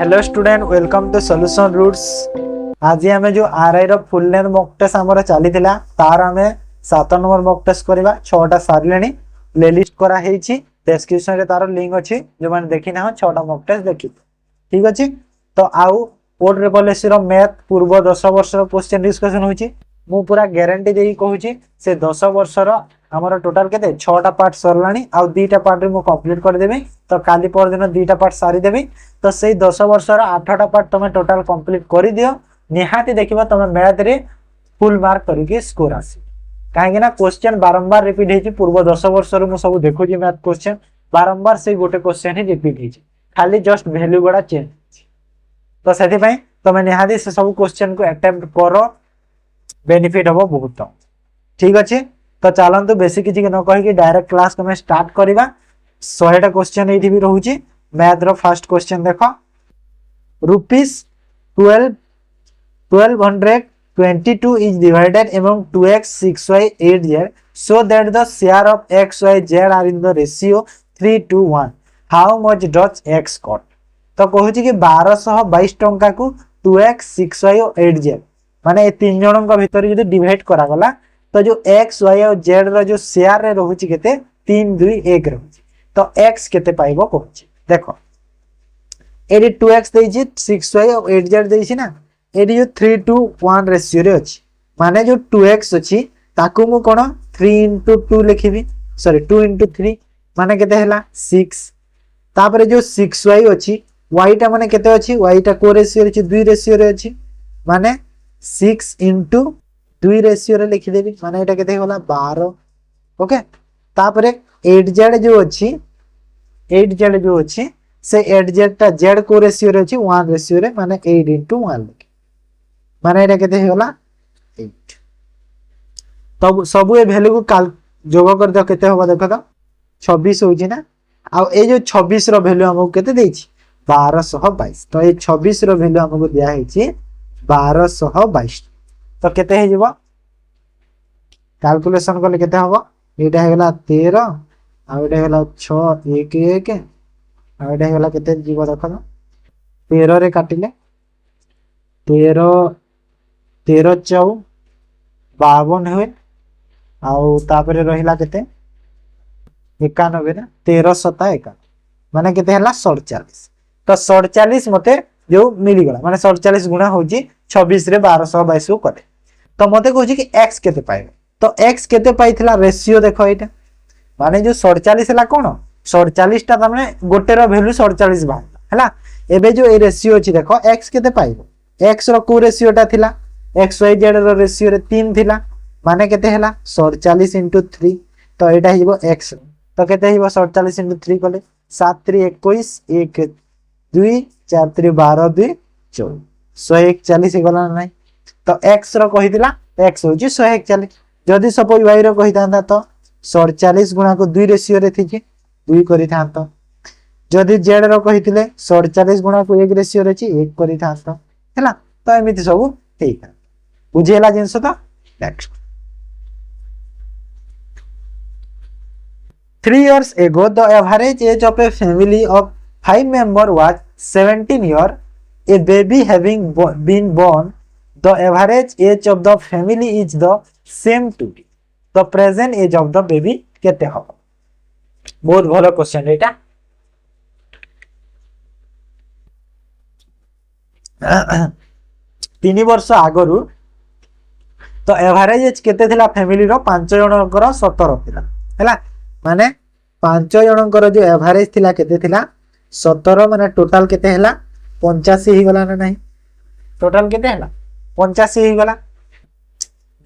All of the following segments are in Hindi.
Hello student welcome to solution roots. आज आम जो आरआई रो फुल लेंथ मॉक टेस्ट आमर चली तार आम 7 नंबर मॉक टेस्ट करवा 6टा सारे प्ले लिस्ट कराई डिस्क्रिप्शन रे तार लिंक अच्छी जो मैंने देखी ना 6टा मॉक टेस्ट देखी ठीक अच्छे। तो आउ पोर्ट रेपलेसी मैथ पूर्व 10 वर्ष क्वेश्चन डिस्कसन होची मु पूरा ग्यारंटी देई कहूची से 10 वर्षर आमर टोटाल केते 6टा पार्ट सरलानी आउ 2टा पार्ट रे मु कंप्लीट कर देबी। तो काली पर दिन 2टा पार्ट सारी देबी। तो से 10 वर्षर 8टा पार्ट तुम टोटाल कंप्लीट कर दियो निहाती देखिबा तुम मैथ रे फुल मार्क करके स्कोर आसी काहे ना क्वेश्चन बारंबार रिपीट हेची पूर्व 10 वर्षर मु सब देखुची मैथ क्वेश्चन बारंबार से गोटे क्वेश्चन ही रिपीट हेची खाली जस्ट वैल्यू गुडा चेंज। तो सेति पई तुम निहाती से सब क्वेश्चन को अटेम्प्ट करो बेनिफिट हबो बहुत ठीक अच्छे। तो चलतु बेसी किसी न कही डायरेक्ट क्लास तुम स्टार्ट करवा 100टा क्वेश्चन ये भी रोचे। मैथ रो फर्स्ट क्वेश्चन देख rupees 1222 is divided among 2x 6y 8z so that the share of x y z are in the ratio 3:1 how much does x cost। तो कहूँ कि 1222 टंका को 2x 6y और 8z माने तीन जन भीतर जो डिवाइड करागला तो जो x y और z रो जो शेयर रे रहउची केते 3 2 1 रहउची। तो x केते पाइबो कहउची देखो एडी 2x देइची 6y और 8z देइची ना एडी जो 3:1 रेशियो रे अछि माने जो 2x अछि ताकू मु कोन 3:2 लिखिबी सॉरी 2:3 माने केते हला 6 तापरे जो 6y अछि y टा माने केते अछि y टा को रेशियो रे अछि 2 रेशियो रे अछि माने 6:2 रेशियो रे लिखि देबी माने एटा केते होला 12 ओके। तापरे 8z जो अछि 8z जो अछि से 8z टा z को रेशियो रे अछि 1 रेशियो रे माने 8:1 लिखि माने एटा केते होला 8। तब सब ए वैल्यू को जोग कर दो केते होबा देखो तो 26 होजी ना आ ए जो 26 रो वैल्यू हमको केते देछि 1222। तो ए 26 रो वैल्यू हमको दिया हेछि 1222। तो केते हे जीवो कैलकुलेशन करले केते हबो एटा हेगला 13 आ एटा हेगला 6 1 1 आ एटा हेगला केते जीवो देखो 13 रे काटिले 13 13 4 52 होय आउ तापरे रहिला केते 91 ना 13 7 91 माने केते हला 47। तो 47 मते जो मिली गला माने 47 गुणा होजी 26 रे 1222 को करे। तो मते कहूची कि x केते पाइबे तो x केते पाइथिला रेशियो देखो एटा माने जो 47 हला कोन 47 ता तमने गोटे रो वैल्यू 47 बा हला एबे जो ए रेशियो अछि देखो x केते पाइबो x रो को रेशियो ता थिला x y z row ratio रे 3 थिला माने केते हला 47 * 3 तो एटा हिबो x तो केते हिबो 47 * 3 कोले 7 3 21 1 2 4 3 12 2 24 141 गला नै। तो x रो कहिदिला x होची 141 जदी सपोज y रो कहितांता तो 47 गुणा को 2 रेशियो रे थिची 2 करि थांतो जदी z रो कहितिले 47 गुणा को 1 रेशियो रे छि 1 करि थांतो हैला। तो एमिति सब ठीक है बुझेला जिंस तो next 3 years ago the average age of a family of 5 member was 17 years. A baby having been born the average age of the family is the same today. The present age of the baby केते हो बहुत भलो क्वेश्चन एटा 3 वर्ष आगरु तो एवरेज एज केते थिला फैमिली रो 5 जनकर 17 थिला हैला माने 5 जनकर जो एवरेज थिला केते थिला 17 माने टोटल केते हैला 85 ही गला ना नहीं टोटल केते हैला 85 ही गला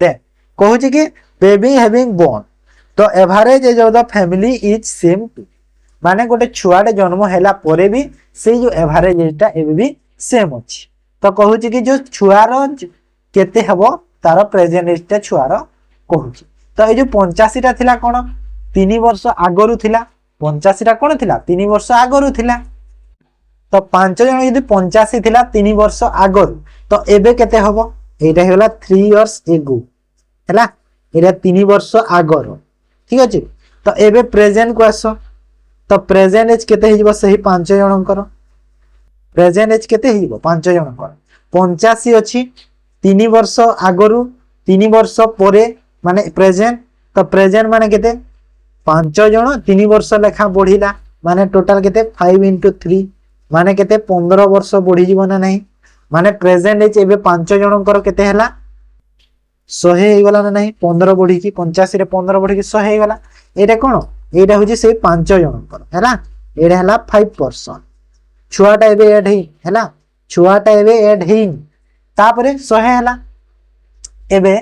दे कहू छी कि बेबी हैविंग बोर्न तो average age of the family is same to माने गोटे छुआडे जन्म हैला परे भी से जो एवरेज एजटा एबे भी सेम अछि। तो कहू छी कि जो छुआर केते हबो तार प्रेजेंट एजटा छुआर कहू छी। तो ए जो 85 टा थिला कोन 3 वर्ष आगरु थिला 85 टा कोन थिला 3 वर्ष आगरु थिला। तो 5 जन यदि 85 थिला 3 वर्ष आगरु तो एबे केते हबो एटा हेला 3 इयर्स एगो हैला एटा 3 वर्ष आगरु ठीक अछि। तो एबे प्रेजेंट को आसो तो प्रेजेंट एज केते हिजबो सही 5 जनकर प्रेजेंट एज केते हिबो 5 जनकर 85 अछि 3 वर्ष आगरु 3 वर्ष परे माने प्रेजेंट तो प्रेजेंट माने केते 5 जन 3 वर्ष लेखा बढ़िला माने टोटल केते 5 into 3 माने केते 15 वर्ष बढ़ी जीव ना नहीं माने प्रेजेंट एज एबे 5 जनकर केते हला 100 हे गला ना नहीं 15 बढ़ी की 85 रे 15 बढ़ी की 100 हे गला एटा कोन एटा होजी से 5 जनकर हैला एटा हला 5% छुआटा एबे ऐड हेई हैला छुआटा एबे ऐड हेई तापरे 100 हला एबे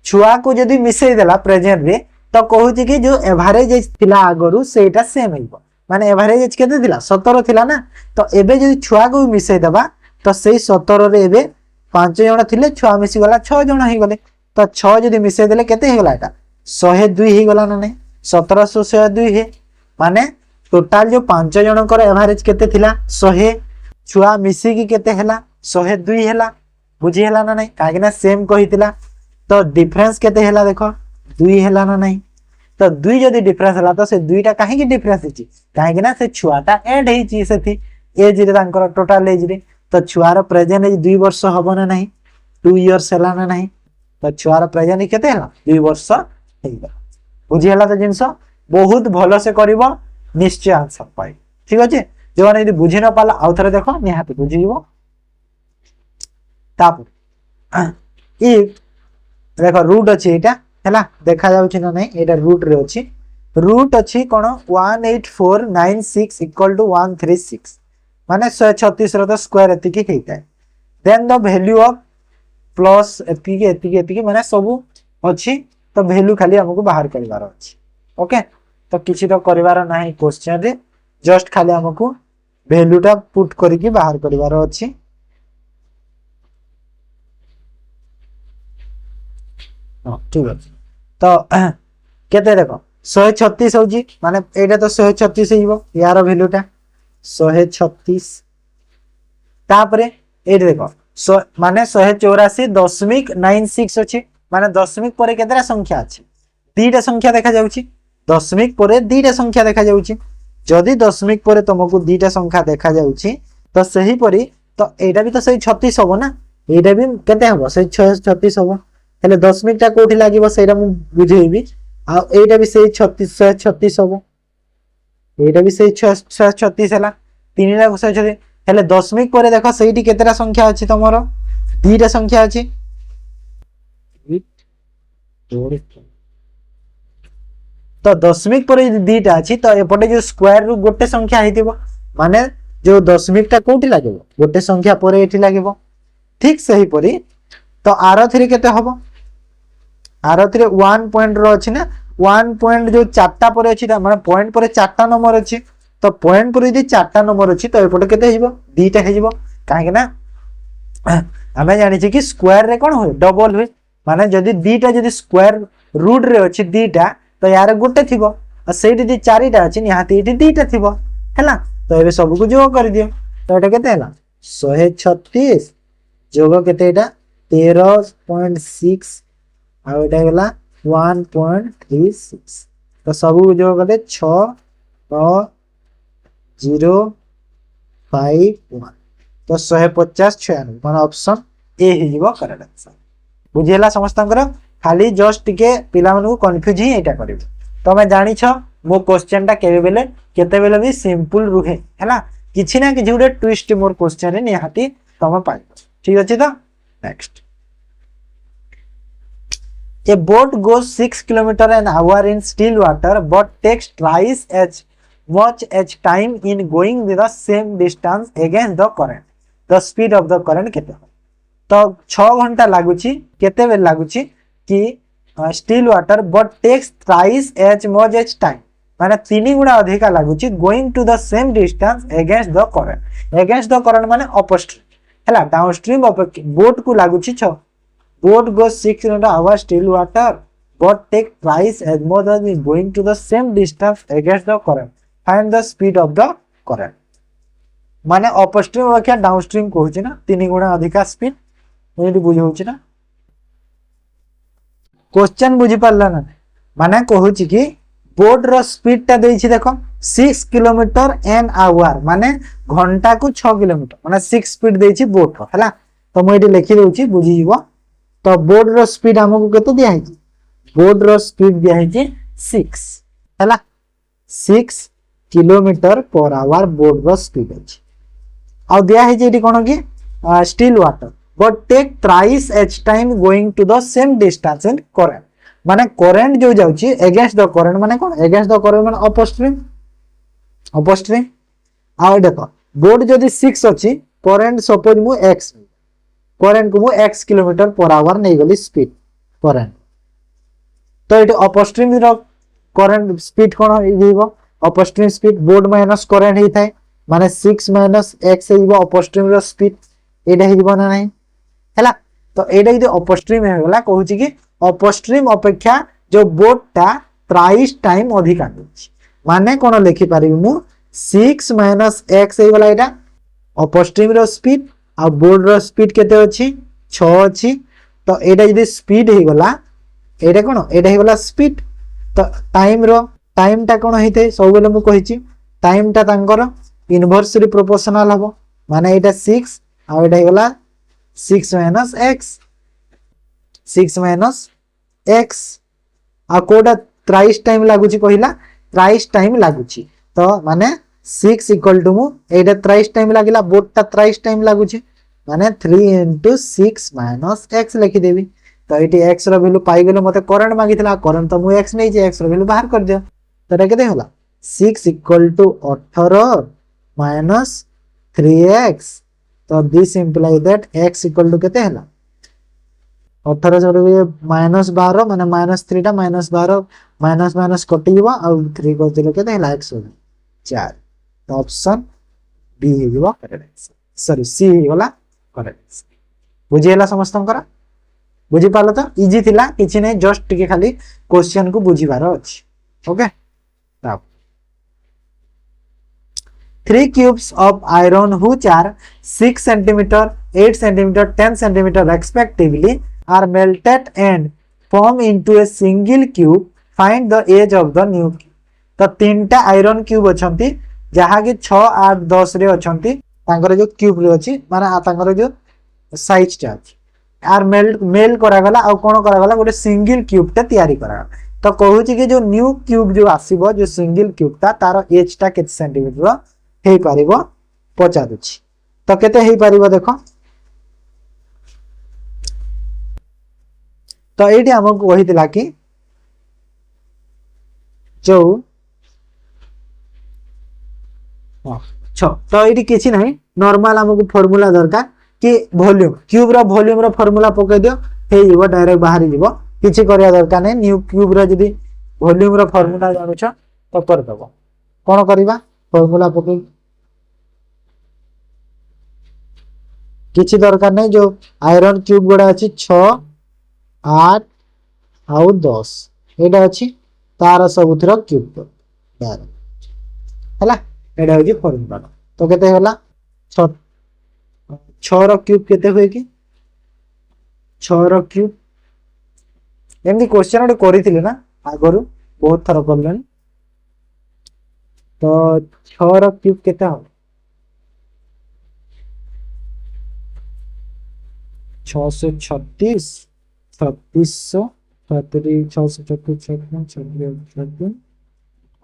छुआ को जदी मिसई देला प्रेजेंट रे तो कहूची कि जो एवरेज एज थिला आगरु सेटा सेम हेइबो माने एवरेज एज केते थिला 17 थिला ना तो एबे जदी छुआ को मिसई देबा तो सेई 17 रे एबे 5 जण थिले छुआ मिसी गला 6 जण हे गले तो 6 जदी मिसई देले केते हे गला एटा 102 हे गला ना नहीं 1702 हे माने टोटल जो 5 जनकर एवरेज केते थिला 100 छुआ मिसी की केते हला 102 हला बुझी हला ना नहीं काहे ना सेम कहितिला तो डिफरेंस केते हला देखो 2 हला ना नहीं तो 2 जदी डिफरेंस हला तो से 2टा काहे की डिफरेंस हिची काहे ना से छुआटा ऐड हिची सेथि एज रे तांकर टोटल एज रे तो छुआर प्रेजेंट एज 2 वर्ष हबो ना नहीं 2 इयर्स हला ना नहीं तो छुआर प्रेजेंट केते हला 2 वर्ष हेइबा बुझी हला तो जिंस बहुत भलो से करबो निश्चय आंसर पाई ठीक अछि जो माने यदि बुझी न पाला आउ थरे देखो निहाती बुझी जीवो तापर इफ देखो रूट अछि एटा हैला देखा जाउ छी न नै एटा रूट रे अछि रूट अछि कोन 18496 इक्वल टू 136 माने 136 रो तो स्क्वायर एति की हेइता then the value of plus एति की माने सब अछि तो वैल्यू खाली हमको बाहर करबार अछि ओके तो किछि तो करबार नाही क्वेश्चन रे जस्ट खाली हमको वैल्यू टा पुट करके बाहर करबार अछि ठीक अछि तो केते देखो 136 होजी माने एटा तो 136 हेइबो यार वैल्यू टा 136 तापरे एट देखो माने 184.96 अछि माने दशमिक परे केतरा संख्या अछि दीटा संख्या देखा जाउछि दशमिक परे दीटा संख्या देखा जाउछि जदि दशमिक परे तुमको दीटा संख्या देखा जाउछि तो सही परी तो एटा भी तो सही 36 होबो ना एटा भी केते होबो सही 36 होबो हेले दशमिक टा कोठी लागिबो सेटा मु बुझेइबी आ एटा भी सही 36 होबो एटा भी सही 36 हला तीनटा सही 36 हेले दशमिक परे देखो सेठी केतेरा संख्या अछि तमरो दीटा संख्या अछि तो दशमिक पर दीटा अछि तो एपटे जो स्क्वायर रू गोटे संख्या हेतिबो माने जो दशमिक टा कोठी लागेबो गोटे संख्या परे एठी लागेबो ठीक सही परी तो आर 3 केते हबो आर 3 1 पॉइंट रो अछि ना 1 पॉइंट जो चारटा परे अछि माने पॉइंट परे चारटा नंबर अछि तो पॉइंट परे यदि चारटा नंबर अछि तो एपटे केते हेजिबो दीटा हेजिबो काहे ना हमें जानि छी कि स्क्वायर रे कोन होय डबल होय माने जदी दीटा जदी स्क्वायर रूट रे अछि दीटा तो यार गोटे थिबो आ सेठी दी चारिटा अछि निहाती एठी दीटा थिबो हैला तो एबे सब को जोग कर दियो तो एटा केते हैला 136 जोग केते एटा 13.6 आ एटा गेला 1.36 तो सब को जोग करले 6 0 5 1 तो 150 96 माने ऑप्शन ए हिजबो करेक्ट आंसर बुझियला समस्तंकर खाली जस्ट टिके पिला मानु कंफ्यूज ही एटा करबे तो मैं जानि छ मो क्वेश्चन टा केते बेले भी सिंपल रुहे हैला किछि ना किछि उडे ट्विस्ट मोर क्वेश्चन रे निहाती तम पाइ ठीक अछि तो next a boat goes 6 kilometre an hour in still water but takes twice as much as time in going the same distance against the current the speed of the current केते तो 6 घंटा लागुची केते बेल लागुची कि still water but takes thrice as much as time माने 3 गुणा अधिक लागुची going to the same distance against the current माने अपस्ट्रीम हैला डाउनस्ट्रीम ऑफ बोट को लागुची 6 boat goes 6 kilometre hour still water but take thrice as much as going to the same distance against the current find the speed of the current माने अपस्ट्रीम अपेक्षा डाउनस्ट्रीम कहूची ना 3 गुणा अधिक स्पीड एठी बुझौची ना क्वेश्चन बुझी पारला ना माने कहूची कि बोट रो स्पीड टा देइछि देखो 6 किलोमीटर एन आवर माने घंटा को 6 किलोमीटर माने 6 स्पीड देछि बोट हला। तो मैं ये लिखि दउछि बुझी जीवो। तो बोट रो स्पीड हमको केते दिया है? बोट रो स्पीड दिया है 6 हला। 6 kilometre per our boat row speed अछि। आ दिया है जे कोन कि still water but take thrice as time going to the same distance and current माने करंट जो जाउची अगेंस्ट द करंट माने कोन अगेंस्ट द करंट माने अपस्ट्रीम आ देखो बोट जदी 6 अछि करंट सपोज मु x करंट को मु x किलोमीटर पर आवर नै गली स्पीड करंट तो इट अपस्ट्रीम रो करंट स्पीड कोन होइबो upstream speed boat minus current ही थाए माने 6 माइनस x होइबो अपस्ट्रीम रो स्पीड एडा होइबो ना नै हैला। तो एडा यदि अपस्ट्रीम हे गला कहूची कि अपस्ट्रीम अपेक्षा जो बोट टा प्राइस टाइम अधिक आछि माने कोन लिखि पारिबि मु 6 माइनस x हे गला एडा अपस्ट्रीम रो स्पीड आ बोट रो स्पीड केते अछि 6 अछि। तो एडा यदि स्पीड हे गला एडा कोन एडा हे गला स्पीड। तो टाइम टा कोन हेते सब बेले मु कहिछि टाइम टा तांकर इनवर्सली प्रोपोर्शनल हबो माने एटा 6 आ एटा हे गला 6 माइनस x आ कोडा थ्राइस टाइम लागुची कहिला थ्राइस टाइम लागुची। तो माने 6 इक्वल टू मु एटा थ्राइस टाइम लागिला बोट ता थ्राइस टाइम लागुची माने 3 into 6 माइनस x लिखि देबी। तो एटी x रो वैल्यू पाई गेलो मते करंट मागितला करंट तो मु x नै जे x रो वैल्यू बाहर कर दियो। तो एटा केते होला 6 इक्वल टू 18 माइनस 3x। तो this imply that x equal to केते हला 18 जोड़ माइनस 12 माने माइनस 3 टा माइनस 12 माइनस माइनस कटि जीवा आ 3 को दिले केते हला x हो 4। तो ऑप्शन बी हे जीवा करेक्ट आंसर सॉरी सी हे होला करेक्ट आंसर। बुझी हला समस्तंकर बुझी पालो तो इजी थिला किछि नै जस्ट टिके खाली क्वेश्चन को बुझीबार अछि ओके। तब 3 cubes of iron which are 6 centimeter, 8 centimeter, 10 centimeter respectively are melted and form into a single cube. Find the age of the new cube. तो तीनटा आयरन क्यूब अछंती जहा कि 6 8 10 रे अछंती तांकर जो क्यूब रे अछि माने तांकर जो साइज टा अछि आर मेल करा गला आ कोन करा गला गोटे सिंगल क्यूब टा तयारी करा। तो कहू छी कि जो न्यू क्यूब जो आसीबो जो सिंगल क्यूब ता तार एज टा केते सेंटीमीटर हे पारिबो पचार अछि। तो केते हे पारिबो देखो तो एठी हमको कहितला कि जो तो ये किसी ना नॉर्मल हमको फार्मूला दरकार कि वॉल्यूम क्यूब रो वॉल्यूम रो फार्मूला पके दियो हे जीवो डायरेक्ट बाहर जीवो किछि करिया दरकार नै। न्यू क्यूब रो जदी वॉल्यूम रो फार्मूला जानुछ तो कर दबो कोन करबा फार्मूला पके किछि दरकार नै। जो आयरन क्यूब गोडा अछि 6 8 आउ 10 एटा अछि तार सबुथरो क्यूब यार हला एडा होजी फार्मूला। तो केते होला 6 रो क्यूब केते होय कि 6 रो क्यूब एमदी क्वेश्चन ओडे करिथिले ना आगरु बहुत थर करलन। तो 6 रो क्यूब केते हो 636 3600 636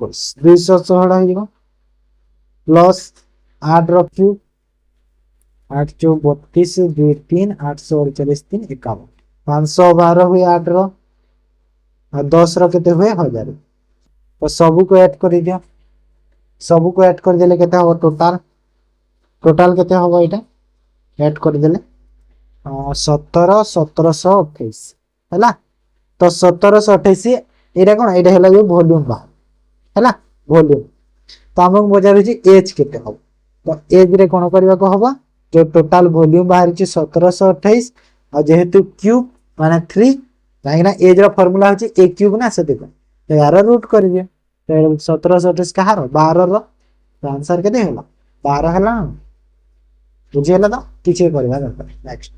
216 हो प्लस 8 रो क्यूब 8 चौ 32 2 3 848 3 51 512 हुए 8 रो और 10 रो केते हुए 1000। तो सब को ऐड कर दियो सब को ऐड कर देले केते हो टोटल टोटल केते हो एटा ऐड कर देले 17 1728 हैला। तो 1728 एटा कोन एटा हैला जो वॉल्यूम बाहर हैला वॉल्यूम। तो हमक बजार छी एज केते हो तो एज रे कोन करबा को हबो जो टोटल वॉल्यूम बाहर छी 1728 और जेहेतु क्यूब माने 3 काहेना एज रो फार्मूला होची a क्यूब ना से देखो तो यार रूट कर दियो तो 1728 कहार 12 रो तो आंसर केते होला 12 हला बुझियला तो किछे करबा दरकार। Next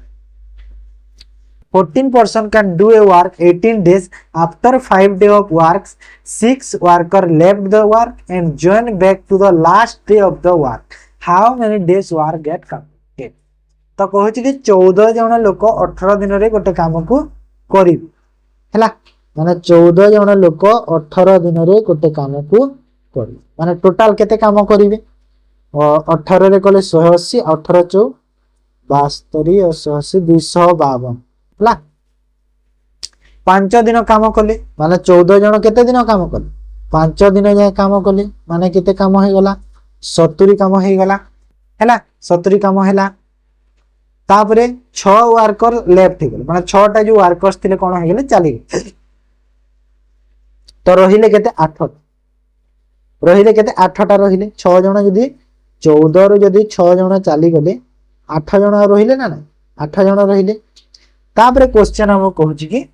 14 person can do a work 18 days. After 5 days of works, 6 worker left the work and join back to the last day of the work. How many days work get completed? तो कहूँ कि 14 जन लोक 18 दिन रे गोटे काम को करिवे हैला माने 14 जन लोक 18 दिन रे गोटे काम को करिवे माने टोटल केते काम करिवे 18 रे कले 180 18 चौ 72 और 180 252 ହେଲା 5 दिन काम कले माने 14 जन केते दिन काम कले 5 दिन जाय काम कले माने केते काम हे गला 70 काम हे गला हैला 70 काम हैला तापरे 6 वर्कर लेफ्ट हे गले माने 6 टा जो वर्कर्स थिले कोन हे गले चली तो रहिले केते 8 रहिले केते 8 टा रहिले 6 जन जदी 14 रो जदी 6 जन चली गले 8 जन रहिले ना 8 जन रहिले तापरे क्वेश्चन हम कहूँ कि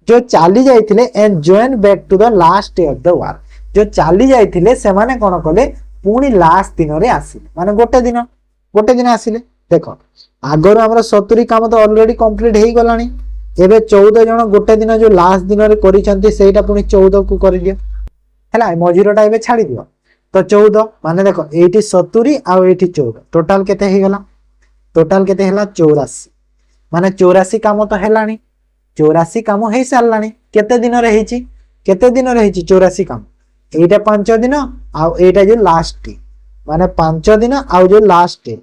जो चली जाइथिले and join back to the last day of the work जो चली जाइथिले से माने कोन कले पुनी लास्ट दिन रे आसिले माने गोटे दिन आसिले देखो आगर हमर 70 काम तो ऑलरेडी कंप्लीट हेई गलानी एबे 14 जन गोटे दिन जो लास्ट दिन रे करिसंती सेटा पुनी 14 को करि दियो हैला मजिरोटा एबे छाडी दियो तो 14 माने देखो एठी 70 आ एठी 14 टोटल केते हे गला टोटल केते हला 84 माने 84 काम तो हेलानी 84 काम हे सारलानी केते दिन रे हेची केते दिन रे हेची 84 काम एटा 5 दिन आ एटा जो लास्ट डे माने 5 दिन आ जो लास्ट डे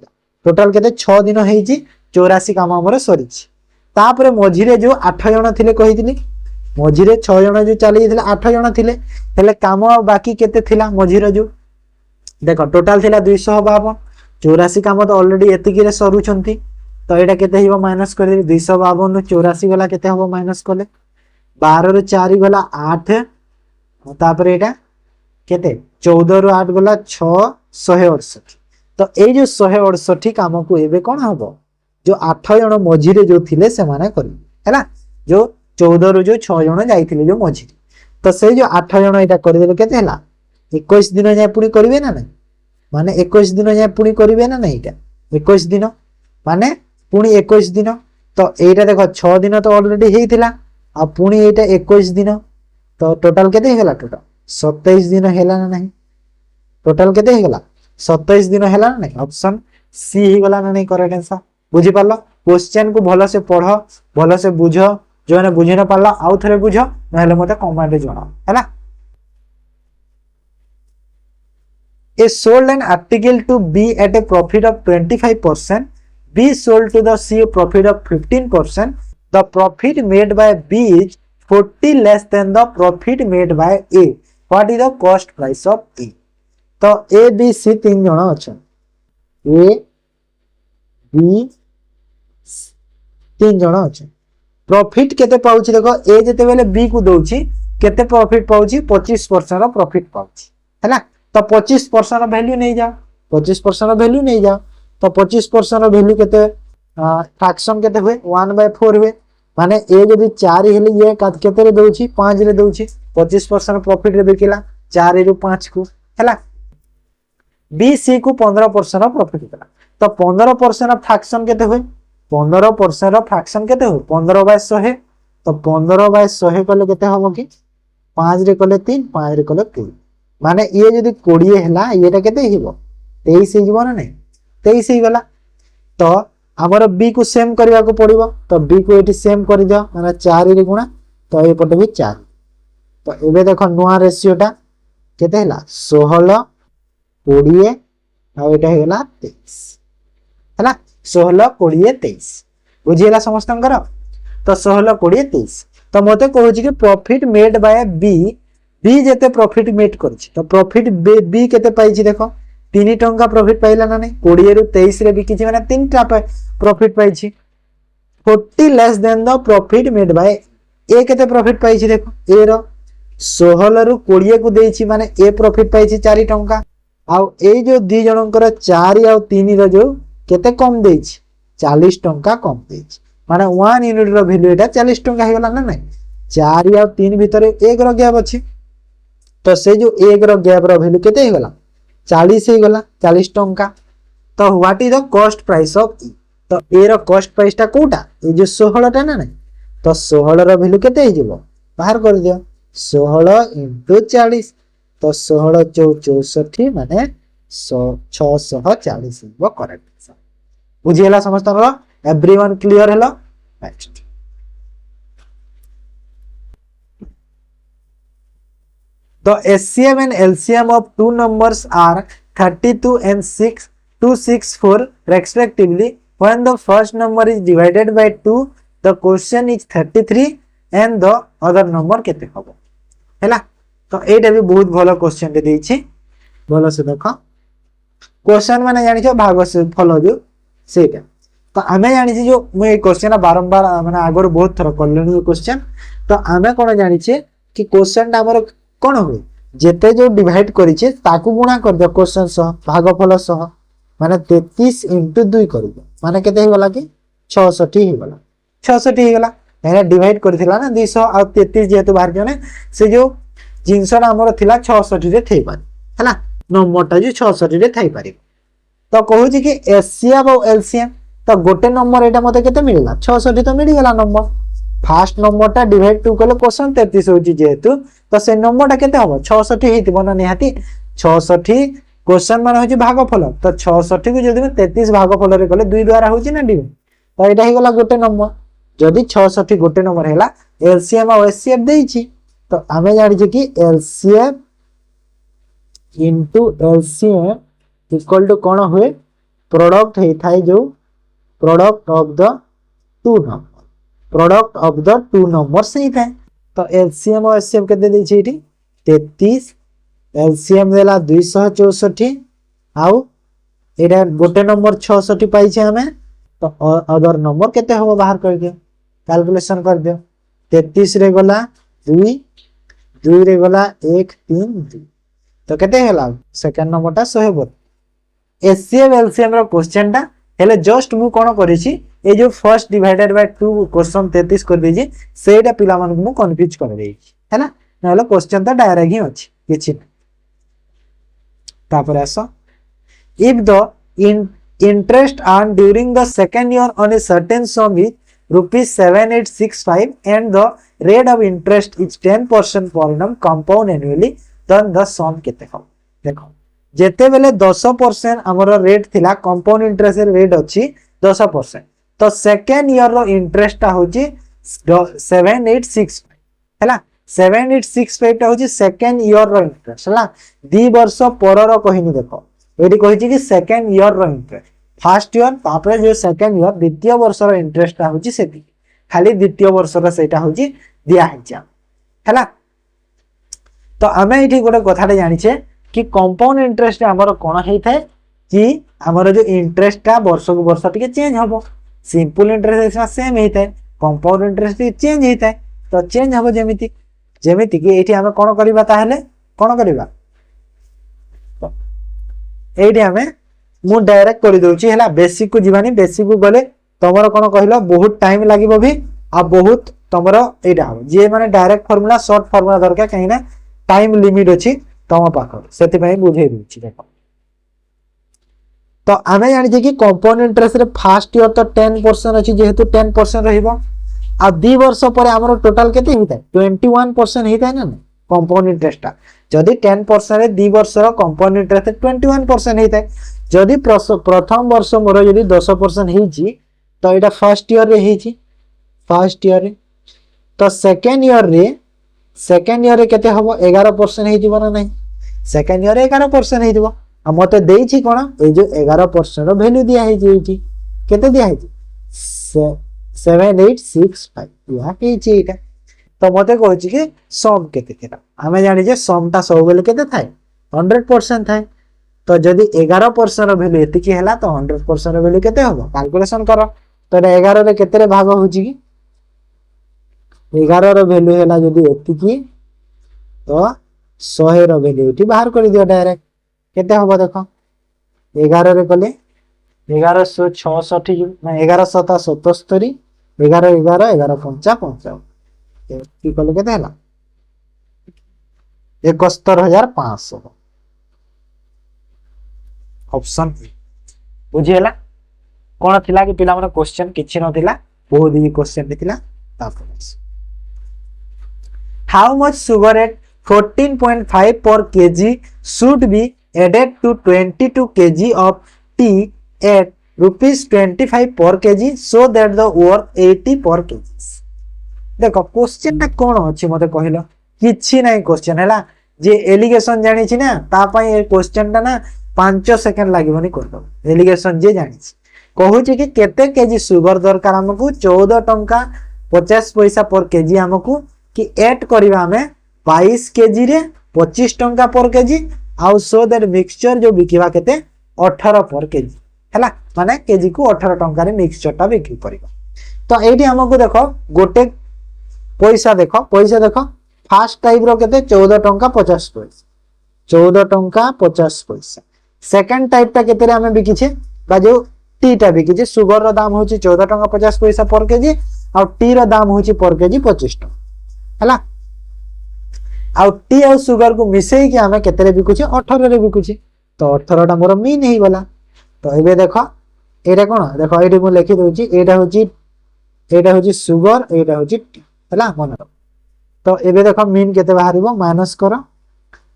टोटल केते 6 दिन हेची 84 काम हमर सरीची तापरे मझिरे जो 8 जन थिले कहितली मझिरे 6 जन जो चली थिले 8 जन थिले हेले काम बाकी केते थिला मझिरे जो देखो टोटल थिला 252 84 काम तो ऑलरेडी एतिकी रे सरुछंती तो एटा केते हिबो माइनस कर दे 252 नु 84 गला केते हबो माइनस करले 12 रो 4 गला 8 तापर एटा केते 14 रो 8 गला 6 168 तो ए जो 168 काम को एबे कोन हबो जो 8 जन मझिरे जो थिले से माने करी हैला जो 14 रो जो 6 जन जाइथिले जो मझिरे तो से जो 8 जन एटा कर देले केते हला 21 दिन जाय पुनी करबे ना नै माने 21 दिन जाय पुनी करबे ना नै एटा 21 दिन माने पुनी 21 दिन तो एटा देखो 6 दिन तो ऑलरेडी हेइथिला आ पुनी एटा 21 दिन तो टोटल केते हेला टोटल 27 दिन हेला ना नहीं टोटल केते हेला 27 दिन हेला ना नहीं ऑप्शन सी ही गला ना नहीं करेक्ट आंसर बुझी पालो क्वेश्चन को भलो से पढ़ो भलो से बुझो जो ने बुझी न पाला आउ थरे बुझो नहले मते कमेंट जणाओ हैला A sold an article to B at a profit of 25%. B sold to the C a profit of 15%. The profit made by B is 40 less than the profit made by A. What is the cost price of A? तो A, B, C तीन जन अच्छा A, B, तीन जन अच्छा प्रॉफिट केते पाउची देखो A जते बेले B को दोची केते प्रॉफिट पाउची 25% प्रॉफिट पाउची हैला तो 25% वैल्यू नहीं जाओ 25% वैल्यू नहीं जाओ तो 25% वैल्यू केते फ्रैक्शन केते हुए 1/4 हुए माने ए जदी 4 हेले ये केते रे दोची 5 रे दोची 25% प्रॉफिट रे बिकिला 4 रु 5 को हैला बी सी को 15% प्रॉफिट कला तो 15% फ्रैक्शन केते हुए 15% फ्रैक्शन केते हुए 15/100 तो 15/100 कले केते होबो कि 5 रे कले 3 5 रे कले 2 माने ये जदी 20 हैला येटा केते हिबो 23 हे जीवो ना नहीं 23 ही गला तो हमर बी को सेम करबा को पड़िबो तो बी को एटी सेम कर दियो माने 4 रे गुणा तो ए पटे भी 4 तो एबे देखो नुआ रेशियोटा केते हैला 16 20 आ एटा हैला 23 हैला 16 20 23 बुझियला समस्तंकर तो 16 20 23 तो मते कहू छी कि profit made by B B जेते प्रॉफिट मेड करछि तो प्रॉफिट बी केते पाई छी देखो 3 टंका प्रॉफिट पाइला ना नहीं 20 रु 23 रे बिकी छी माने 3 टा प्रॉफिट पाई छी 40 less than the profit made by A केते प्रॉफिट पाई छी देखो ए रो 16 रु 20 को देई छी माने ए प्रॉफिट पाई छी 4 टंका आ ए जो दी जनकर 4 आ 3 रो जो केते कम देई छी 40 टंका कम देई छी माने 1 यूनिट रो वैल्यू एटा 40 टंका हे गला ना नहीं 4 आ 3 भीतर 1 रो गैप अछि तो से जो 1 रो गैप रो वैल्यू केते हे गला 40 हे गला 40 टंका तो what is the cost price of E तो ए रो कॉस्ट प्राइस टा कोटा ए जो 16 टा ना नहीं तो 16 ର भैल्यू केते हे जिवो बाहर कर दियो 16 * 40 तो 16 * 64 माने 640 वो करेक्ट आंसर बुझियला समस्त everyone clear hello next The SCM and LCM of two numbers are 32 and 264 respectively. When the first number is divided by 2, the question is 33 and the other number केते हबो हैला तो एटा भी बहुत भलो क्वेश्चन दे देछि भलो से देखो क्वेश्चन माने जानि छ भाग से फलो जो सेटा तो आमे जानि छी जो मैं क्वेश्चन बारंबार माने आगर बहुत थर करलेनी क्वेश्चन तो आमे कोन जानि छी कि क्वेश्चन हमर कोन होय जेते जो डिवाइड करि छी ताकू गुणा कर दे क्वेश्चन सह भागफल सह माने 33 * 2 करबो माने केते हे गला कि 66 हे गला 66 हे गला एने डिवाइड करथिला ना 200 आ 33 जेतु बाहर जने से जो जिनसरा हमर थिला 66 रे थई पारी हैला नंबरटा जो 66 रे थई पारी तो कहू छी कि एचसीएम और एलसीएम तो गोटे नंबर एटा मते केते मिलला 66 तो मिल गेला नंबर फर्स्ट नंबरटा डिवाइड 2 कले क्वेश्चन 33 होची जेतु तो से नंबरटा केते हबो 66 हेतिबो ना निहाती 66 क्वेश्चन मान होची भागफल तो 66 को जदी में 33 भागफल रे कले 2 द्वारा होची ना डिवाइड तो एटा हे गला गोटे नंबर जदी 66 गोटे नंबर हैला एलसीएम और एचसीएम देइची तो आमे जानि छी कि LCM into LCM equal to कोन होय प्रोडक्ट हे थाई जो product of the two number product of the two number से थाई तो एलसीएम और एचसीएम केते देइ छी एठी 33 एलसीएम देला 264 आउ एटा गोटे नंबर 66 पाई छी हमें तो अदर नंबर केते हो बाहर कर दियो कैलकुलेशन कर दियो 33 रे गला 2 2 रे गला 1 3 2 तो केते होला सेकंड नंबरटा 100 एचसीएम एलसीएम रो क्वेश्चन ता हेले जस्ट मु कोन करि छी ए जो फर्स्ट डिवाइडेड बाय 2 क्वेश्चन 33 कर देजी सेटा पिला मन मु कंफ्यूज कर देई हैला नहले क्वेश्चन ता डायरेक्ट ही अछि किछि तापर आसो if the interest earned during the second year on a certain sum is ₹7865 and the rate of interest is 10% per annum compound annually then the sum केते हो देखो जेते बेले 10% हमर रेट थिला कंपाउंड इंटरेस्ट रेट अछि 10% तो सेकंड ईयर रो इंटरेस्ट ता होची 7865 हैला 7865 ता होची सेकंड ईयर रो इंटरेस्ट हैला 2 वर्ष पर रो कहिनी देखो एडी कहिची कि सेकंड ईयर रो इंटरेस्ट फर्स्ट ईयर तापर जो सेकंड ईयर द्वितीय वर्ष रो इंटरेस्ट ता होची सेति खाली द्वितीय वर्ष रो सेटा होची दिया हिचा हैला तो आमे इठी गोटे कथाटे जानि छे कि कंपाउंड इंटरेस्ट हमर कोन हेइ थाए कि हमर जो इंटरेस्ट ता वर्ष को वर्ष टिके चेंज हबो सिंपल इंटरेस्ट सेम हेइ थाए कंपाउंड इंटरेस्ट चेंज हेइ थाए तो चेंज हबो जेमिति जेमिति कि एठी हमें कोन करबा ताहेले कोन करबा एठी हमें मु डायरेक्ट कर दोची हैला बेसिक को जीवानी बेसिक को गले तमरो कोन कहिलो बहुत टाइम लागिबो भी आ बहुत तमरो एटा हो जे माने डायरेक्ट फार्मूला शॉर्ट फार्मूला दरकार कहिना टाइम लिमिट अछि तम पाखर सेति पई बुझे दिछि देखो तो आमे जानि जे कि कंपाउंड इंटरेस्ट रे फर्स्ट ईयर तो 10% अछि जेहेतु 10% रहिबो आ 2 वर्ष परे हमरो टोटल केते हिता 21% हिता ना कंपाउंड इंटरेस्ट जदी 10% रे 2 वर्ष रो कंपाउंड इंटरेस्ट 21% हिता जदी प्रथम वर्ष मोर जदी 10% हिची तो एटा फर्स्ट ईयर रे हिची फर्स्ट ईयर रे तो सेकंड ईयर रे केते हबो 11% हि दिबो ना नहीं सेकंड ईयर रे 11% हि दिबो आ मते देई छी कोन ए जो 11% रो वैल्यू दिया है जी केते दिया है 7865 या के छी एटा तो मते कहै छी कि सम केते थिला हमें जानि जे सम ता सब बेले केते थाए 100% थाए तो जदी 11% रो वैल्यू एति की हैला तो 100% रो वैल्यू केते हबो कैलकुलेशन करो तो 11 रे केते रे भाग होची कि 11 रो वैल्यू हैला जदी एति की तो 100 रो वैल्यू एठी बाहर कर दियो डायरेक्ट केते हबो देखो 11 रे कले 1166 ना 1177 11 11 11 55 की कले केते हैला 71500 ऑप्शन बुझियला कोन थिला कि पिला माने क्वेश्चन किछि न थिला बहुत ही क्वेश्चन थिला How much sugar at 14.5 per kg should be added to 22 kg of tea at rupees 25 per kg so that the worth 80 per kg? देखो क्वेश्चन टा कौन अच्छी मत कहल कि ना क्वेश्चन है जे एलिगेशन जानी ना तापाई ए क्वेश्चन टा ना 5 सेकंड लागबनी करदो एलिगेशन जे जानी कहूँ कि केते केजी सुगर दरकार हमको 14 टंका 50 पैसा पर केजी हमको कि ऐड करबा हमें 22 केजी रे 25 टंका पर केजी आउ सो दैट मिक्सचर जो बिकिबा केते 18 पर केजी हैला माने केजी को 18 टंका रे मिक्सचर टा बिक्री करबा। तो एठी हमको देखो गोटे पैसा देखो फर्स्ट टाइप रो केते 14 टंका 50 पैसा 14 टंका 50 पैसा। सेकंड टाइप टा केते रे हमें बिकिछे बा जो टी टा बिकिछे सुगर रो दाम होची 14 टंका 50 पैसा पर केजी आ टी रो दाम होची पर केजी 25 टंका हैला आ टी आ सुगर को मिसई के हमें केते रे बिकुछे 18 रे बिकुछे। तो 18 टा मोर मीन हेई गला। तो एबे देखो एटा कोन देखो एठी मु लिखि दोची एटा होची सुगर एटा होची टी हैला मन। तो एबे देखो मीन केते बाहरिबो माइनस करो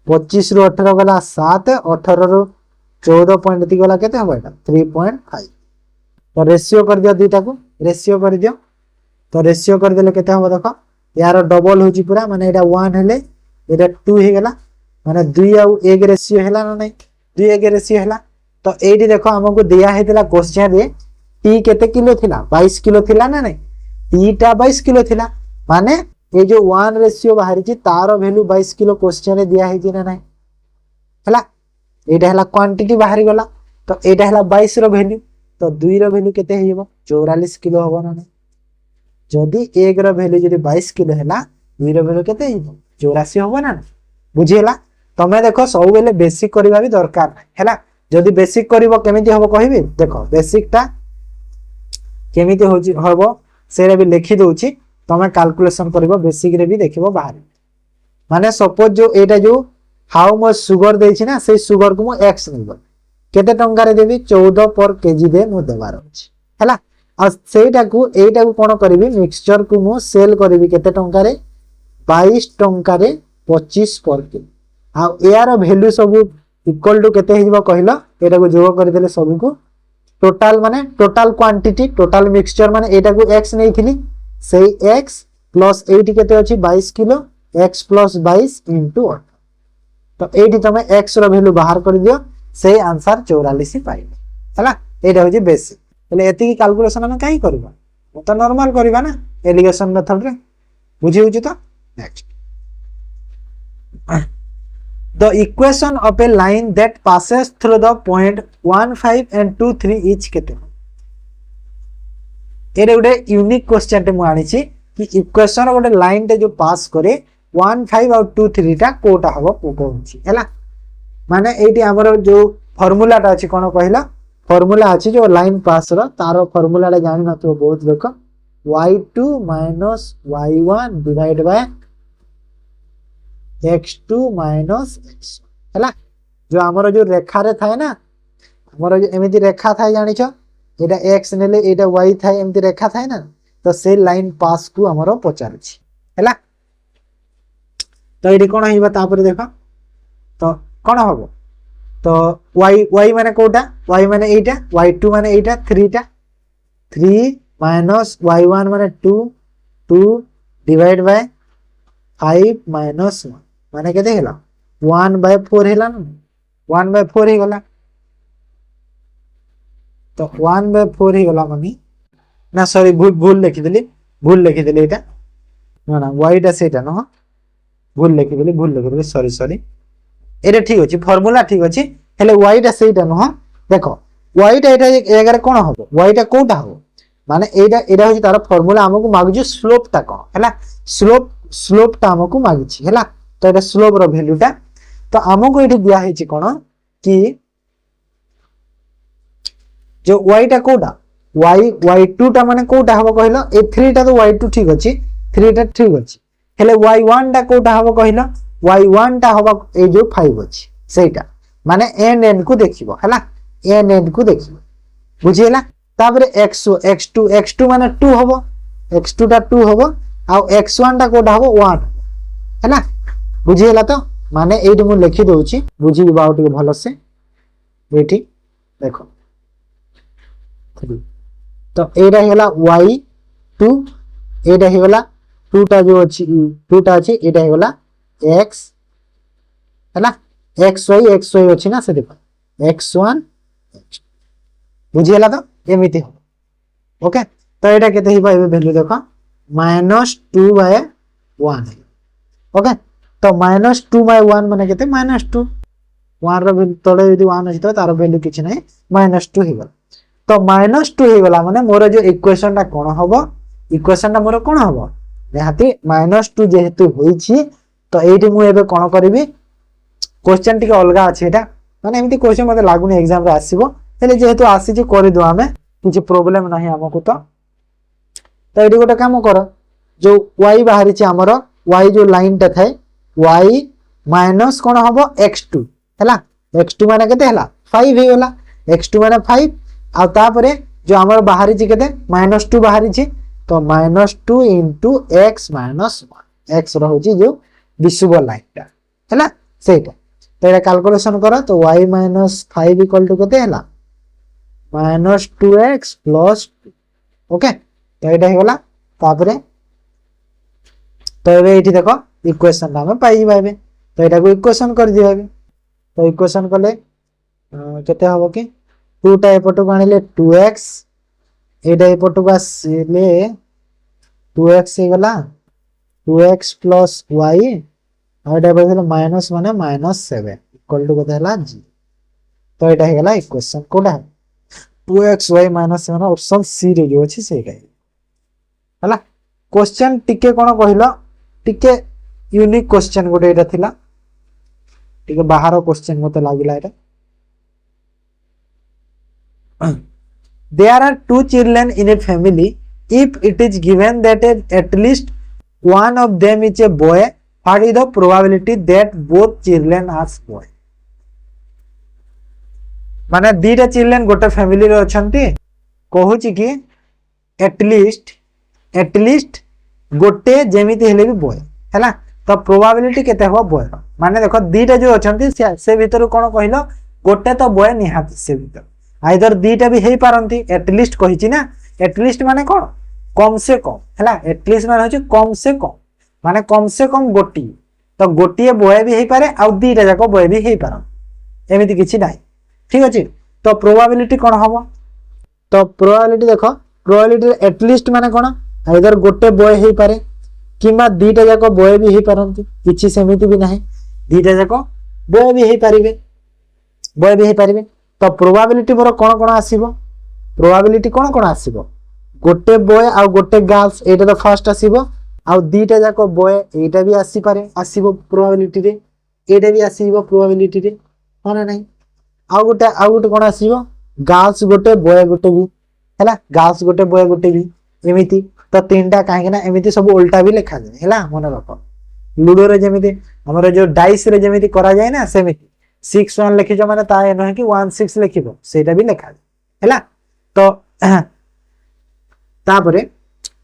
25 रु 18 गला 7 18 रु 14 पॉइंट दी गला केते हबो एटा 3.5। तो रेशियो कर दियो दुईटा को रेशियो कर दियो। तो रेशियो कर देले केते हबो देखो यार डबल होची पूरा माने एटा 1 हेले एटा 2 हे गला माने 2 आ 1 रेशियो हैला ना नहीं 2 1 रेशियो हैला। तो एठी देखो हमको दिया हेतला क्वेश्चन रे टी केते किलो थिला 22 किलो थिला ना नहीं टी टा 22 किलो थिला माने ये जो 1 रेशियो बाहरी ची तारो वैल्यू 22 किलो क्वेश्चन रे दिया हे ना नहीं हैला एटा हैला क्वांटिटी बाहरी गला। तो एटा हैला 22 रो वैल्यू तो 2 रो वैल्यू केते हेइबो 44 किलो होबो ना नहीं जदी 1 रो वैल्यू जदी 22 किलो हैला 2 रो वैल्यू केते हेइबो 84 होबो ना बुझिला। तमे देखो सब बेले बेसिक करबा भी दरकार हैला जदी बेसिक करबो केमिति होबो कहिबे देखो बेसिक टा केमिति होची होबो सेरे भी लिखि दोची तमे कैलकुलेशन करबो बेसिक रे भी देखिबो बाहर माने सपोज जो एटा जो हाउ मच सुगर देछि ना से सुगर को मु x नेबो केते टंका रे देबी 14 पर केजी दे मु देबार अछि हैला आ सेटा को एटा को कोन करबी मिक्सचर को मु सेल करबी केते टंका रे 22 टंका रे 25 पर केजी आ यार वैल्यू सब इक्वल टू केते हिबो कहलो एटा को जोग कर देले सब को टोटल माने टोटल क्वांटिटी टोटल मिक्सचर माने एटा को x नेइथिली सेई x प्लस 80 केते अछि 22 किलो x प्लस 22 इनटू 8। तो एठी तमे x रो वैल्यू बाहर कर दियो सेई आंसर 44 पाइबो हैला एटा होजी बेसिक। तले एति की कैलकुलेशन हम काई करबा तो नॉर्मल करबा ना एलिगेशन मेथड रे बुझी होची। तो next the equation of a line that passes through the point 1 5 and 2 3 each केते एरे उडे यूनिक क्वेश्चन ते मु आनी छी कि इक्वेशन गोटे लाइन ते जो पास करे 1 5 और 2 3 टा कोटा हबो कोकोछि हैला माने एटी हमर जो फार्मूला टा अछि कोन कहला फार्मूला अछि जो लाइन पास रो तारो फार्मूला टा जानि नथो बहुत देखो y2 - y1 divide by x2 - x हैला जो हमर जो रेखा रे थाए ना हमर जो एमिति रेखा थाए जानि छ एटा x नेले एटा y थाए एमिति रेखा थाए ना तो से लाइन पास को हमर पचार छी हैला। तो एटी कोन हिबा तापर देखो तो कोन हबो तो y माने कोटा y माने एटा y2 माने एटा 3 टा 3 - y1 माने 2 2 डिवाइड बाय 5 - 1 माने केते हेला 1/4 हेला ना 1/4 हे गला। तो 1/4 हे गला माने ना सॉरी भूल लिखि देली एटा ना ना y टा सेटा न भूल लिखि देली सॉरी एटा ठीक अछि फार्मूला ठीक अछि हेले y टा सेटा न देखो y टा एटा एगार कोन हबो y टा कोटा हबो माने एटा होछि तार फार्मूला हमकु मागजु स्लोप ता कोन हैला स्लोप ता हमकु मागिछि हैला। तो एटा स्लोप रो वैल्यू टा तो हमकु एठी दिया हेछि कोन कि जो y टा कोटा y2 टा माने कोटा हबो कहलो ए 3 टा तो y2 ठीक अछि 3 टा ठीक अछि हेले y1 टा कोटा हबो कहलो y1 टा हबो ए जो 5 अछि सेटा माने n को देखिबो हैला n को देखिबो बुझियला। तापर x2 माने 2 हबो x2 टा 2 हबो आ x1 टा कोडा हबो 1 हैला बुझी हैला तो माने एठी मु लिखि दोउची बुझी बाउ टिके भलो से एठी देखो 3 तो एटा हैला y2 एटा हैला 2 टा जो अछि 2 टा अछि एटा हैला x हैला xy अछि ना से देखो x1 बुझी हैला तो एमिति हो ओके तो एटा केते हिबा एबे वैल्यू देखो -2/1 ओके तो -2/1 माने केते -2 1 रो वैल्यू तळे यदि 1 अछि तो तार वैल्यू किछ नै -2 हिबा तो -2 हिगला माने मोर जो इक्वेशन ता कोन हबो इक्वेशन ता मोर कोन हबो निहाती -2 जेहेतु होईछि तो एठी मु एबे कोन करबी क्वेश्चन टिके अलगा अछि एटा माने एमिति क्वेश्चन मते लागुनी एग्जाम रे आसीबो हेले जेहेतु आसी जे करि दो हमें किछ प्रॉब्लम नाही हमकु तो एडी गोटे काम कर जो y बाहरी छि हमर y जो लाइन ता थाए y माइनस कोन हबो x2 हैला x2 माने केते हैला 5 हे होला x2 माने 5 आ तापरे जो हमर बाहरी छि केते -2 बाहरी छि तो -2 * x - 1 x रहउ छि जो विजुअल लाइन ता हैला सेटा तो एटा कैलकुलेशन करा तो y - 5 = केते हैला -2x + 2 ओके तो एटा हे होला तापरे तो एबे एठी देखो इक्वेशन ना हम पाई बाबे तो एटा को इक्वेशन कर दिबाबे तो इक्वेशन करले केते हबो कि 2 टा एपटो आनिले 2x एटा एपटो आसीले 2x हे गला 2x + y और एटा बदले माइनस माने -7 इक्वल टू केते हला g तो एटा हे गला इक्वेशन कोडा 2xy - 7 ऑप्शन सी रे जो अछि सेटा हला क्वेश्चन टिके कोन कहिलो टिके यूनिक क्वेश्चन गोटे एटा थिला टिके बाहर क्वेश्चन मते लागिला एटा there are two children in a family if it is given that at least one of them is a boy what is the probability that both children are boy माने दीटा चिल्ड्रन गोटे फैमिली रे अछंती कहूची कि एटलिस्ट गोटे जेमिति हेले भी बॉय हैला तो प्रोबेबिलिटी केते हो बॉय माने देखो दीटा जो अछंती से भीतर कोन कहिलो गोटे तो बॉय निहात से भीतर आइदर दीटा भी हेई पारंती एटलिस्ट कहिची ना एटलिस्ट माने कोन कम से कम हैला एटलिस्ट माने होची कम से कम गोटी तो गोटी बॉय भी हेई पारे आ दीटा जाको बॉय भी हेई पारन एमिति किछि नाही ठीक अछि तो प्रोबेबिलिटी कोन हबो तो प्रोबेबिलिटी देखो प्रोबेबिलिटी एटलिस्ट माने कोन आइदर गोटे बॉय हेई पारे किमा दीटा जाको बॉय भी हेई पारंती किछि सेमिति भी नाही दीटा जाको बॉय भी हेई पारिबे तो प्रोबेबिलिटी मोर कोन कोन आसीबो प्रोबेबिलिटी कोन आसीबो गोटे बॉय आ गोटे गर्ल्स एटा तो फर्स्ट आसीबो आ दीटा जाको बॉय एटा भी आसी पारे आसीबो प्रोबेबिलिटी रे एटा भी आसीबो प्रोबेबिलिटी रे होना नाही आ गोटे कोन आसीबो गर्ल्स गोटे बॉय गोटे भी हैला गर्ल्स गोटे बॉय गोटे भी एमिति तो तीनटा काहे ना एमिति सब उल्टा भी लिखा जाय हैला मन रखो लूडो रे जेमिति हमर जो डाइस रे जेमिति करा जाय ना सेमिति 6 1 लिखि जो माने ता ए न कि 1 6 लिखिबो सेटा भी लिखा हैला तो तापरे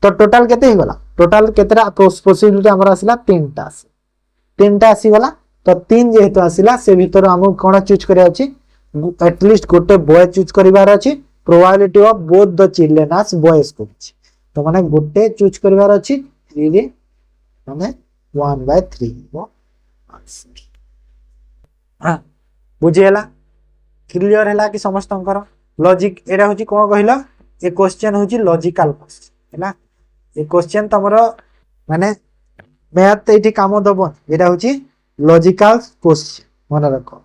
तो टोटल केते ही गला टोटल केतरा पॉसिबिलिटी हमर आसिला तीनटा आसी गला तो तीन जेहेतु आसिला से भीतर हम कोन चूज करे अछि एटलिस्ट गोटे बॉय चूज करिवार अछि probability of both the children as boys को तो माने गोटे चूज करिवार अछि 3 रे माने 1/3 वो आंसर हां बुझियला क्लियर हैला कि समस्तंकर लॉजिक एरा होची कोन कहिला ए क्वेश्चन होची लॉजिकल क्वेश्चन हैला ए क्वेश्चन तमरो माने मैथ एठी काम दबो एरा होची लॉजिकल क्वेश्चन मन रखो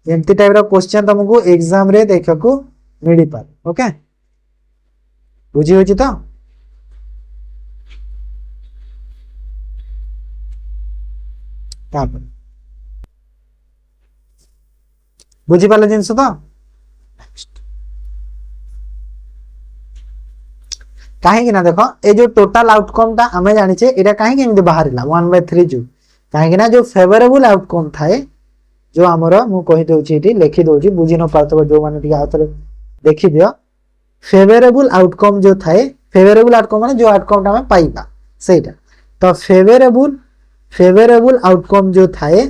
एमती टाइप रो क्वेश्चन तुमको एग्जाम रे देखको मिली पारे ओके बुझी होची तो तापर बुझी पाले जिंस तो काहे कि ना देखो ए जो टोटल आउटकम ता हमें जानि छे एटा काहे कि एमती बाहरिला 1/3 जो काहे कि ना जो फेवरेबल आउटकम थाए जो हमरो मु कहि दोची एटी लिखि बुझी न पातो जो माने टिका आतरे देखि दियो फेवरेबल आउटकम जो थाए फेवरेबल आउटकम माने जो आउटकम टा हमें पाइबा सेटा तो फेवरेबल आउटकम जो थाए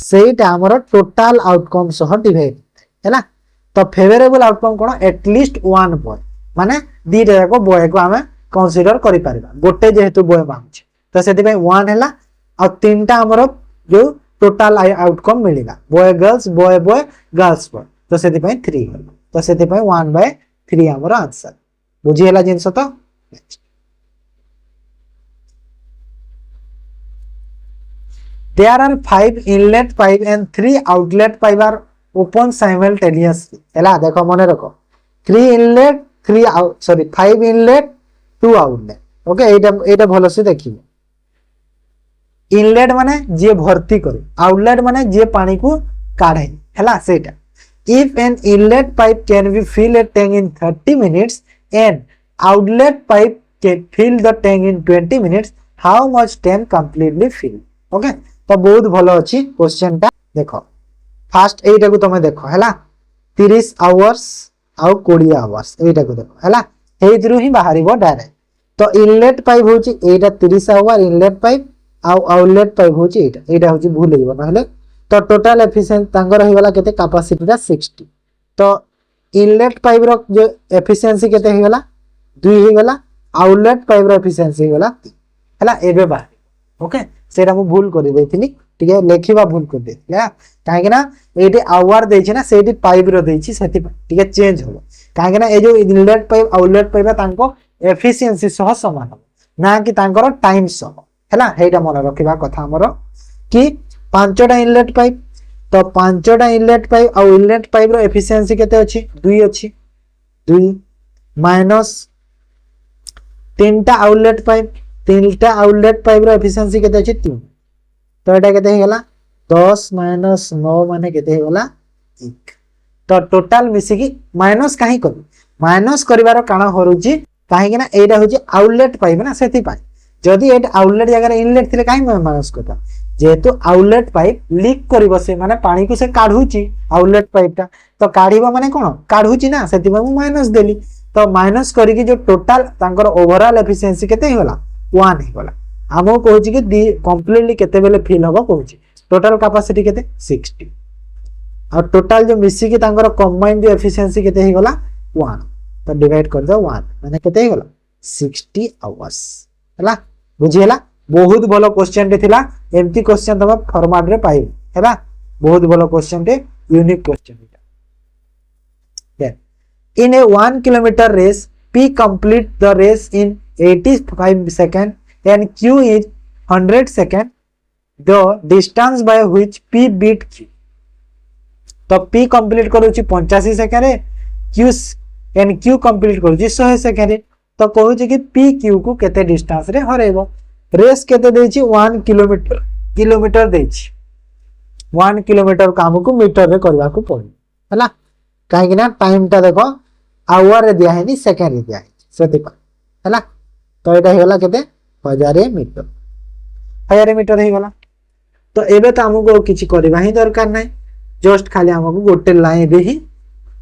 सेटा हमर टोटल आउटकम सह डिवाइड हैला तो फेवरेबल आउटकम कोन एटलीस्ट वन बॉय माने दीटा जाको बॉय को हमें कंसीडर करि पारिबा गोटे जेहेतु बॉय मांगछ तो सेति पय वन हैला आ तीनटा हमर जो टोटल आउटकम मिलेगा boy girls boy boy girls boy तो सेति पय 3 हल तो सेति पय 1/3 हमर आंसर बुझी हैला जिंस तो there are 5 inlet pipe and 3 outlet pipe are open simultaneously हैला देखो मने रखो 3 inlet 3 out sorry 5 inlet 2 outlet okay एटा भलो से देखिबो इनलेट माने जे भर्ती करे आउटलेट माने जे पानी को काढे हैला सेटा if an inlet pipe can be fill a tank in 30 minutes and outlet pipe can fill the tank in 20 minutes how much tank completely fill okay तो बहुत भलो अछि क्वेश्चन टा देखो फास्ट एटा को तमे देखो हैला 30 आवर्स आ 20 आवर्स एटा को देखो हैला हेइद्रु ही बाहरिबो डायरेक्ट तो इनलेट पाइप होची एटा 30 आवर इनलेट पाइप आ आउटलेट पाइप होची एटा होची भूल लेबो नहले तो टोटल एफिशिएंसी तांगर होई वाला केते कैपेसिटी रा 60 तो इनलेट पाइप रो जो एफिशिएंसी केते होई वाला 2 होई वाला आउटलेट पाइप रो एफिशिएंसी होई वाला हैला एबे बाहर ओके सेटा मु भूल कर देथिनी ठीक है लेखिबा भूल कर देथिला काहे कि ना एटी आवर देछि ना सेटी पाइप रो देछि सेति ठीक है चेंज हो काहे कि ना ए जो इनलेट पाइप आउटलेट पाइप तांको एफिशिएंसी सह समान हो ना कि तांकर टाइम सह हैला हेटा मन रखिबा कथा हमरो कि पांचटा इनलेट पाइप तो पांचटा इनलेट पाइप आ इनलेट पाइप रो एफिशिएंसी केते अछि 2 अछि 2 माइनस तीनटा आउटलेट पाइप तीनटा आउटलेट पाइप रो एफिशिएंसी केते अछि 3 तो एटा केते हेला 10 माइनस 9 माने केते हेला 1 तो टोटल मिसी की माइनस काहे कर माइनस करिवार कारण होरुची काहे कि ना एटा होची आउटलेट पाइप ना सेति पाइ जदी एट आउटलेट जगह रे इनलेट थिले काहे माइनस करता जेहेतु आउटलेट पाइप लीक करिवो से माने पानी को से काढुची आउटलेट पाइप टा तो काढिबो माने कोन काढुची ना सेति मु माइनस देली तो माइनस करी कि जो टोटल तांकर ओवरऑल एफिशिएंसी केते हेला 1 हे गला हमो कहूची कि दी कंप्लीटली केते बेले फिल होबो कहूची टोटल कैपेसिटी केते 60 और टोटल जो मिसी कि तांकर कंबाइंड जो एफिशिएंसी केते हे गला 1 तो डिवाइड कर दो 1 माने केते हे गला 60 आवर्स हला बुझियला बहुत भलो क्वेश्चन टे थिला एमती क्वेश्चन तम फॉर्मेट रे पाइ हैला बहुत भलो क्वेश्चन टे unique question then in a 1 kilometre race P complete the race in 85 seconds and Q is 100 seconds the distance by which P beat Q तो P complete करूची 85 सेकंड रे Q and Q complete करूची 100 सेकंड रे तो कहूची कि P Q को केते डिस्टेंस रे हरेबो रेस केते देछि 1 किलोमीटर देछि 1 किलोमीटर काम को मीटर रे करबा को पड़ी हला काहे कि ना टाइम ता देखो आवर रे दिया है नी सेकंड रे दिया है सेति पा हला तो एटा हेला केते 1000 मीटर हे गला तो एबे त हमको किछि करबा ही दरकार नै जस्ट खाली हमको गोटे लाइन रे ही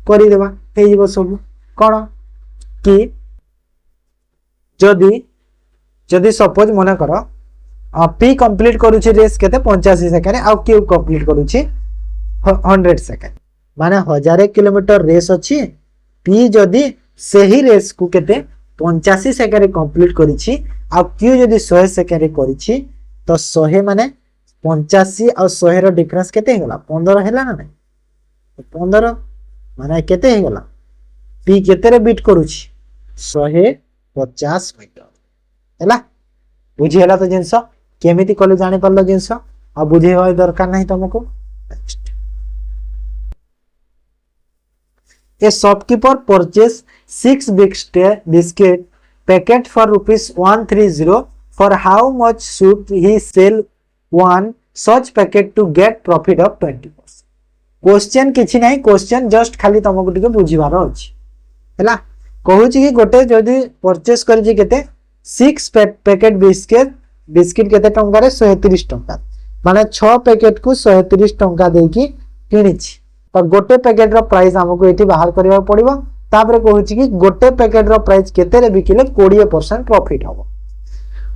करि देबा हे जीवो सब कोन कि जदी सपोज मने करो P कंप्लीट करूची रेस केते 85 सेकंड आ Q कंप्लीट करूची 100 सेकंड माने 1000 किलोमीटर रेस अछि P जदी सही रेस को केते 85 सेकंड कंप्लीट करिछि आ Q जदी 100 सेकंड करिछि तो 100 माने 85 और 100 रो डिफरेंस केते हेला 15 हेला ना 15 माने केते हेला P केते रे बीट करूछि 150 मीटर हैला बुझी हैला तो जिंस केमिति कले जानि परलो जिंस आ बुझे होय दरकार नाही तुमको next A shopkeeper purchase 6 biscuit packet for rupees 130 for how much should he sell one such packet to get profit of 20%। Question किछि नाही क्वेश्चन जस्ट खाली तुमको टिके बुझिबार अछि हैला कहूची कि गोटे जदी परचेस करछि केते 6 पैकेट बिस्किट केते टंका रे 130 टंका माने 6 पैकेट को 130 टंका देकी किनिछि तो गोटे पैकेट रो प्राइस हमको एठी बाहर करबा पड़िबो तापर कहूँ कि गोटे पैकेट रो प्राइस केते बिकिले 20% प्रॉफिट हम।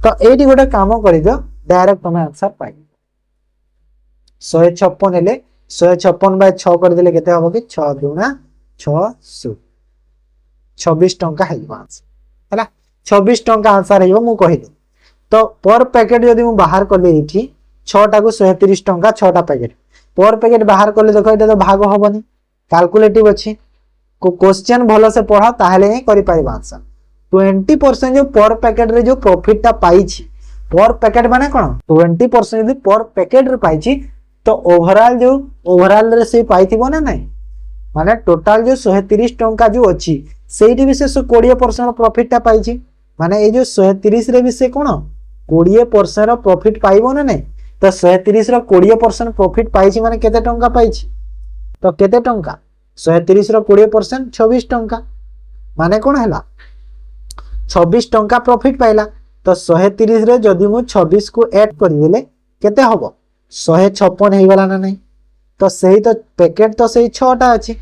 तो ये गोटे कम कर दियो डायरेक्ट तुम आंसर पाई 156 हेले 156 बाय 6 कर देले केते हो कि 6 दूना 6 26 टंका है आंसर है 26 टंका आंसर है मु कहिदे। तो पर पैकेट जदि मु बाहर कले एठी 6टा को 130 टंका 6टा पैकेट पर पैकेट बाहर कले देखो एटा तो भाग होबनी कैलकुलेटिव अछि को क्वेश्चन भलो से पढ़ा ताहले ही करि पाइबा आंसर 20% जो पर पैकेट रे जो प्रॉफिट ता पाइछि पर पैकेट माने कोन 20% यदि पर पैकेट रे पाइछि तो ओवरऑल रे से पाइथिबो ना नहीं माने टोटल जो 130 टंका जो अछि सेठी भी से 20% प्रॉफिट ता पाइछि माने ए जो 130 रे भी से कोन 20% प्रॉफिट पाइबो ना नहीं तो 130 रो 20% प्रॉफिट पाइछि माने केते टंका पाइछि तो केते टंका 130 रो 20% 26 टंका माने कोन हैला 26 टंका प्रॉफिट पाइला तो 130 रे जदि मु 26 को ऐड कर देले केते हबो 156 हे गला ना नहीं तो सही तो पैकेट तो सही 6टा अछि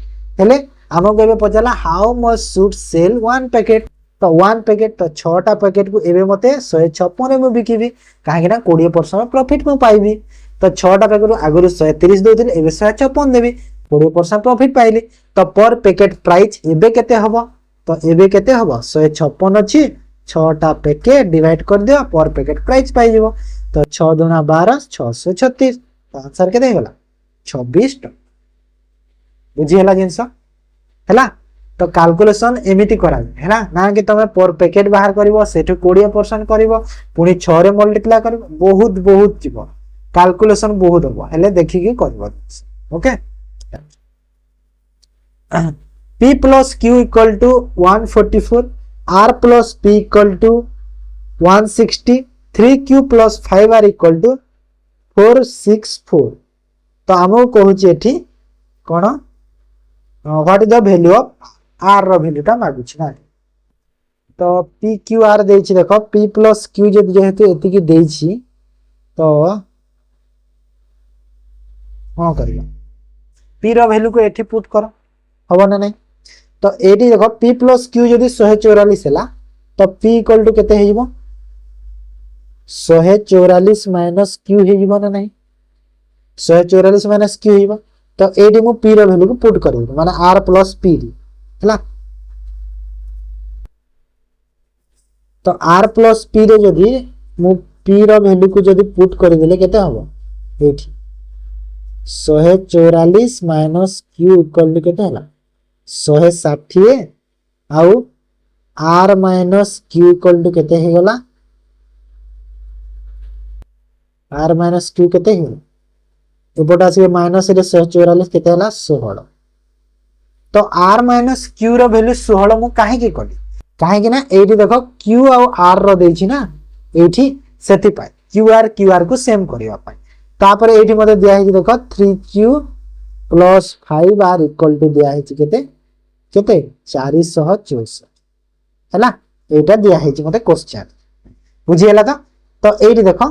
हेले हमको एबे पचला how much should sell one packet तो वन पैकेट तो 6टा पैकेट को एबे मते 156 रे मु बिकिबी काहे ना 20% प्रॉफिट मु पाइबी तो 6टा पैकेट आगुरु 130 दोथिले एबे 156 देबी 20% प्रॉफिट पाइली तो पर पैकेट प्राइस एबे केते हबो तो एबे केते हबो 156 अछि 6टा पैकेट डिवाइड कर दियो पर पैकेट प्राइस पाइ जेबो तो 6 दुना 12 636 तो आंसर केते होला 26 टका बुझी हला जिंस हला तो कैलकुलेशन एमिति करा हैला ना कि तमे पर पैकेट बाहर करिवो सेठु 20% करिवो पुनी 6 रे मल्टीप्लाई करिवो बहुत बहुत जीवो कैलकुलेशन बहुत हो हेले देखि के करिवो okay P plus Q equal to 144 R plus P equal to 160 3Q plus 5R equal to 464 तो हमको कहूची एठी कोन what is the value of R रो वैल्यूटा मागुची ना तो P Q R देछि देखो P plus Q जेहेतु एति की देछि तो कोन करियो P रो वैल्यू को एठी पुट करो हबो ना नहीं तो एटी देखो P plus Q जदि 144 हैला तो P इक्वल टू केते हे जिवो 144 माइनस Q हे जिवो ना नहीं 144 माइनस Q हेबो तो एटी मु P रो वैल्यू को पुट करबो माने R plus P हैला तो R plus P रे जदि मु P रो वैल्यू को जदि पुट कर देले केते हबो एठी 144 माइनस Q इक्वल टू केते हला 160 आउ R minus Q equal to केते हे गला R माइनस Q केते हे एपटा से माइनस रे 144 केते हला 16 तो R माइनस Q रो वैल्यू 16 मु काहे के कली काहे कि ना एठी देखो Q आउ R रो देछि ना एठी सेति पाए QR को सेम करिया पाए तापर एठी मते दिया है देखो 3Q plus 5R equal to दिया है केते केते 464 हैला एटा दिया है मते क्वेश्चन बुझी हैला तो एठी देखो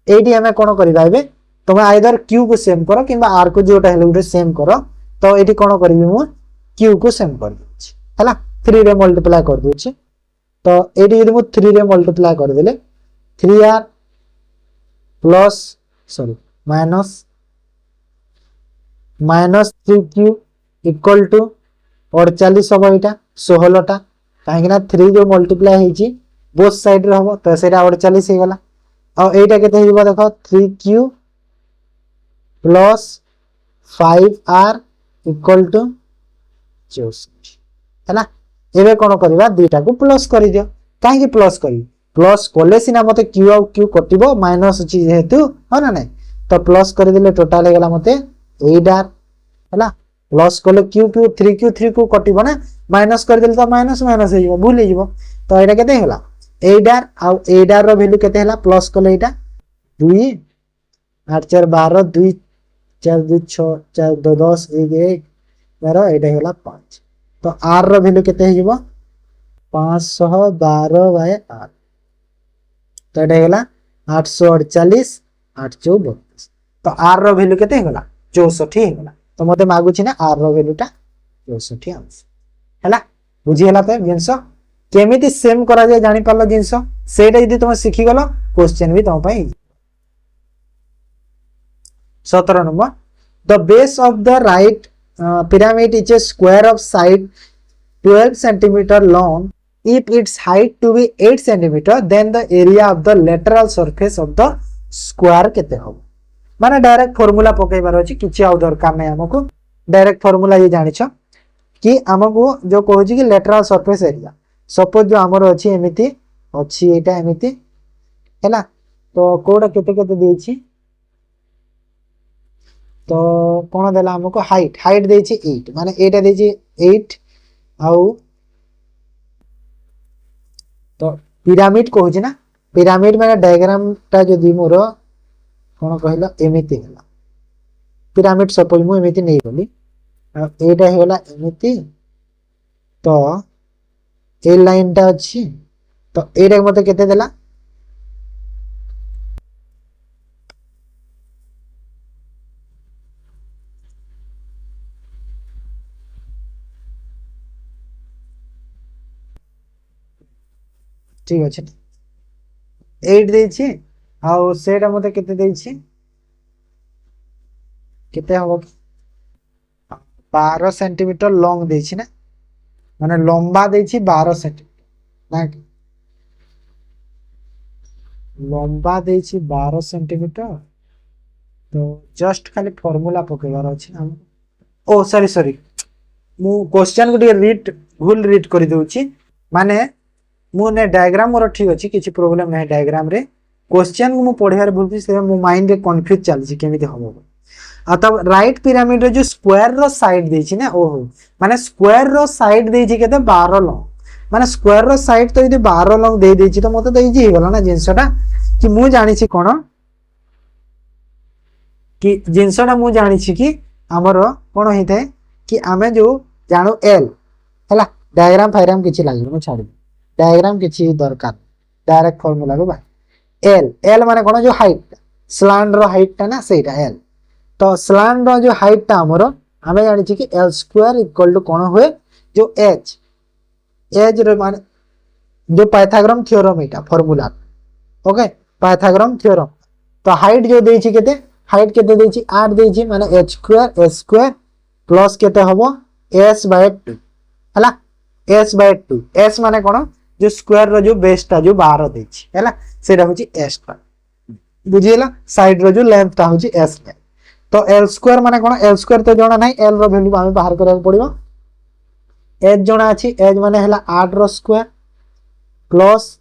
एठी हमें कोन करि बाइबे तुम आइदर Q को सेम करो किबा R को जोटा हेले उठे सेम करो तो एठी कोन करबी मु Q को सेम कर दूछि हैला 3 रे मल्टीप्लाई कर दूछि तो एठी यदि मु 3 रे मल्टीप्लाई कर देले 3R plus sorry minus 3Q equal to 48 हम एटा 16 टा काहे ना 3 जो मल्टीप्लाई हेची बोथ साइड रे हबो तो सेटा 48 हे गला आ एटा केते हेबो देखो 3Q plus 5R equal to 64 हैला एबे कोन करबा दुटा को प्लस करि दियो काहे कि प्लस करी प्लस कोले सिना मते Q आ Q कटिबो माइनस अछि जेहेतु हो ना नै तो प्लस कर दिले टोटल हे गला मते 8R हैला प्लस कोले Q 3Q को कटिबो ना माइनस कर दिले तो माइनस माइनस हे जिवो भूल हे जिवो तो एटा केते होला 8R आ 8R रो वैल्यू केते होला प्लस कोले एटा 2 8 4 12 2 4 2 6 4 2 10 1 1 12 एटा होला 5 तो R रो वैल्यू केते हे जिवो 512 बाय 8 तो एटा होला 848 832 तो R रो वैल्यू केते हे गला 64 हे गला तो मते मागुछि ना R रो वैल्यूटा 64 आंसर हैला बुझीगला तो जिनस केमिति सेम करा जाए जानि पारलो जिनस सेटा यदि तुम शिखी गलो क्वेश्चन भी तुम पई 17 number the base of the right pyramid is a square of side 12 centimeter long. If its height to be 8 centimeter, then the area of the lateral surface of the square केते हो माने डायरेक्ट फार्मूला पकेबार अछि किछि आउ दरकार नै हमकु डायरेक्ट फार्मूला ये जानि छ कि हमकु जो कहू छी कि लेटरल सरफेस एरिया सपोज जो हमर अछि एमिति अछि एटा एमिति हैला तो कोडा केते केते देई छी तो कोन देला हमको हाइट हाइट देई छी 8 माने एटा देई छी 8 आउ तो पिरामिड कहू छी ना पिरामिड माने डायग्राम ता जदी मोर कोन कहला एमिति हैला पिरामिड सपोज मु एमिति नै बोली एटा हैला एमिति तो ए लाइन ता अछि तो एटा मते केते देला ठीक अछि 8 देई छी आउ सेटा मते केते देई छी केते हबो 12 सेंटीमीटर लॉन्ग देई छी ना माने लंबा देई छी 12 सेंटीमीटर ना लंबा देई छी 12 सेंटीमीटर तो जस्ट खाली फार्मूला पकेबार अछि हम ओ सॉरी सॉरी मु क्वेश्चन को रीड भूल रीड कर दउची माने मु ने डायग्राम मोर ठीक अछि किछि प्रॉब्लम नै डायग्राम रे क्वेश्चन को मु पढियार भूलती से मु माइंड रे कंफ्यूज चल छी केमिति हबो आ तब राइट पिरामिड रे जो स्क्वायर रो साइड देई छी ना ओहो माने स्क्वायर रो साइड देई छी केते 12 लॉन्ग माने स्क्वायर रो साइड तो यदि 12 लॉन्ग देई छी तो मते तो इजी हो गला ना जिंसटा कि मु जानि छी कोन कि जिंसटा मु जानि छी कि हमर कोन हेते कि आमे जो जानो एल हला डायग्राम फायराम किछि लागि मु छाडी डायग्राम किछि दरकार डायरेक्ट फार्मूला रो बा एल एल माने कोन जो हाइट स्लैंड रो हाइट ता ना सेटा एल तो स्लैंड रो जो हाइट ता हमरो हमें जानि छी कि एल स्क्वायर इक्वल टू कोन होए जो एच एच रो माने जो पाइथागोरम थ्योरम एटा फार्मूला ओके पाइथागोरम थ्योरम तो हाइट जो देई छी केते हाइट केते देई छी 8 देई छी माने h स्क्वायर प्लस केते हबो s/2 हला s/2 s माने कोन जो स्क्वायर रो जो बेस ता जो 12 देई छी हला सेटा होची s ता बुझियला साइड रो जो लेंथ ता होची s तो l स्क्वायर माने कोन l स्क्वायर तो जणा नै l रो वैल्यू हम बाहर करबा पड़िबो h जणा अछि h माने हला 8 रो स्क्वायर प्लस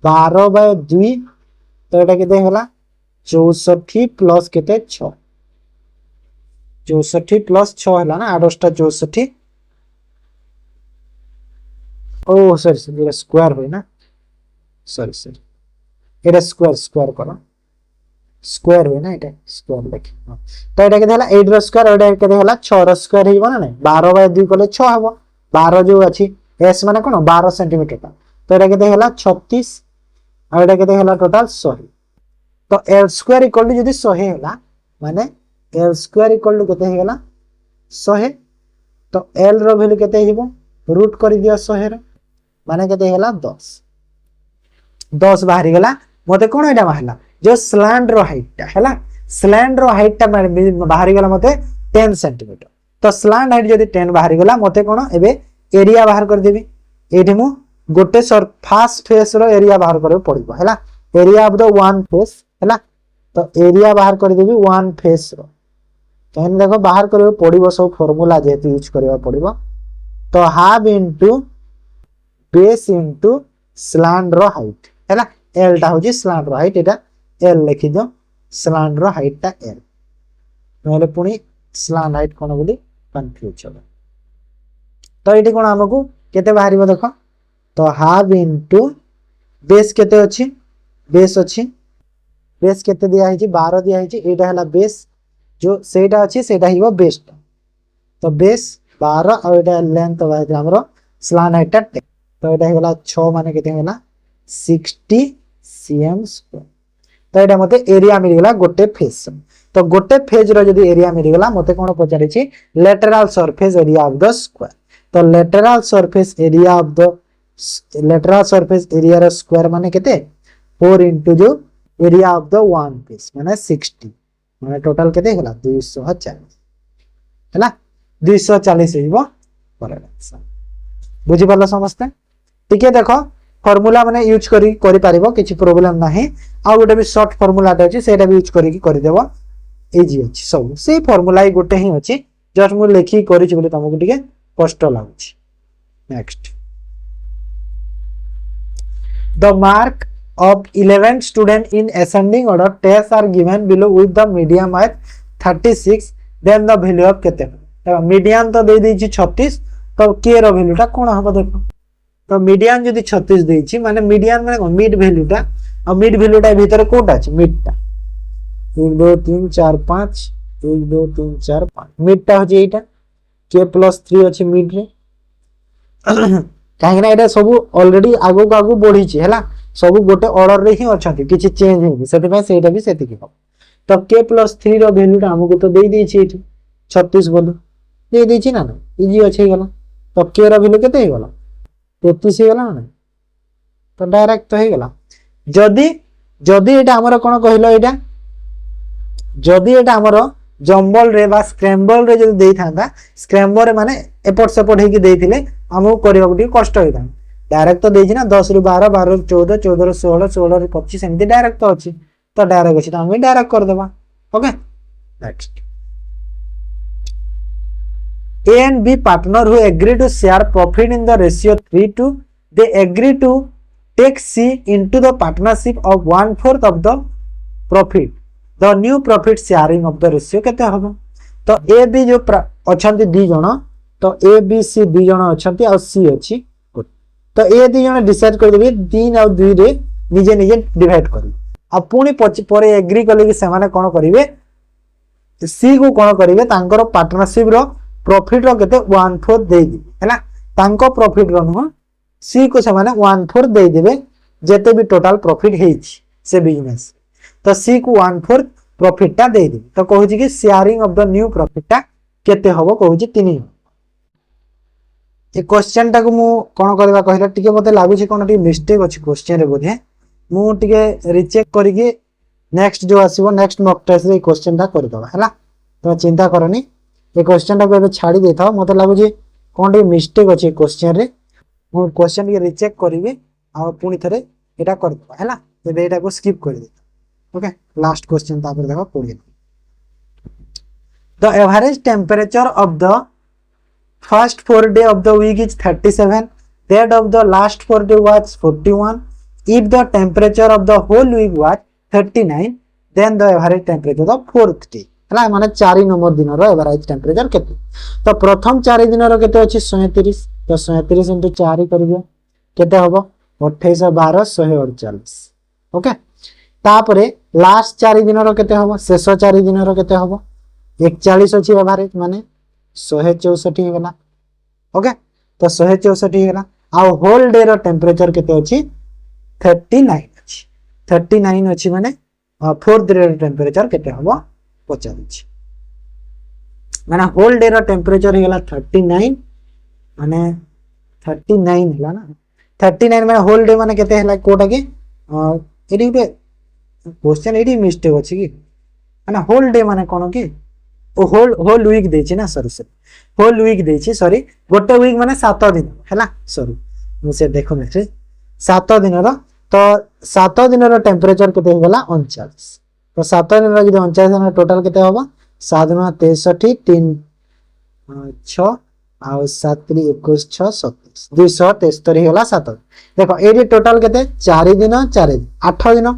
12/2 तो एटा केते हला 64 प्लस केते 6 64 प्लस 6 हला ना 8 टा 64 ओ सॉरी सॉरी स्क्वायर होय ना सॉरी सॉरी एटा स्क्वायर करो स्क्वायर होय ना एटा स्क्वायर देख तो एटा केते हला 8 रो स्क्वायर एटा केते हला 6 रो स्क्वायर हेबो ना 12/2 कले 6 हबो 12 जो अछि s माने कोन 12 सेंटीमीटर का तो एटा केते हला 36 आ एटा केते हला टोटल 100 तो l स्क्वायर इक्वल टू जदी 100 होला माने l स्क्वायर इक्वल टू केते हेला 100 तो l रो वैल्यू केते हेबो रूट कर दियो 100 रो माने केते हेला 10 बाहरी गला मते कोन एटा बाहरला जो स्लैंड रो हाइट हैला स्लैंड रो हाइट ता बाहरी गला मते 10 सेंटीमीटर तो स्लैंड हाइट जदी 10 बाहरी गला मते कोन एबे एरिया बाहर कर देबी एठी मु गोटे सरफेस फेस रो एरिया बाहर करे पड़िबो हैला area of the one face हैला तो एरिया बाहर कर देबी वन फेस रो तो हम देखो बाहर करे पड़िबो सब फार्मूला जेतु यूज करबा पड़िबो तो half into base into slant रो हाइट हैला एल ता होजी स्लैंड रो हाइट एटा एल लिखि दो स्लैंड रो हाइट ता एल नले पुनी स्लैंड हाइट कोन बोली कंफ्यूज हो तो एटी कोन हमकु केते बाहरिबो देखो तो हाफ इनटू बेस केते अछि बेस केते दिया है 12 दिया है एटा हला बेस जो सेटा अछि सेटा हिबो बेस तो बेस 12 और एटा लेंथ बाय हमरो स्लैंड हाइट तो एटा होला 6 माने केते होला 60 cm स्क्वायर तो एटा मते एरिया मिल गेला गोटे फेस तो गोटे फेज रो जदी एरिया मिल गेला मते कोन पचारे छी lateral surface area of the square तो lateral surface area of the lateral surface area रो स्क्वायर माने केते 4 इनटू जो area of the one piece माने 60 माने टोटल केते होला 240 हैला 240 हेबो करेक्ट बुझी पालो समझते टिके देखो फार्मूला माने यूज करी पारिबो किछि प्रॉब्लम नाही आ गोटे भी शॉर्ट फार्मूला अछि सेटा भी यूज करि देबो इजी अछि सब से फार्मूला ही गोटे ही अछि जस्ट मु लेखि करि छि बोले तुमको टिके कष्ट लागुछि next the mark of 11 students in ascending order tests are given below with the median at 36 then the value of केते मीडियन तो दे दी 36 तो के रो वैल्यू टा कोन हबो देखो तो मीडियन जदी 36 देछि माने मीडियन माने मिड वैल्यू टा और मिड वैल्यू टा भीतर कोटा अछि मिड टा 1 2 3 4 5 1 2 3 4 5 मिड टा हो एटा के प्लस 3 अछि मिड रे काहे ना एटा सब ऑलरेडी आगो आगो बढ़ी छि हैला सब गोटे ऑर्डर रे ही अछंती किछि चेंज हे सेति पे सेटा भी सेति की तो के प्लस 3 रो वैल्यू टा हमको तो दे दी छि 36 बोलो दे दी छि ना इजी अछि गला तो के रो वैल्यू केते हे गला 33 हे गला ना तो डायरेक्ट तो हे गला जदी जदी एटा हमर कोन कहिलो एटा जदी एटा हमर जंबल रे बा स्क्रैम्बल रे जदी देई थांदा स्क्रैम्बल रे माने एपट सेपट हे की देइथिले हमहु करिबा गुटी कष्ट होइता डायरेक्ट तो देछि ना 10 रु 12 12 रु 14 14 रु 16 16 रु 25 एमती डायरेक्ट तो अछि तो डायरेक्ट अछि तो हम डायरेक्ट कर देबा okay next A and B partner who agree to share profit in the ratio 3:2 they agree to take C into the partnership of 1/4 of the profit the new profit sharing of the ratio केते हबो तो A B जो अछंती दी जण तो A B C दी जण अछंती और C अछि तो ए दी जण डिसाइड कर देबे 3 और 2 रे निजे निजे डिवाइड करी आ पुनी परे एग्री करले कि से माने कोन करिवे सी को कोन करिवे तांकर पार्टनरशिप रो प्रॉफिट रो केते 1/4 दे दी हैला तांको प्रॉफिट रो न सी को से माने 1/4 दे देबे जेते भी टोटल प्रॉफिट हेछि से बिजनेस तो सी को 1/4 प्रॉफिट ता दे दी तो कहू छी कि sharing of the new profit ता केते हबो कहू छी 3 ए क्वेश्चन टा को मु कोन करबा कहला टिके मते लागु छी कोन टी मिस्टेक अछि क्वेश्चन रे बोधे मु टिके रीचेक करिके नेक्स्ट जो आसीबो नेक्स्ट मॉक टेस्ट रे क्वेश्चन टा कर दबा हैला तो चिंता करनी ए क्वेश्चन टा को छाड़ी देथाओ मते लागु छी कोन टी मिस्टेक अछि क्वेश्चन रे मु क्वेश्चन के रीचेक करिवे आ पुनी थरे एटा कर दबा हैला तो एटा को स्किप कर दे ओके लास्ट क्वेश्चन ता पर देखो पढिए the average temperature of the first 4 day of the week is 37 that of the last 4 day was 41 if the temperature of the whole week was 39 then the average temperature of fourth day हला माने 4 नंबर दिन रो एवरेज टेंपरेचर केते तो प्रथम 4 दिन रो केते अछि 37 तो 37 into 4 करियो केते हबो 28 12 148 ओके तापरे लास्ट 4 दिन रो केते हबो शेष 4 दिन रो केते हबो 41 अछि एवरेज माने 164 गला ओके तो 164 गला आ होल डे रो टेंपरेचर केते अछि 39 अछि 39 अछि माने फोर्थ डे रो टेंपरेचर केते हबो पचाछि माने होल डे रो टेंपरेचर हेला 39 माने 39 हला ना 39 माने होल डे माने केते हला कोटा के एडी के क्वेश्चन एडी मिस्टेक अछि कि माने होल डे माने कोन कि ओ होल वीक देछि ना सॉरी होल वीक देछि सॉरी गोटे वीक माने 7 दिन हैला सॉरी मुसे देखो नेक्स्ट 7 दिन रो तो 7 दिन रो टेंपरेचर केते होला 39 तो 7 दिन रो जदी 39 दिन टोटल केते होबा 7 गुना 63 3 6 आ 7 3 21 6 27 273 होला 7 देखो एडी टोटल केते 4 दिन 4 8 दिन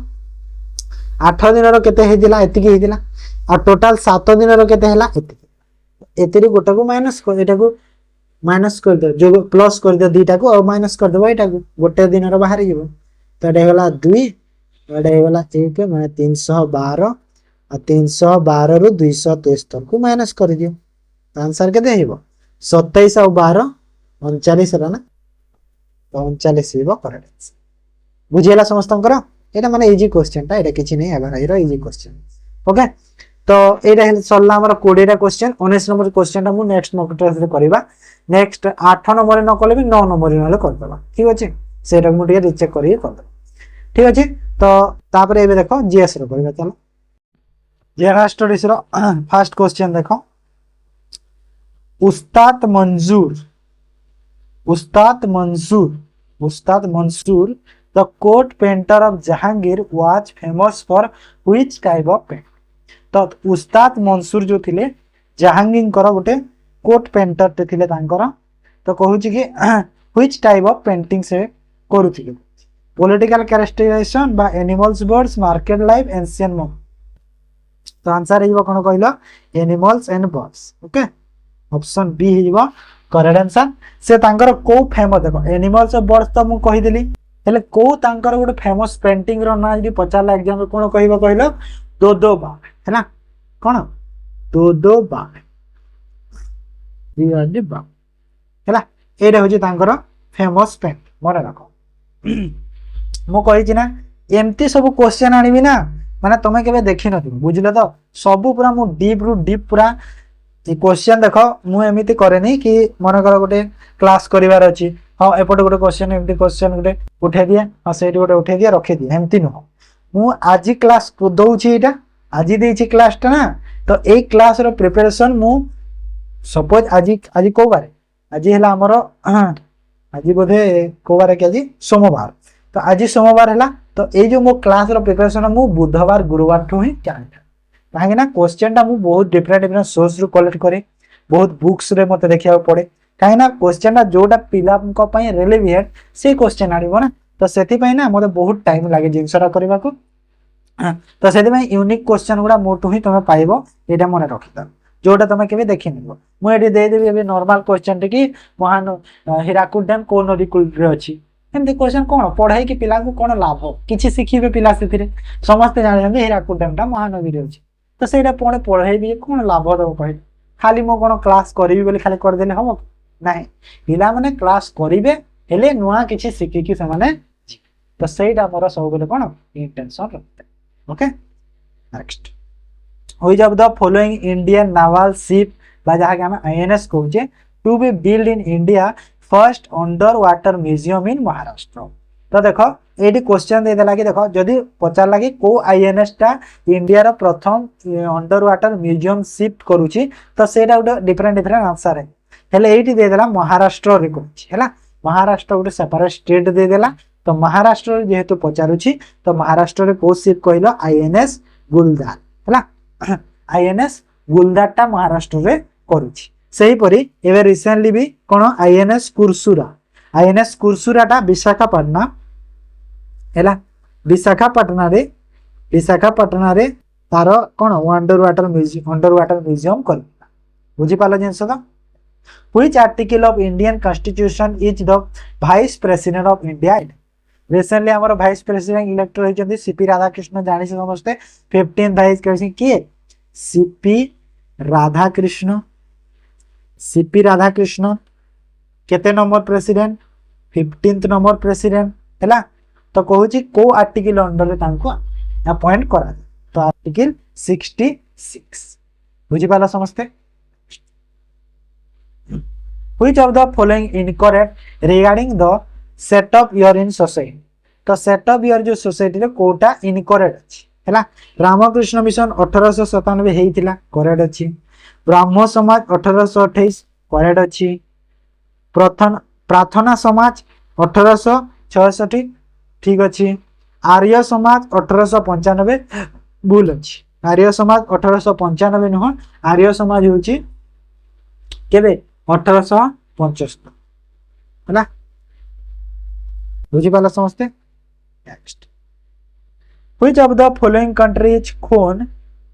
8 दिन रो केते हेदिला एति की हेदिला आ टोटल 7 दिन रो केते हला एतिरी गोटा को माइनस कर एटा को माइनस कर दो जो प्लस कर दो दीटा को और माइनस कर दो एटा को गोटे दिन रो बाहर जीवो तो एटा होला 2 एटा होला 1 माने 312 आ 312 रु 273 को माइनस कर दियो आंसर केते हेबो 27 और 12 39 रा ना तो 39 हेबो करेक्ट बुझियला समस्तन करो एटा माने इजी क्वेश्चन ता एटा किछि नै एबा इजी क्वेश्चन ओके तो ये सरला आम 20टा क्वेश्चन 19 नंबर क्वेश्चन मु नेक्स्ट मॉक टेस्ट रे करबा नेक्स्ट 8 नंबर न कले भी 9 नंबर न करदबा ठीक अछि सेटा मु टिके रीचेक करी करदबा ठीक अछि तो तापर एबे देखो जीएस रो करबा चलो जनरल स्टडीज रो फर्स्ट क्वेश्चन देखो Ustad Manjur Ustad Mansur the court painter of Jahangir was famous for which type of paint तो उस्ताद मंसूर जो थिले जहांगीर कर गोटे कोट पेंटर ते थिले तांकर तो कहूँ कि व्हिच टाइप ऑफ पेंटिंग से करूथिले पॉलिटिकल कैरेक्टराइजेशन बा animals birds market life ancient moment तो आंसर हिबो कोन कहलो animals and birds okay option B हिबो करेक्ट आंसर से तांकर को फेमस देखो एनिमल्स और बर्ड्स तो मु कहि देली हेले को तांकर गोटे फेमस पेंटिंग रो ना जदी पचारला एग्जाम कोन कहबो कहलो दो बाग हैना कोन दो बाग दिवाली बाग हैला एटा होजी तांकर फेमस पेंट मन रखो मु कहि छी ना एमती सब क्वेश्चन आनिबी ना माने तमे केबे देखि नथि बुझिलो तो सब पूरा मु डीप रु डीप पूरा क्वेश्चन देखो मु एमिति करेनी कि मन कर गोटे क्लास करिवार अछि हां एपटे गोटे क्वेश्चन एमिति क्वेश्चन गोटे उठे दिए हां सेठी गोटे उठे दिए रखे दिए एमिति न मु आज क्लास दउछि एटा आज देछि क्लास ता ना तो ए क्लास रो प्रिपरेशन मु सपोज आज को बारे आज हैला हमर आज बोधे को बारे के आज सोमवार तो आज सोमवार हैला तो ए जो मो क्लास रो प्रिपरेशन मु बुधवार गुरुवार ठो ही जानिता काहे ना क्वेश्चन टा मु बहुत डिफरेंट सोर्स रु कलेक्ट करे बहुत बुक्स रे मते देखिया पड़े काहे ना क्वेश्चन टा जोटा पिला को पई रिलेवेंट से क्वेश्चन आनिबो ना तो सेति पई ना मते बहुत टाइम लागे जिंसरा करबा को तो सेति पई यूनिक क्वेश्चन गुडा मोटो ही तमे पाइबो एटा मने रखिता जोटा तमे केबे देखि निबो मु एडी दे देबी एबे नॉर्मल क्वेश्चन टे कि महान हीराकुद डैम को नदी कुल रे अछि एमती क्वेश्चन कोन पढ़ाई कि पिला को कोन लाभ किछि सिखिबे पिला सेथिरे समस्त जानि हीराकुद डैम टा महानदी रे अछि तो सेटा पुणे पढ़ाई भी कोन लाभ दब कहि खाली मो कोन क्लास करिवि बोली खाली कर देले हम नाही पिला माने क्लास करिवे हेले नुआ किछि सिखि कि समाने तो सेटा मोर सब बेले कोन इंटेंशन रखते ओके नेक्स्ट होई जब the following Indian naval ship बा जहा के हम आईएनएस कहूचे to be build in India first underwater museum in Maharashtra तो देखो एडी क्वेश्चन दे देला कि देखो जदी पचार लागी को आईएनएस टा इंडिया रो प्रथम अंडर वाटर म्यूजियम शिफ्ट करूची तो सेटा उडे डिफरेंट आंसर है हेले एडी दे देला महाराष्ट्र रे कहूची हैला महाराष्ट्र उडे सेपरेट स्टेट दे देला तो महाराष्ट्र जेहेतु पचारुची तो महाराष्ट्र रे को शिप कहलो आईएनएस गुलदार हैला आईएनएस गुलदार टा महाराष्ट्र रे करूची सही परी एबे रिसेंटली भी कोन आईएनएस कुरसुरा टा विशाखापट्टनम हैला विशाखापट्टनम रे तार कोन अंडर वाटर म्यूजियम कर बुझी पाला जिंस तो which article of Indian constitution is the vice president of India recently हमर वाइस प्रेसिडेंट इलेक्ट होइछन्ती सीपी राधाकृष्ण जानि से समझते 15th वाइस प्रेसिडेंट के सीपी राधाकृष्ण केते number president 15th number president हैला तो कहूची को आर्टिकल अंडर रे तांको अपॉइंट करा तो आर्टिकल 66 बुझी पाला समझते which of the following incorrect regarding the setup year in society तो सेटअप ईयर जो सोसाइटी रे कोटा इनकरेक्ट अछि हैला रामकृष्ण मिशन 1897 हेइतिला करेक्ट अछि ब्रह्म समाज 1828 करेक्ट अछि प्रार्थना समाज 1866 ठीक अछि आर्य समाज 1895 भूल अछि आर्य समाज 1895 न आर्य समाज होछि केबे 1875 हैला बुझी पाला समझते next which of the following countries खोन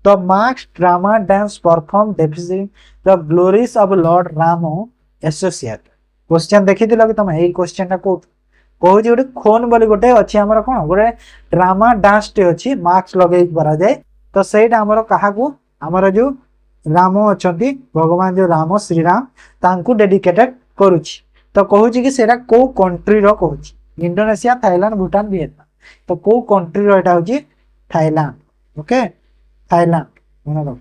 the marks drama dance perform deficit the glories of lord Rama associate question देखि दिलो कि तुम एई क्वेश्चन टा को कहू जे गोटे खोन बोली गोटे अछि हमर कोन गोटे ड्रामा डांस टे अछि मार्क्स लगै करा जाय तो सेटा हमर कहा को हमर जो रामो अछंती भगवान जो राम श्री राम तांकू डेडिकेटेड करूची तो कहू जे कि सेटा को कंट्री रो कहूची इंडोनेशिया थाईलैंड भूटान वियतनाम तो को कंट्री रो एटा होची थाईलैंड ओके थाईलैंड मन रख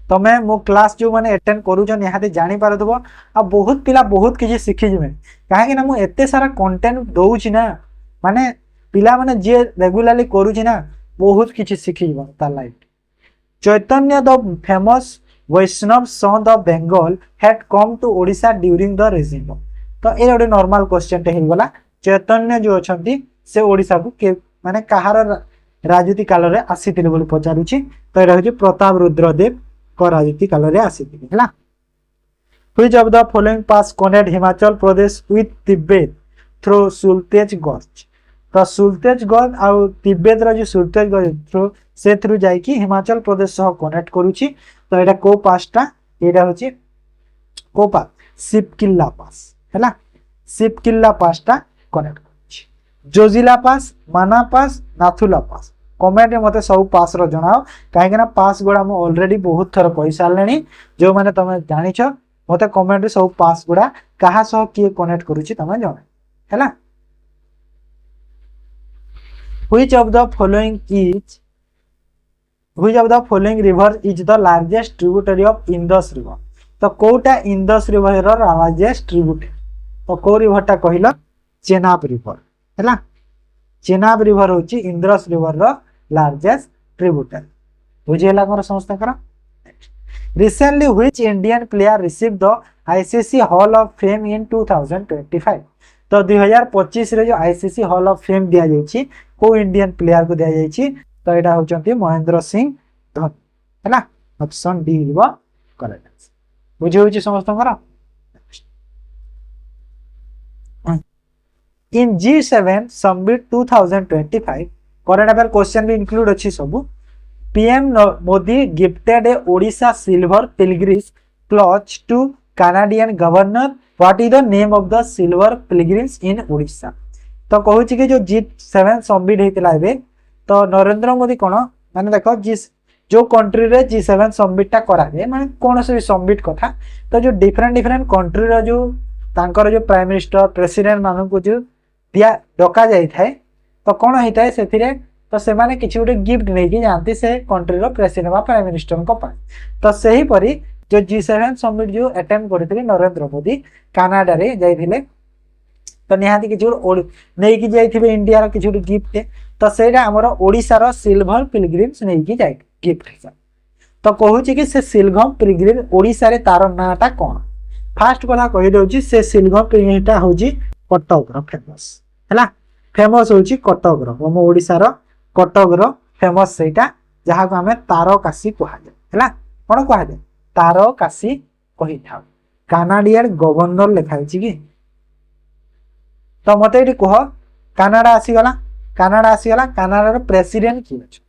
तमे मो क्लास जो मैंने अटेंड करूछ निहाती जानी पारथबो आ बहुत पिला बहुत किछि सिखि जिमे काहे ना मु एते सारा कंटेंट दउछि ना माने पिला माने जे रेगुलरली करूछि ना बहुत किछि सिखि जिवो ता life Chaitanya the famous Vaishnava saint the Bengal had come to Odisha during the regime तो ए गोटे नॉर्मल क्वेश्चन टे हे गला चैतन्य जो अछंती से ओडिशा को के माने कहार राजनीति काल रे आसीतिले बोली पचारुछि तो एरा होछि प्रताप रुद्रदेव को राजनीति काल रे आसीतिले हला which of the following pass connect Himachal Pradesh with Tibet through Sutlej gorge तो सुल्तेज गॉर्ज और तिब्बत रो जो सुल्तेज गॉर्ज थ्रू से थ्रू जाई कि हिमाचल प्रदेश सह कनेक्ट करूछि तो एटा को पासटा एटा होछि को पास सिपकिल्ला पास हला सिपकिल्ला पासटा कनेक्ट करूछि जोजिला पास माना पास नाथुला पास कमेंट में मते सब पास रो जणाओ काहे ना पास गुडा म ऑलरेडी बहुत थर कहि सारलेनी जो माने तमे जानिछ मते कमेंट में सब पास गुडा कहा सह की कनेक्ट करूछि तमे जणा हला which of the following river is the largest tributary of Indus river तो कोटा इंडस रिवर रो लार्जेस्ट ट्रिब्यूटरी तो को रिवर टा कहिला चेनाब रिवर हला चेनाब रिवर होची इंद्रस रिवर रो लार्जेस्ट ट्रिब्यूटरी बुझेला मोर समस्त करा recently which Indian player receive the ICC hall of fame इन 2025 तो 2025 रे जो आईसीसी हॉल ऑफ फेम दिया जायछि को इंडियन प्लेयर को दिया जायछि तो एटा होचंती महेंद्र सिंह धोनी हला ऑप्शन डी हिबो करेक्ट बुझे होची समस्त करा in G7 summit 2025 current affair question भी इंक्लूड अछि सब PM Modi gifted a Odisha silver pilgrims clutch to Canadian governor what is the name of the silver pilgrims in Odisha तो कहूँ कि जो G7 समिट हेतिला एबे तो नरेंद्र मोदी कोन माने देखो जो कंट्री रे G7 समिट टा करा दे माने कोन से समिट कथा तो जो डिफरेंट कंट्री रो जो तांकर जो प्राइम मिनिस्टर प्रेसिडेंट मानन को जो दिया डका जाई थाए तो कोन हेताए सेथिरे तो से माने किछि उडे गिफ्ट नै कि जानती से कंट्री रो प्रेसिडेंट वा प्राइम मिनिस्टर को पाए तो सही परी जो G7 समिट जो अटेम्प्ट करथिले नरेंद्र मोदी कनाडा रे जाइथिले तो निहाती किछि नै कि जाइथिबे इंडिया रो किछि गिफ्ट तो सेटा हमर ओडिसा रो सिल्वर पिलग्रिम्स नै कि जाय गिफ्ट हिसाब तो कहूची कि से सिल्वर पिलग्रिम ओडिसा रे तार नाटा कोन फास्ट कथा कहि दउची से सिल्वर पिलग्रिम टा होची कटक रो फेमस हला फेमस होची कटक रो हम ओडिसा रो कटक रो फेमस सेटा जहा को हमें तारकासी कहा जाय हला कोन कहा जाय तारकासी कहि थाउ कनाडियन गवर्नर लेखाइची कि तो मते एटी कह कनाडा आसी गला कनाडा रो प्रेसिडेंट की अछि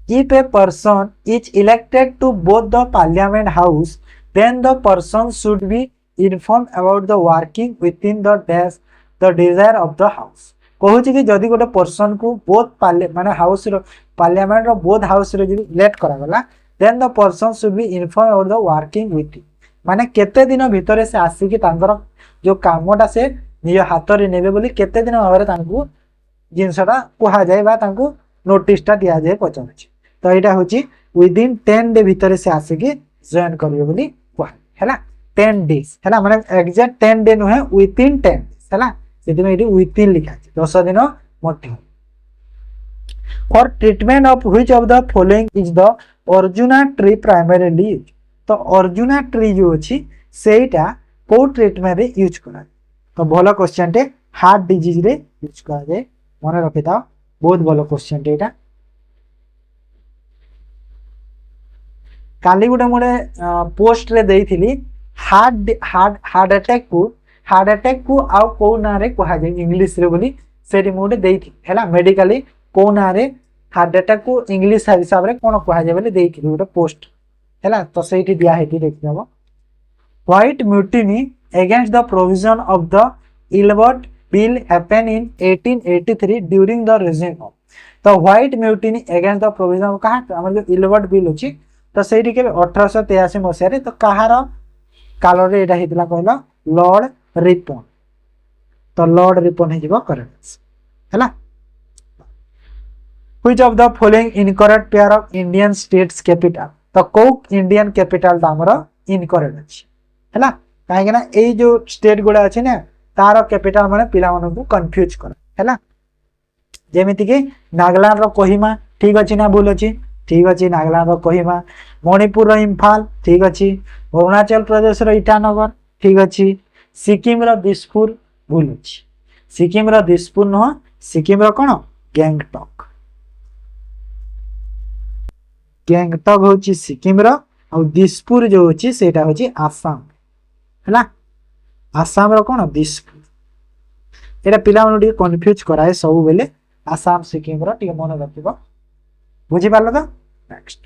if a person is elected to both the parliament house then the person should be informed about the working within the desire of the house कहूची कि जदी गोटे पर्सन को बोथ माने हाउस रो पार्लियामेंट रो बोथ हाउस रो जदी इलेक्ट करा गला then the person should be inform about the working with माने केते दिन भीतर से आसी कि तांकर जो कामटा से निज हाथ रे नेबे बोली केते दिन भाबरे तांको जिंसटा कोहा जाय बा तांको नोटिस टा दिया जाय पचारछि तो एटा होची विदिन 10 डे भीतर से आसी कि जॉइन करियो बोली कोहा हैला 10 डेज हैला माने एग्जैक्ट 10 डे नो है विदिन 10 डेज हैला सेति में एटी विदिन लिखा छै 10 दिन मध्य for treatment of which of the following is the Arjuna tree primarily तो अर्जुना ट्री जो अछि सेटा को ट्रीटमेंट रे यूज करा तो भलो क्वेश्चन टे हार्ट डिजीज रे यूज करा जाय मन रखिता बहुत भलो क्वेश्चन टे एटा काली गुटे मोडे पोस्ट रे देइथिली हार्ट अटैक को आउ को ना रे कहा जाय इंग्लिश रे बोली सेठी मोडे देइथि हैला मेडिकली को ना रे हार्ट अटैक को इंग्लिश हिसाब रे कोन कहा जाय बोली देइथि गुटे पोस्ट हैला तो सेठी दिया हेति देखिबो white mutiny against the provision of the Ilbert bill happen in 1883 during the regime of तो white mutiny against the provision of कहा हमर जो इलबर्ट बिल अछि तो सेठी के 1883 मसिया रे तो कहार काल रे एटा हेतिला कहलो लॉर्ड रिपन तो लॉर्ड रिपन हे जिवो करेक्ट हैला which of the following incorrect pair of Indian states capital तो को इंडियन कैपिटल हमर इनकरेक्ट अछि हैला काहे ना ए जो स्टेट गुडा अछि ना तार कैपिटल माने पिला मानन को कंफ्यूज कर हैला जेमिति कि नागालैंड रो कोहिमा ठीक अछि ना भूल अछि ठीक अछि नागालैंड रो कोहिमा मणिपुर रो इम्फाल ठीक अछि अरुणाचल प्रदेश रो ईटानगर ठीक अछि सिक्किम रो दिसपुर भूल अछि सिक्किम रो दिसपुर न सिक्किम रो कोन गैंगटॉक गैंगटॉक होची सिक्किम रो और दिसपुर जो होची सेटा होची आसाम हैला आसाम रो कोन दिसपुर एटा पिला मन कंफ्यूज कराए सब बेले आसाम सिक्किम रो टिके मन रखिबो बुझी पालो तो next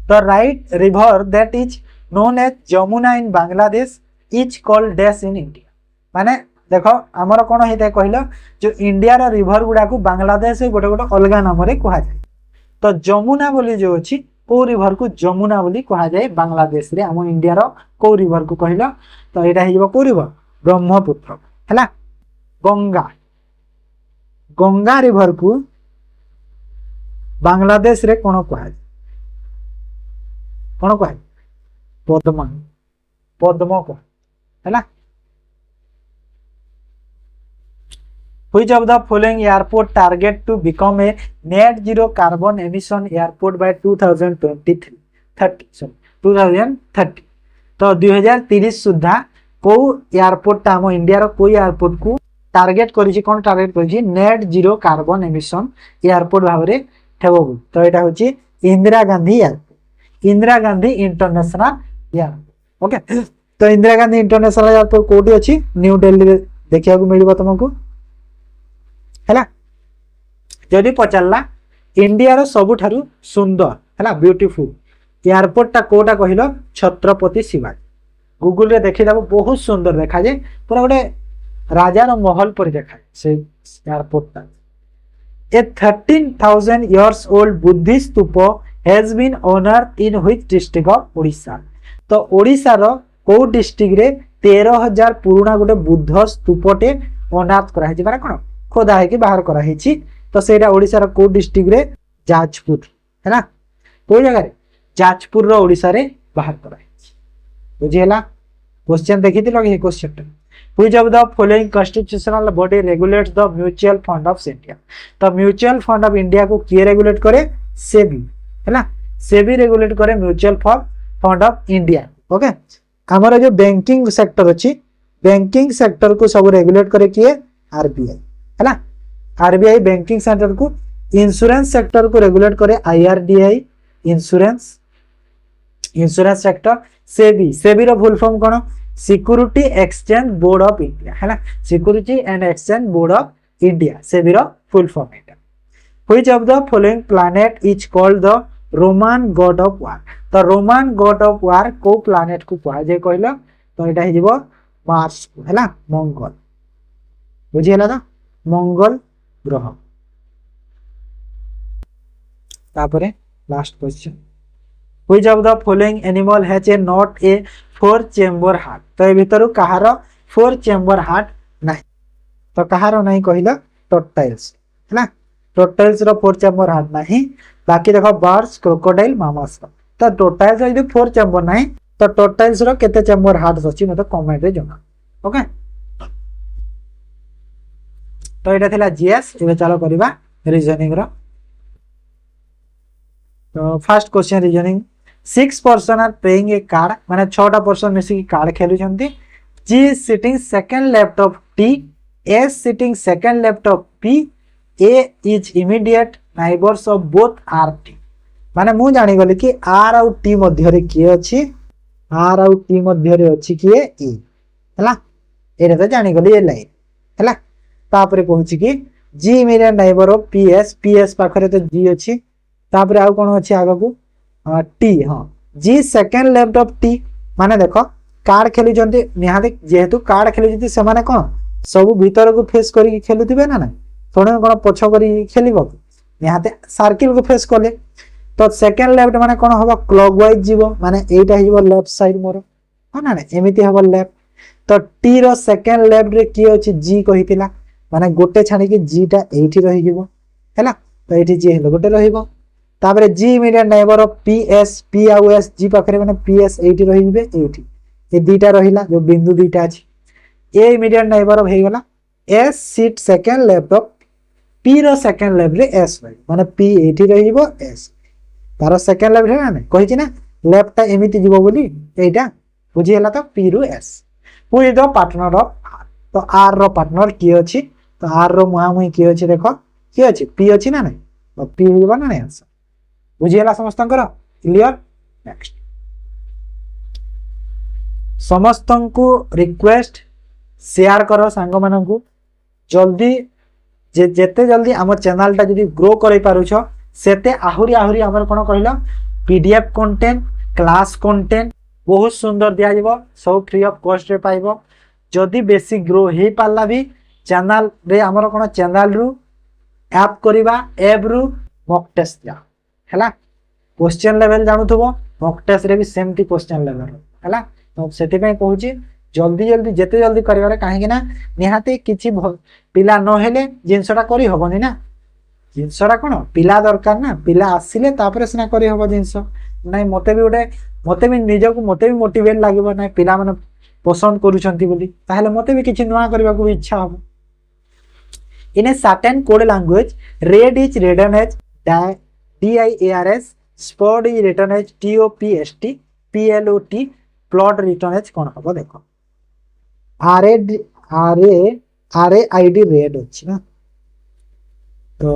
the right river that is known as Jamuna in Bangladesh is called dash in India माने देखो हमर कोन हेते कहलो जो इंडिया रो रिवर गुडा को बांग्लादेश गोटे गोटे अलगा नाम रे कहा जाय तो जमुना बोली जो अछि को रिवर को जमुना बोली कहा जाय बांग्लादेश रे हम इंडिया रो को रिवर को कहलो तो एटा हिजबो को रिवर ब्रह्मपुत्र हैला गंगा गंगा रिवर को बांग्लादेश रे कोन कहा जाय कोन कहा पद्मा पद्मा को हैला Which of the following airport target to become a net zero carbon emission airport by 2030 2030 तो 2030 सुधा को एयरपोर्ट ता हम इंडिया रो कोई एयरपोर्ट को टारगेट करी छी कोन टारगेट करी छी net zero carbon emission airport भाबरे ठेबो तो एटा होची Indira Gandhi airport Indira Gandhi international airport okay तो इंदिरा गांधी इंटरनेशनल एयरपोर्ट कोठी अछि न्यू दिल्ली रे देखिया को मिलबो तुमको हैला जदि पचारला इंडिया रो सबुठारु सुंदर हैला ब्यूटीफुल एयरपोर्ट ता कोटा कहिलो छत्रपति शिवाजी गूगल रे देखि दाबो बहुत सुंदर देखा जे पूरा गोटे राजा रो महल पर देखा से एयरपोर्ट ता a 13000 years old Buddhist stupa has been honoured in which district of Odisha तो ओडिशा रो को डिस्ट्रिक्ट रे 13000 पुराना गोटे बुद्ध स्तूपटे ऑनर्ड करा है माने कोन खोदा है कि बाहर करा है तो सेटा ओडिसा रो को डिस्ट्रिक्ट रे जाजपुर है ना कोई जगह रे जाजपुर रो ओडिसा रे बाहर करा है बुझियला क्वेश्चन देखिथिलो कि question which of the following constitutional body regulates the mutual fund of India तो म्यूचुअल फंड ऑफ इंडिया को किए रेगुलेट करे सेबी है ना सेबी रेगुलेट करे mutual fund of India okay हमर जो बैंकिंग सेक्टर अछि बैंकिंग सेक्टर को सब रेगुलेट करे किए आरबीआई है ना आरबीआई बैंकिंग सेक्टर को इंश्योरेंस सेक्टर को रेगुलेट करे IRDI insurance insurance sector SEBI SEBI रो full form cone security exchange board of India है ना security and exchange board of India SEBI रो फुल फॉर्म एटा which of the following planet is called the Roman god of war तो रोमन गॉड ऑफ वार को प्लैनेट को कहा जे कहलो तो एटा हि जीवो मार्स को है ना मंगल बुझियला ना मंगल ग्रह तापरे last question which of the following animal has a not a four chamber heart तो ए भीतर कहार फोर चेंबर हार्ट नाही तो कहार नाही कहिला टर्टल्स है ना टर्टल्स रो फोर चेंबर हार्ट नाही बाकी देखो बर्ड्स क्रोकोडाइल मामल्स तो टर्टल्स रो फोर चेंबर नाही तो टर्टल्स रो केते चेंबर हार्ट अछि मते कमेंट रे जणा ओके तो एटा थिला जीएस एबे चलो करबा रीजनिंग रो तो first question reasoning 6 person are playing a card माने 6टा पर्सन मिसी कार्ड खेलु छंती G is sitting second left of T S sitting second left of P A is immediate neighbours of both R T माने मु जानि गले कि आर आउ टी मध्य रे की अछि आर आउ टी मध्य रे अछि कि ए हला एरे तो जानि गले ए लाइन हला तापरे पहुंची कि जी इमीडिएट नाइबर ऑफ पीएस पाखरे तो जी अछि तापरे आउ कोन अछि आगा को टी हां जी सेकंड लेफ्ट ऑफ टी माने देखो कार्ड खेलु जंती निहाते जेहेतु कार्ड खेलु जंती से माने कोन सब भीतर को फेस करी खेलुतिबे ना ना थोड़े कोन पछ करी खेलिबो निहाते सर्किल को फेस करले तो सेकंड लेफ्ट माने कोन होबा क्लॉकवाइज जीवो माने एटा हिबो लेफ्ट साइड मोर हां ना एमिति होबो लेफ्ट तो टी रो सेकंड लेफ्ट रे की अछि जी कहितिला माने गोटे छानी कि जी टा एठी रहि जीवो हैला तो ये जी हेलो गोटे रहिबो तापर G immediate neighbour of PS P आउ एस जी पाखरे माने पीएस एठी रहिबे एठी ए दुईटा रहिला जो बिंदु दुईटा अछि ए इमीडिएट नेबर ऑफ हे गला S sit second left of P रो सेकंड लेफ्ट रे एस रहि माने पी एठी रहिबो एस तार सेकंड लेफ्ट है ना कहि छी ना लेफ्ट ता एमिति जीवो बोली एटा बुझी हला तो पी रो S who is the partner of R तो आर रो पार्टनर की अछि तो आर रो मुहा मुही की अछि देखो की अछि पी अछि ना नै तो पी होबा ना नै आंसर बुझी हला समस्त क्लियर नेक्स्ट समस्त को रिक्वेस्ट शेयर करो सांग माननकु जल्दी जेते जल्दी आम चैनल टा जदी ग्रो करै पारुछ सेते आहुरी आहुरी हमर कोन कहलो पीडीएफ कंटेंट क्लास कंटेंट बहुत सुंदर दिया जीवो सब फ्री ऑफ कॉस्ट रे पाइबो जदी बेसी ग्रो हे पाला भी चैनल रे हमर कोन चैनल रु ऐप करिवा ऐप रु मॉक टेस्ट जा हैला क्वेश्चन लेवल जानू थबो मॉक टेस्ट रे भी सेमटी क्वेश्चन लेवल हैला तो सेते पे कहूची जल्दी जल्दी जेते जल्दी करिवारे काहे कि ना निहाते किछि पिला न हेले जिंसटा करी हबनी ना जिंसटा कोन पिला दरकार ना पिला आसिले तापरे सिना करी हबो जिंस नै मते भी निजो को मते भी मोटिवेट लागिबो नै पिला माने पसंद करूछंती बोली ताहेले मते भी किछि नुवा करबा को इच्छा हबो in a certain code language raid is written as DIARS spot is written as TOPST PLOT plot written as कोन हबो देखो RAID रेड अछि ना तो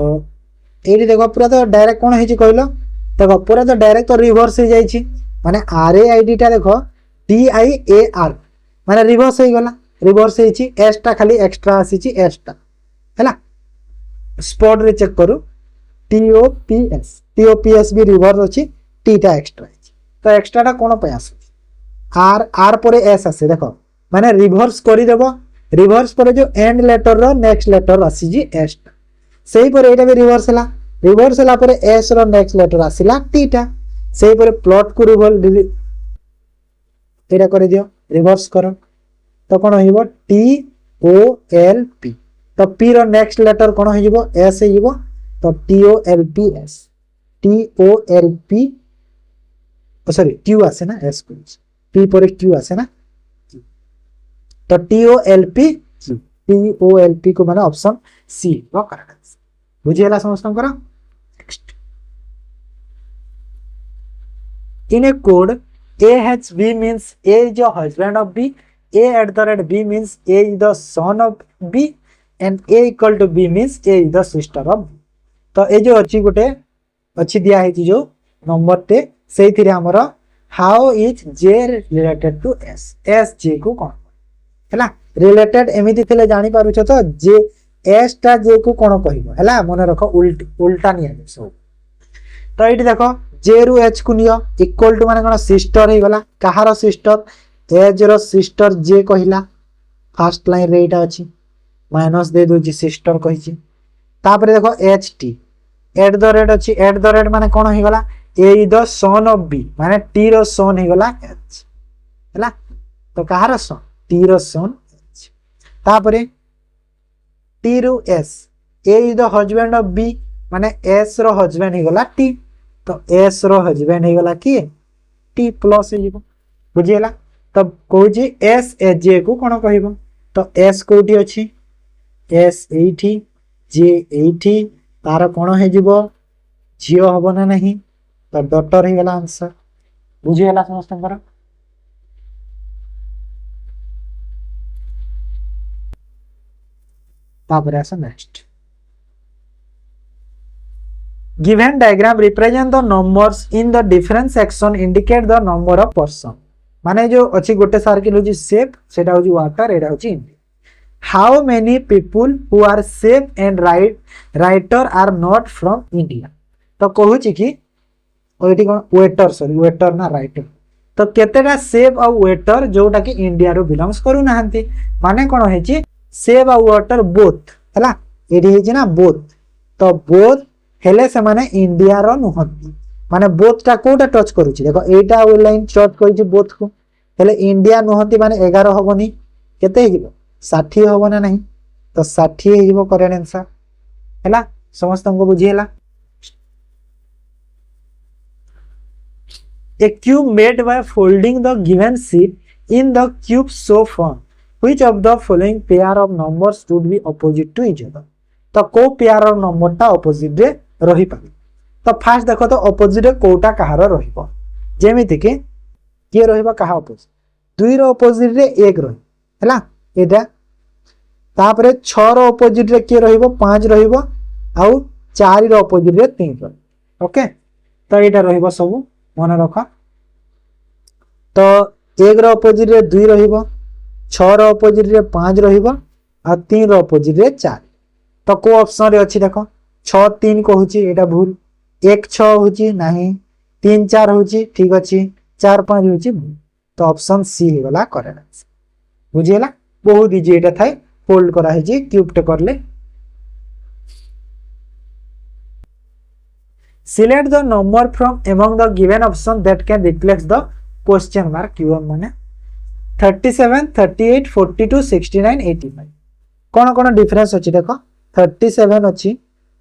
एडी देखो पूरा तो डायरेक्ट कोन हेछि कहलो देखो पूरा तो डायरेक्ट तो रिवर्स हो जाई छी माने RAID टा देखो DIAR माने रिवर्स हो गला रिवर्स हेछि S टा खाली एक्स्ट्रा आसी छी S टा हैला स्पॉट रे चेक करू TOPS भी रिवर्स अछि T टा एक्स्ट्रा अछि तो एक्स्ट्रा टा कोन पे आसी R परे S आसे देखो माने रिवर्स करी देबो रिवर्स पर जो एंड लेटर रो नेक्स्ट लेटर आसी जी S टा सेही पर एटा भी रिवर्स हला पर S रो नेक्स्ट लेटर आसीला T टा सेही पर प्लॉट को रिवर्स एटा करि दियो रिवर्स करो तो कोन होइबो TOLP तो P रो नेक्स्ट लेटर कोन होइबो S होइबो तो TOLPS TOLP सॉरी Q आसे ना S को P पर Q आसे ना तो TOLP को माने ऑप्शन सी रो करेक्ट आंसर बुझियला समस्त करा next in A code AHB means A is the husband of B A@B means A is the son of B and A equal to B means A is the sister of B तो ए जो अछि गोटे अछि दिया है जो नंबर टे सेही थिरे हमरो how is J related to S J को कोन हैला रिलेटेड एमिति थिले जानि पारुछ तो जे S टा J को कोन कहिबो हैला मने रखो उल्टा निया सब तो एठी देखो J रु H को नियो इक्वल टू माने कोन सिस्टर हे गला कहारो सिस्टर एज रो सिस्टर J कहिला फर्स्ट लाइन रे एटा अछि माइनस दे दो जी सिस्टर कहिछि तापरे देखो HT एट द रेट अछि एट द रेट माने कोन हे गला A is the son of B माने T रो son हे गला H हैला तो कहारो son T रो son H तापरे T रु S A is the husband of B माने S रो हस्बैंड हे गला T तो S रो हस्बैंड हे गला की T प्लस हे जिवो बुझियला तब कहूची S A J को कोन कहिबो तो S कोठी अछि S एठी J एठी तार कोन हे जिवो जियो हबो ना नहीं तो डॉटर ही गला आंसर बुझियला समस्त कर तापर ऐसा next given diagram represent the numbers in the different section indicate the number of person माने जो अछि गोटे सर्किल होची शेप सेटा होची वाटर एटा होची India how many people who are chef and writer are not from India तो कहूची कि ओइठी कोन वेटर सॉरी वेटर ना राइटर तो केतेटा सेफ और वेटर जोटा कि इंडिया रो बिलोंग्स करू नाहंती माने कोन हेची सेफ और वेटर बोथ हला एडी हेची ना बोथ तो बोथ हेले से माने इंडिया रो नुहंती माने बोथ टा कोटा टच करूची देखो एटा ओ लाइन टच करूची बोथ को हेले इंडिया नुहंती माने 11 होबनी केते हिजिबो 60 होबो ना नहीं तो 60 हिजिबो करेक्ट आंसर हैला समस्त को बुझीला। A cube made by folding the given sheet in the cube so form which of the following pair of numbers would be opposite to each other। तो को पेयर ऑफ नंबर टा ऑपोजिट रे रही पारे। तो फास्ट देखो तो ऑपोजिट रे कोटा कहार रहिबो जेमिति कि के रहिबो कहा ऑपोजिट 2 रो ऑपोजिट रे 1 रही हैला एटा तापरे 6 रो ऑपोजिट रे के रहिबो 5 रहिबो आउ 4 रो ऑपोजिट रे 3 रही। ओके तो एटा रहिबो सब मन रख। तो 1 रो ऑपोजिट रे 2 रहिबो 6 रो ऑपोजिट रे 5 रहिबो आ 3 रो ऑपोजिट रे 4। तो को ऑप्शन रे अछि देखो 6 3 कहूची एटा भूल 1 6 होची नाही 3 4 होची ठीक अछि 4 5 होची भूल। तो ऑप्शन सी हे गला करेक्ट आंसर बुझियला। बहुत इजी एटा थाई फोल्ड करा हे जी क्यूब टे करले। Select the number from among the given option that can replace the question mark q1 माने 37 38 42 69 85। कौन कौन डिफरेंस अछि देखो 37 अछि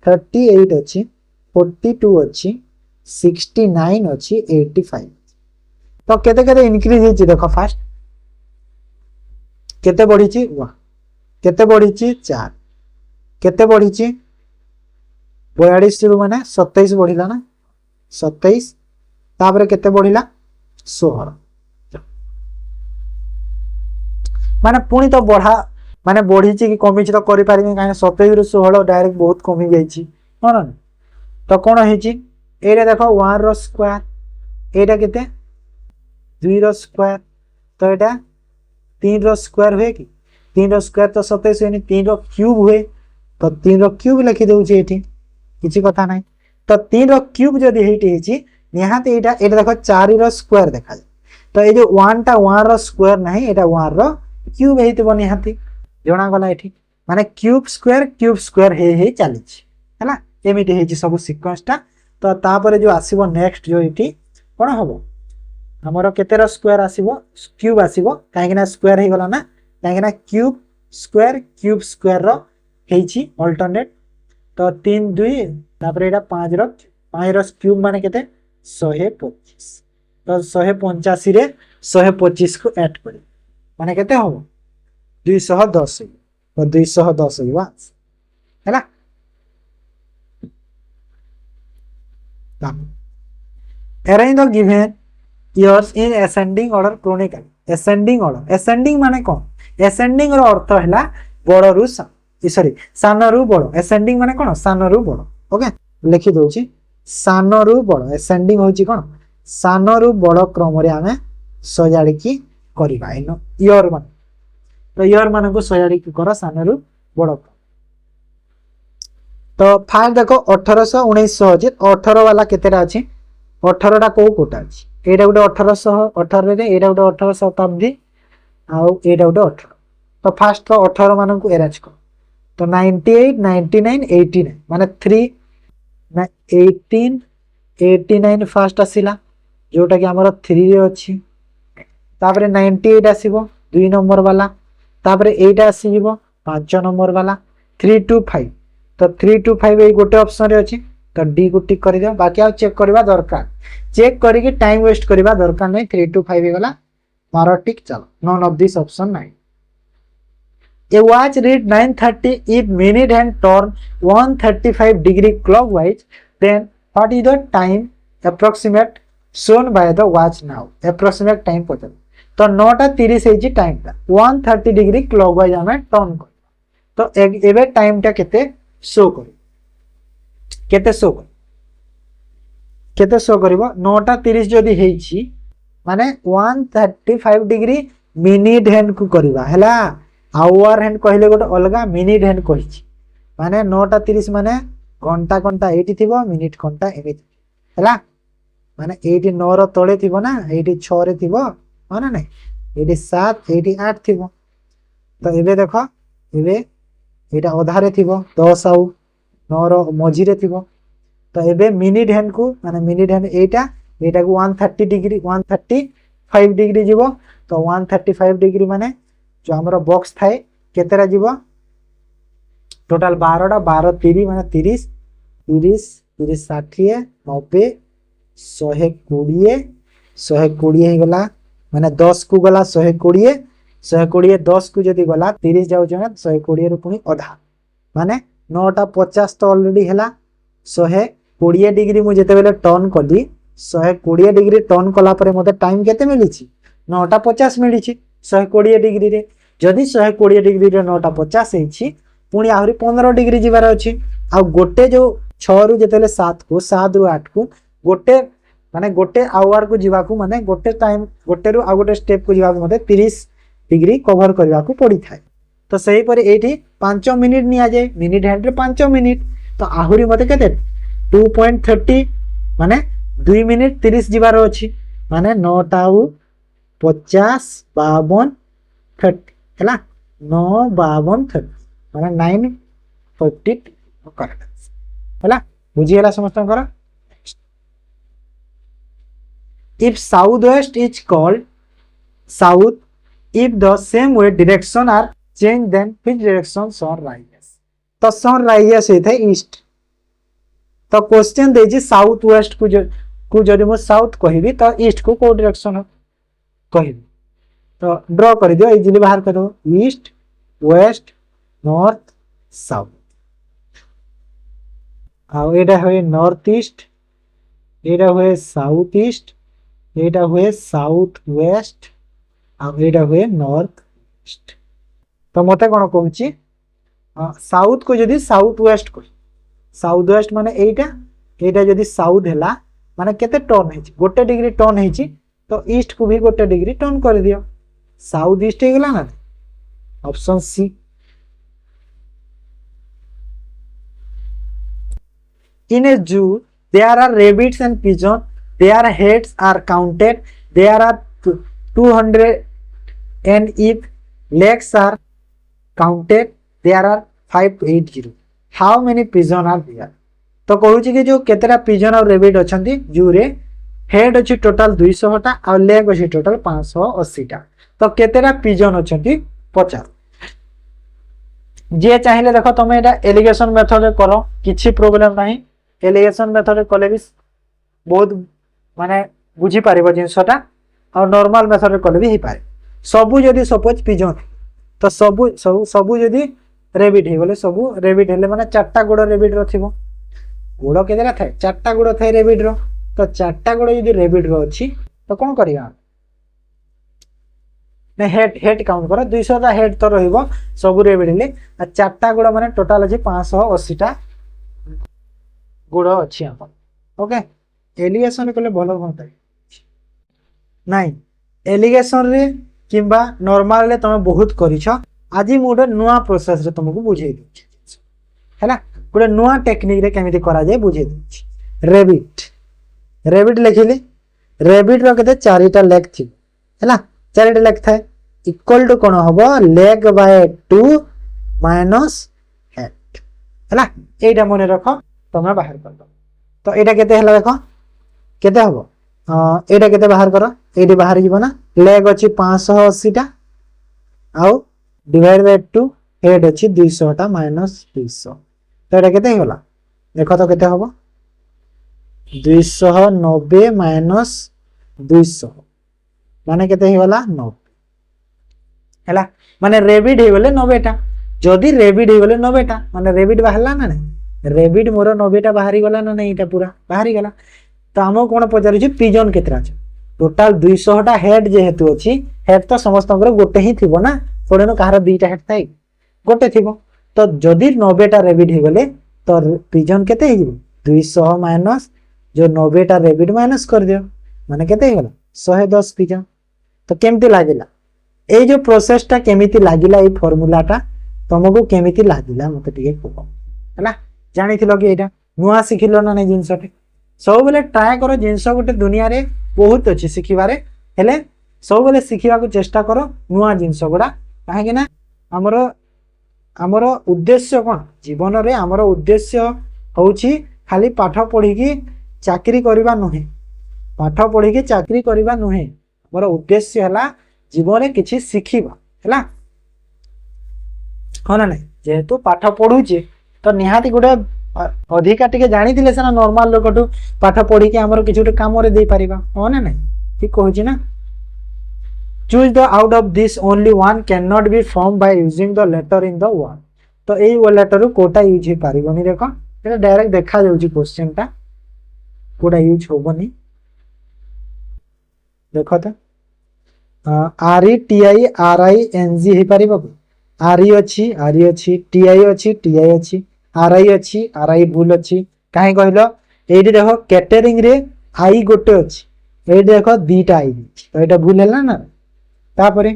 38 अछि 42 अछि 69 अछि 85। तो केते केते इंक्रीज हिची देखो फास्ट केते बढ़ी छि 1 केते बढ़ी छि 4 केते बढ़ी छि 42 रु माने 27 बढ़िला ना 27 तापर केते बढ़िला 16 माने पुनी तो बढ़ा माने बढ़ी छि कि कमी छि तो करि पारिबे काहे 27 रु 16 डायरेक्ट बहुत कमी जाई छि न तो कोन हे छि एरे देखो 1 रो स्क्वायर एटा केते 2 रो स्क्वायर तो एटा 3 रो स्क्वायर हुए कि 3 रो स्क्वायर तो 27 हुए 3 रो क्यूब हुए तो 3 रो क्यूब लिखि दउ छि एठी किसी कथा नहीं। तो 3 रो क्यूब जदी हेटी हेची निहाते एटा देखो 4 रो स्क्वायर देखा जाय तो ए जो 1 टा 1 रो स्क्वायर नहीं एटा 1 रो क्यूब हेतिबो निहाते जणा गला एठी माने क्यूब स्क्वायर हे चली छि हैला एमिति हेची सब सीक्वेंस टा। तो तापर जो आसीबो नेक्स्ट जो एठी कोन हबो हमरो केते रो स्क्वायर आसीबो क्यूब आसीबो काहे ना स्क्वायर हे गला ना काहे ना क्यूब स्क्वायर रो हेची अल्टरनेट। तो 3 2 तापर एटा 5 रो क्यूब माने केते 125 तो 185 रे 125 को ऐड करी माने केते हो 210 तो 210 होइबा हैला। Arrange the given years in ascending order chronicle. Ascending माने कोन असेंडिंग रो अर्थ हैला बड़ रु सॉरी सान रु बड़ असेंडिंग माने कोन सान रु बड़। ओके लिखि दोछि सान रु बड़ असेंडिंग होछि कोन सान रु बड़ क्रम रे हमें सजाड़ी की करबा इन इयर मान तो इयर मान को सजाड़ी की कर सान रु बड़। तो फास्ट देखो 1800 1900 अछि 18 वाला केतेटा अछि 18 टा को कोटा अछि एटा गुटे 1818 रे एटा गुटे 18 शताब्दी आउ एटा गुटे 18 तो फास्ट तो 18 मान को अरेंज कर तो 98 99 89 माने 3 ना 18 89 फास्ट आसिला जोटा कि हमर 3 रे अछि तापरे 98 आसीबो 2 नंबर वाला तापरे 8 आसीबो 5 नंबर वाला 325 तो 325 ए गोटे ऑप्शन रे अछि तो डी को टिक कर दियो बाकी आ चेक करबा दरकार चेक करी कि टाइम वेस्ट करबा दरकार नै 325 हे गला मारो टिक चलो नॉन ऑफ दिस ऑप्शन नहीं। A watch read 9:30 if minute hand turn 135 degree clockwise then what is the time approximate shown by the watch now approximate time पता तो 9:30 है जी टाइम ता 130 डिग्री क्लॉकवाइज हमें टर्न कर तो एबे टाइम ता केते शो करिवो 9:30 जदी हेछि माने 135 डिग्री मिनिट हैंड को करबा हैला आवर हैंड कहले गोटे अलगा मिनिट हैंड कहिछि माने 9:30 माने घंटा एठी थिबो मिनिट घंटा एमिति हैला माने एठी 9 रो तळे थिबो ना एठी 6 रे थिबो माने नै एठी 7 एठी 8 थिबो तो एबे देखो एबे एटा आधा रे थिबो 10 आउ 9 रो मझी रे थिबो तो एबे मिनिट हैंड को माने मिनिट हैंड एटा को 130 डिग्री 135 डिग्री जीवो तो 135 डिग्री माने जो हमरो बॉक्स थाए केतेरा जीवो टोटल 12 टा 12 30 माने 30 30 30 60 90 120 120 हो गला माने 10 को गला 120 120 10 को जदी गला 30 जाउ जने 120 रु पुनी अधा माने 9:50 तो ऑलरेडी हैला 120 डिग्री मु जते बेले टर्न कली 120 डिग्री टर्न कला परे मते टाइम केते मिलिछि 9:50 मिलिछि 120 डिग्री रे जदी 120 डिग्री रे 9:50 हेछि पुनी आहुरी 15 डिग्री जिबार अछि आ गोटे जो 6 रु जते 7 को 7 रु 8 को गोटे माने गोटे आवर को जीवा को माने गोटे टाइम गोटे रु आ गोटे स्टेप को जीवा को मते 30 डिग्री कवर करबा को पड़ी थाए तो सही पर एठी 5 मिनिट निया जाए मिनिट हैंड रे 5 मिनिट तो आहुरी मते केते 2.30 माने 2 मिनिट 30 जीवार अछि माने 9 टाउ 50 52 30 हैला 9 52 30 माने 9:50 करेक्ट हैला बुझी हैला समस्त कर if southwest is called south if the same way direction are changed then which direction sun rises तो sun rises होता है east तो क्वेश्चन दे जी साउथ वेस्ट को जदि मो साउथ कहबी तो ईस्ट को को डायरेक्शन हो कहबी तो ड्रॉ कर दियो इजीली बाहर कर दो ईस्ट वेस्ट नॉर्थ साउथ आ एटा होय नॉर्थ ईस्ट एटा होय साउथ ईस्ट एटा होय साउथ वेस्ट आ एटा होय नॉर्थ ईस्ट तो मते कोन कहूची साउथ को जदि साउथ वेस्ट को साउथ वेस्ट माने एटा जदि साउथ हैला माने केते टर्न हेची गोटे डिग्री टर्न हेची तो ईस्ट को भी गोटे डिग्री टर्न कर दियो साउथ ईस्ट हे गेला ना option C in a zoo there are rabbits and pigeons their heads are counted there are 200 and if legs are counted there are 580 how many pigeons are there तो कहूची कि जो केतेरा पिजन और रेबिट अछंती जू रे हेड अछि टोटल 200 टा और लेग अछि टोटल 580 टा तो केतेरा पिजन अछंती 50 जे चाहिले देखो तमे एटा एलिगेशन मेथड रे करो किछि प्रॉब्लम नाही एलिगेशन मेथड रे कले भी बहुत माने बुझी पारिबो जिंसटा और नॉर्मल मेथड रे कले भी ही पारे सबु जदी सपोज पिजन तो सबु जदी रेबिट हे बोले सबु रेबिट हेले माने चारटा गोड़ रेबिट रो थिबो गोड़ केतेरा थाए चारटा गोड़ थाए रेबिट रो तो चारटा गोड़ जदी रेबिट रो अछि तो कोन करिया ने हेड काउंट करो 200 टा हेड तो रहइबो सबु रेबिट ले आ चारटा गोड़ माने टोटल अछि 580 टा गोड़ अछि अपन ओके एलिगेशन रे कले भलो होता नाही एलिगेशन रे किबा नॉर्मल रे तमे बहुत करिछ आजि मोडे नुवा प्रोसेस रे तुमको बुझेई दउछि हैला गोटे नुआ टेक्निक रे केमिति करा जाय बुझेई दउछि रेबिट लिखिली रेबिट रो केते चारिटा लेग थी हैला चारिटा लेग थाए इक्वल टू कोन हबो लेग बाय 2 माइनस हेड हैला एटा मने रखो तमे बाहर कर दो तो एटा केते हला देखो केते हबो एटा केते बाहर करो एटी बाहर जीवो ना लेग अछि 580 टा आउ डिवाइड बाय 2 हेड अछि 200 टा माइनस 200 तो एटा केते होला देखो तो केते हबो 290 माइनस 200 माने केते होला 90 हैला माने रेबिट हे बोले 90 टा जदी रेबिट हे बोले 90 टा माने रेबिट बाहरला ना रेबिट मोर 90 टा बाहरी गला ना नहीं एटा पूरा बाहरी गला तो हमो कोन पचारु छी पिजन केतरा छ टोटल 200 टा हेड जे हेतु अछि हेड तो समस्त गोटे ही थिबो ना थोड़े न कहार दुईटा हेड थाई गोटे थिबो तो जदी 90 टा रेबिट हे गले तो पिजन केते हे 200 माइनस जो 90 टा रेबिट माइनस कर दियो माने केते हे गला 110 पिजन तो केमती लागिला ए जो प्रोसेस टा केमिति लागिला ए फार्मूला टा तुमको केमिति लागिला मते टिके कहू हैला जानि थिलो कि एटा नुआ सिखिलो ना नै जिंसटे सब बेले ट्राई करो जिंस गोटे दुनिया रे बहुत अछि सिखिबारे हेले सब बेले सिखिबा को चेष्टा करो नुआ जिंस गुडा काहे कि ना हमरो उद्देश्य कोन जीवन रे हमरो उद्देश्य होउछि खाली पाठ पढी की चाकरी करबा नहे पाठ पढी की चाकरी करबा नहे हमरो उद्देश्य हला जीवन रे किछि सिखिबा हला होना नै जेहेतु पाठ पढुछि तो निहाती गोटे अधिका टिके जानी सिना नॉर्मल लोकठू पाठ पढ़ी के आमर किसी गोटे काम दे पारिबा हो ना नहीं ठीक कहूँ ना choose the out of this only one can not be form by using the letter in the word तो यही लेटर कोटा यूज हो पारिबनी देख ये डायरेक्ट देखा जाउची क्वेश्चन टा कोटा यूज होबनी देख तो R E T I R I N G हो पार आर ई अच्छी टी आई अच्छी आर आई अच्छी आर आई भूल अच्छी कहीं कहल ये देख कैटरिंग रे आई गोटे अच्छी ये देख दीटा आई तो यहाँ भूल है ना तापर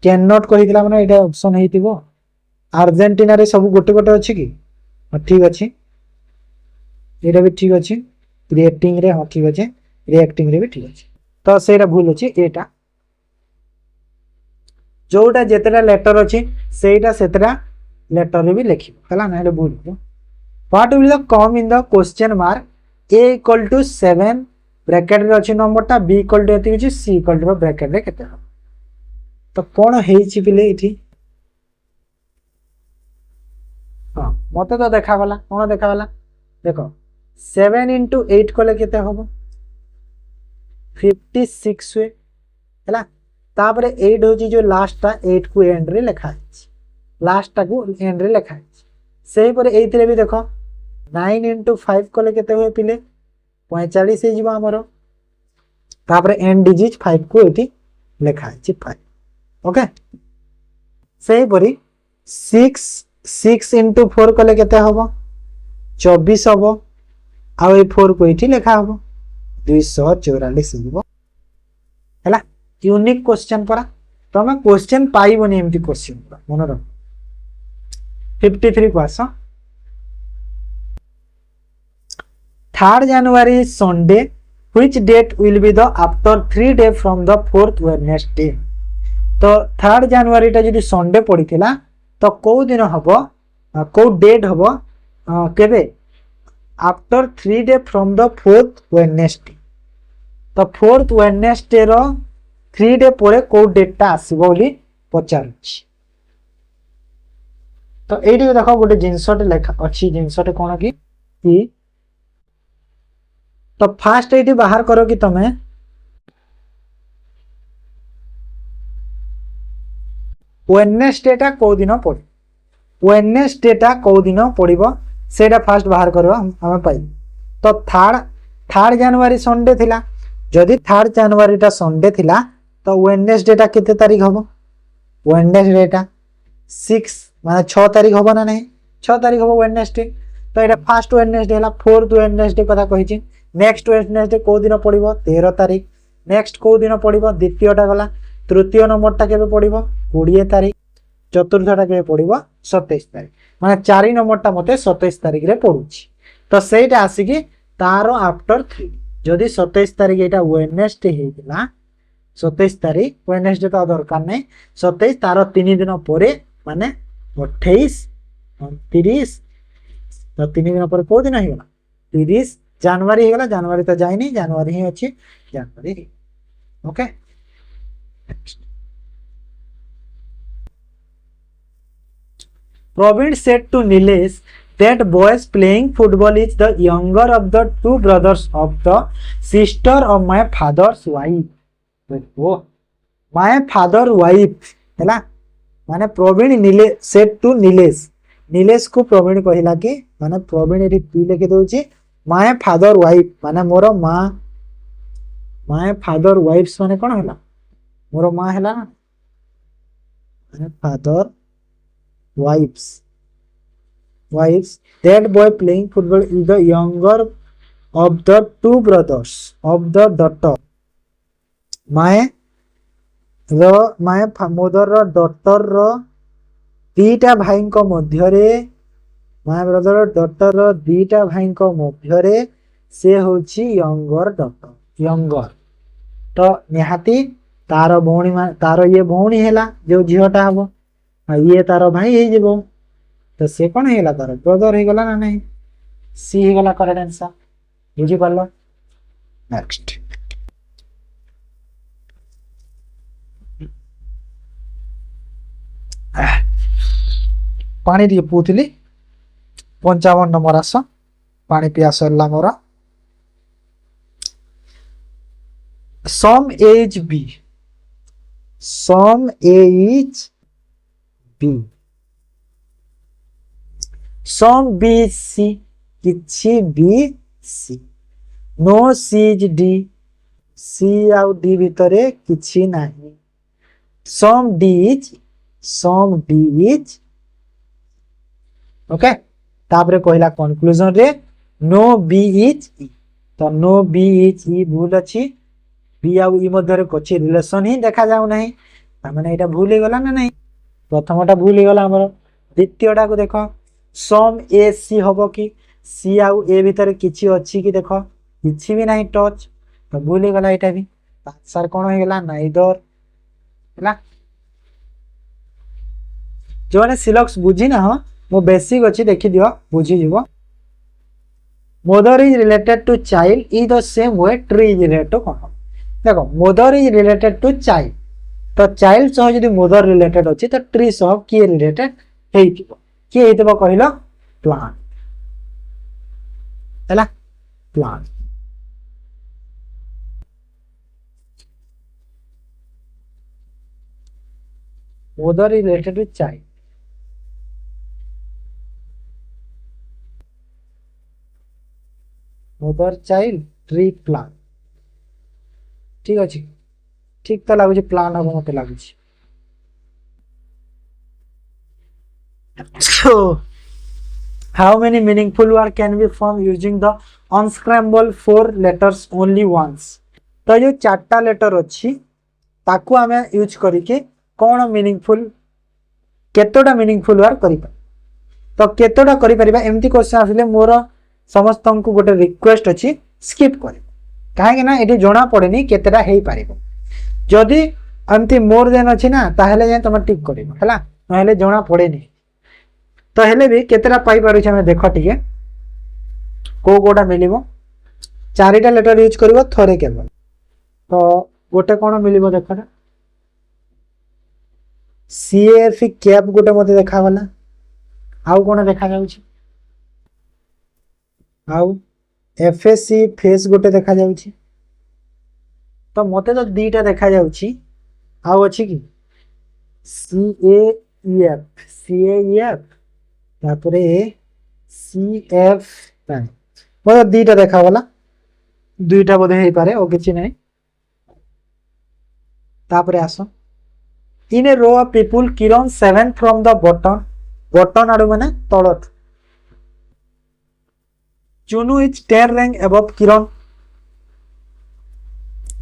कैन नॉट कही मैंने यहाँ ऑप्शन हो अर्जेंटीना रे सब गोटे गोटे अच्छी कि हाँ ठीक अच्छे यहाँ भी ठीक अच्छे रिएक्टिंग रे हाँ ठीक अच्छे रिएक्टिंग रे भी ठीक अच्छे तो सहीटा भूल अच्छे एटा जोटा जितेटा लेटर अच्छी सेटा सेतेटा लेटर भी लिख है भूल what will the come in the question mark A equal to 7 bracket रे अच्छी नंबरटा बी इक्वल टू एति अछि सी इक्वल टू ब्रैकेट रे केते हो तो कोन हेछि पिले इठी हां मते तो देखा गला कोन देखा गला देखो 7 into 8 कले केते होबो 56 हुए हैला तापरे 8 होची जो लास्ट टा 8 को एंड रे लिखा है लास्ट टा को एंड रे लिखा है सेही पर एइथिरे भी देखो 9 into 5 कले केते हुए पिले 45 हे जिवो हमरो तापरे एंड डिजिट 5 को एठी लिखा है 5 ओके सेही परी 6 into 4 कले केते होबो 24 होबो आ ए 4 को एठी लिखा होबो 244 जिवो हैला यूनिक क्वेश्चन परा तमे क्वेश्चन पाइबनी एमती क्वेश्चन मन रख 53 को आस 3rd January Sunday which date will be the after 3 day from the 4th Wednesday तो 3rd January टा जदी संडे पड़ीथिला तो को दिन हबो को डेट हबो केबे after 3 day from the 4th Wednesday तो 4th Wednesday रो 3 डे परे को डेटा आसीबो बोली पचारछि तो एडी देखो गोटे जिनसटे लेखा अच्छी जिनसटे कोन की तो फास्ट एडी बाहर करो कि तमे वेडनेसडे टा को दिन पड़े वेडनेसडे टा को दिन पड़िबो सेटा फास्ट बाहर करो हम पाई तो 3rd January संडे थिला जदि 3rd January टा संडे थिला तो वेडनेसडे टा केते तारीख हबो वेडनेसडे टा 6 माने 6 तारीख हबो ना नहीं 6 तारीख हबो वेडनेसडे तो एटा फर्स्ट वेडनेसडे हला 4th वेडनेसडे कथा कहिछि नेक्स्ट वेडनेसडे को दिन पड़िबो 13 तारीख नेक्स्ट को दिन पड़िबो द्वितीयटा गला तृतीय नंबरटा केबे पड़िबो 20 तारीख चतुर्थटा केबे पड़िबो 27 तारीख माने 4 नंबरटा मते 27 तारीख रे पडुछि तो सेटा आसीकी तारो आफ्टर 3 जदि 27 तारीख एटा वेडनेसडे हेतिला 27 तारीख वेडनेसडे तो दरकार नै 27 तारो 3 दिन परे माने 28 29 तो 3 दिन पर को दिन हेगला 30 जनवरी हेगला जनवरी तो जाय नै जनवरी ही अछि जनवरी okay Praveen said to Nilesh that boys playing football is the younger of the two brothers of the sister of my father's wife. Oh, my father wife हैला माने प्रवीण नीले said to Nilesh Nilesh को प्रवीण कहिला कि माने प्रवीण एठी पी लेके दोछि my father wife माने मोर मां my father wives माने कोन हैला मोर मां हैला ना माने father wives that boy playing football is the younger of the two brothers of the daughter my mother daughter रो दीटा भाई को मध्य रे my brother daughter रो दीटा भाई को मध्य रे से होची younger daughter younger तो निहाती तार भौणी तार ये भौणी हैला जो झियोटा हबो ये तार भाई हे जेबो तो से कोन हेला तार ब्रदर हे गला ना नहीं सी हे गला करेक्ट आंसर बुझी पालो नेक्स्ट पानी दिए पूतली 55 नंबर आस पानी पिया सरला मोर सम एज बी सम एज बी सम बी सी किछि बी सी नो सीज डी सी आउ डी भितरे किछि नाही सम डी इज ओके तापरे कहला कंक्लूजन रे नो बी इज ई तो नो बी इज ई भूल अछि बी आउ ई मध्य कोची रिलेशन ही देखा जाउ नाही माने एटा भूल हे गला ना नहीं प्रथमटा भूल हे गला हमर द्वितीयटा को देखो सम ए सी होबो कि सी आउ ए भितर किछि अछि कि देखो किछि भी नाही टच तो भूल हे गला एटा भी आंसर कोन हे गला नाइदर हला जो ने सिलॉक्स बुझी ना हो मो बेसिक अछि देखि दियो बुझी जीवो mother is related to child is the same way tree is related to कोन देखो mother is related to child तो चाइल्ड सह जदी मदर रिलेटेड अछि तो ट्री सह की रिलेटेड हेइतिबो की हेइतिबो कहिलो प्लांट हला plant mother is related to child mother child tree plant ठीक अछि ठीक तो लागु प्लान अब मते लागु so how many meaningful word can be formed using the unscrambled four letters only once तो जो चारटा लेटर अछि ताकू हमें यूज करिके कौन मीनिंगफुल केतोटा मीनिंगफुल वर्ड करि तो केतोटा करि परिबा एमती क्वेश्चन आसिले मोर समस्त को गोटे रिक्वेस्ट अछि स्किप करे काहे ना एटी जोना पड़ेनी केतेटा हेई पारिबो जदी एमती मोर देन अछि ना ताहेले जे तुम टिक करिबो हला नहेले जोना पड़ेनी तो हेले भी केतेटा पाई पारु छ हम देखो ठीक है को कोटा मिलिबो चारिटा लेटर यूज करिवो थरे केवल तो गोटे कोन मिलिबो देखो CAF कैप गोटे मते देखा वाला आउ कोन देखा जाउ छी आउ FSC फेस गोटे देखा जाउ छी तो मते तो दीटा देखा जाउ छी आउ अछि कि CAEF तापरे CF मते दीटा देखा वाला दुईटा बोधे हेई पारे ओ किछि नै तापरे आसो In a row of people, Kiran 7 from the bottom adu mane Talat. Chunu is 10 rank above Kiran.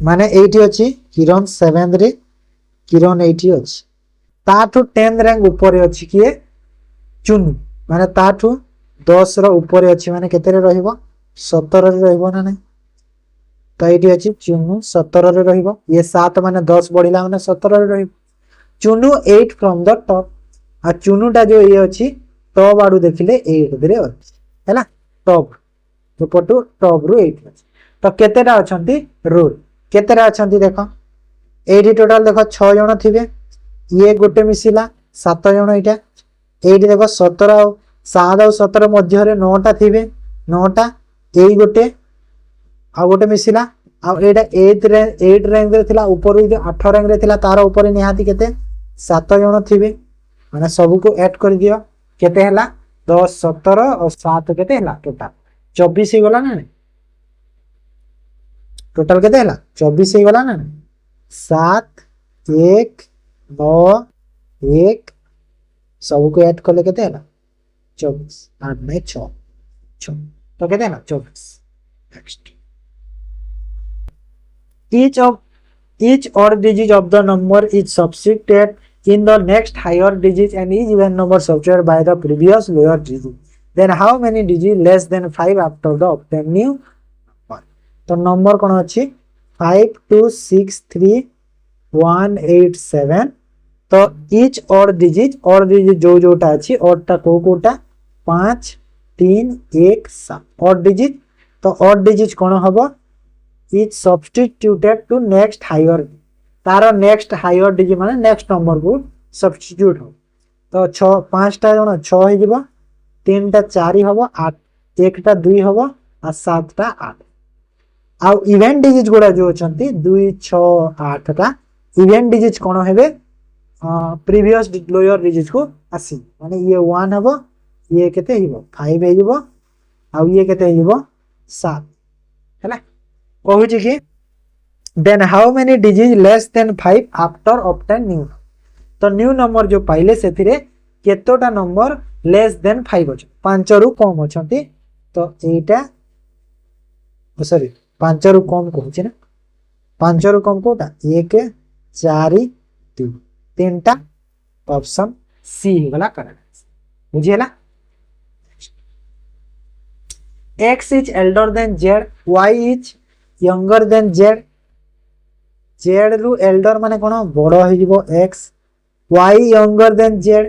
माने 80 अछि Kiran 7 रे Kiran 80 अछि. ताठु 10 रैंक ऊपर अछि किए चुनु माने ताठु 10 रो ऊपर अछि माने केते रे रहइबो 17 रे रहइबो ना नै तो एठी अछि चुनु 17 रे रहइबो ये 7 माने 10 बढ़िला माने 17 रे रहइबो चुनु 8 फ्रॉम द टॉप आ चुनुटा जो ये अछि टॉप आडू देखिले 8 रे अछि हैला टॉप तो पटु टॉप रो 8 अछि तो केतेटा अछंती रोल केतेटा अछंती देखो एठी टोटल देखो 6 जण थिबे ये गोटे मिसिला 7 जण एटा एठी देखो 17 आ 7 आ 17 मध्य रे 9 टा थिबे 9 टा एई गोटे आ गोटे मिसिला आ एटा 8 रैंक रे थिला ऊपर 8 रैंक रे थिला तार ऊपर निहाती केते 7 जण थिबे माने सब को ऐड कर दियो केते हला 10 17 और 7 केते हला टोटल 24 ही गला ना टोटल केते हला 24 ही गला ना 7 1 9 1 सब को ऐड करले केते हला 24 8 में 6 तो केते हला 24 next each odd digit of the number is subtracted in the next higher digit and each even number subtracted by the previous lower digit. Then how many digits less than 5 after the obtained new number? तो number कौन अच्छी 5263 तो each odd digit जो जोटा अच्छी odd टा कोटा 5 3 1 7 odd digit तो odd digit कौन हबो is substituted to next higher taro next higher digit माने next number को substitute हो तो 6 5 टा जण 6 हे जिवो 3 टा 4 हम 8 1 टा 2 हम आ 7 टा 8 आउ इवेंट डिजिट गुड़ा जो अच्छा 2 6 8 टा इवेंट डिजिट कौन हे प्रीवियस लोअर डिजिट को आसी माने ये 1 हम ये केते हिबो 5 हेजिबो आउ ये केते हिबो 7 हैला कहू छी कि then how many digit less than 5 after obtain new तो न्यू नंबर जो पाइले से केतोटा नंबर लेस देन 5 अच्छा 5 रु कम अच्छा तो एटा सॉरी 5 रु कम कहूँ ना 5 रु कम कोटा 1 4 2 3 टा ऑप्शन सी वाला correct बुझिएला x is elder than z y is younger than z z रु elder माने कोन बड़ हो जिवो x y younger than z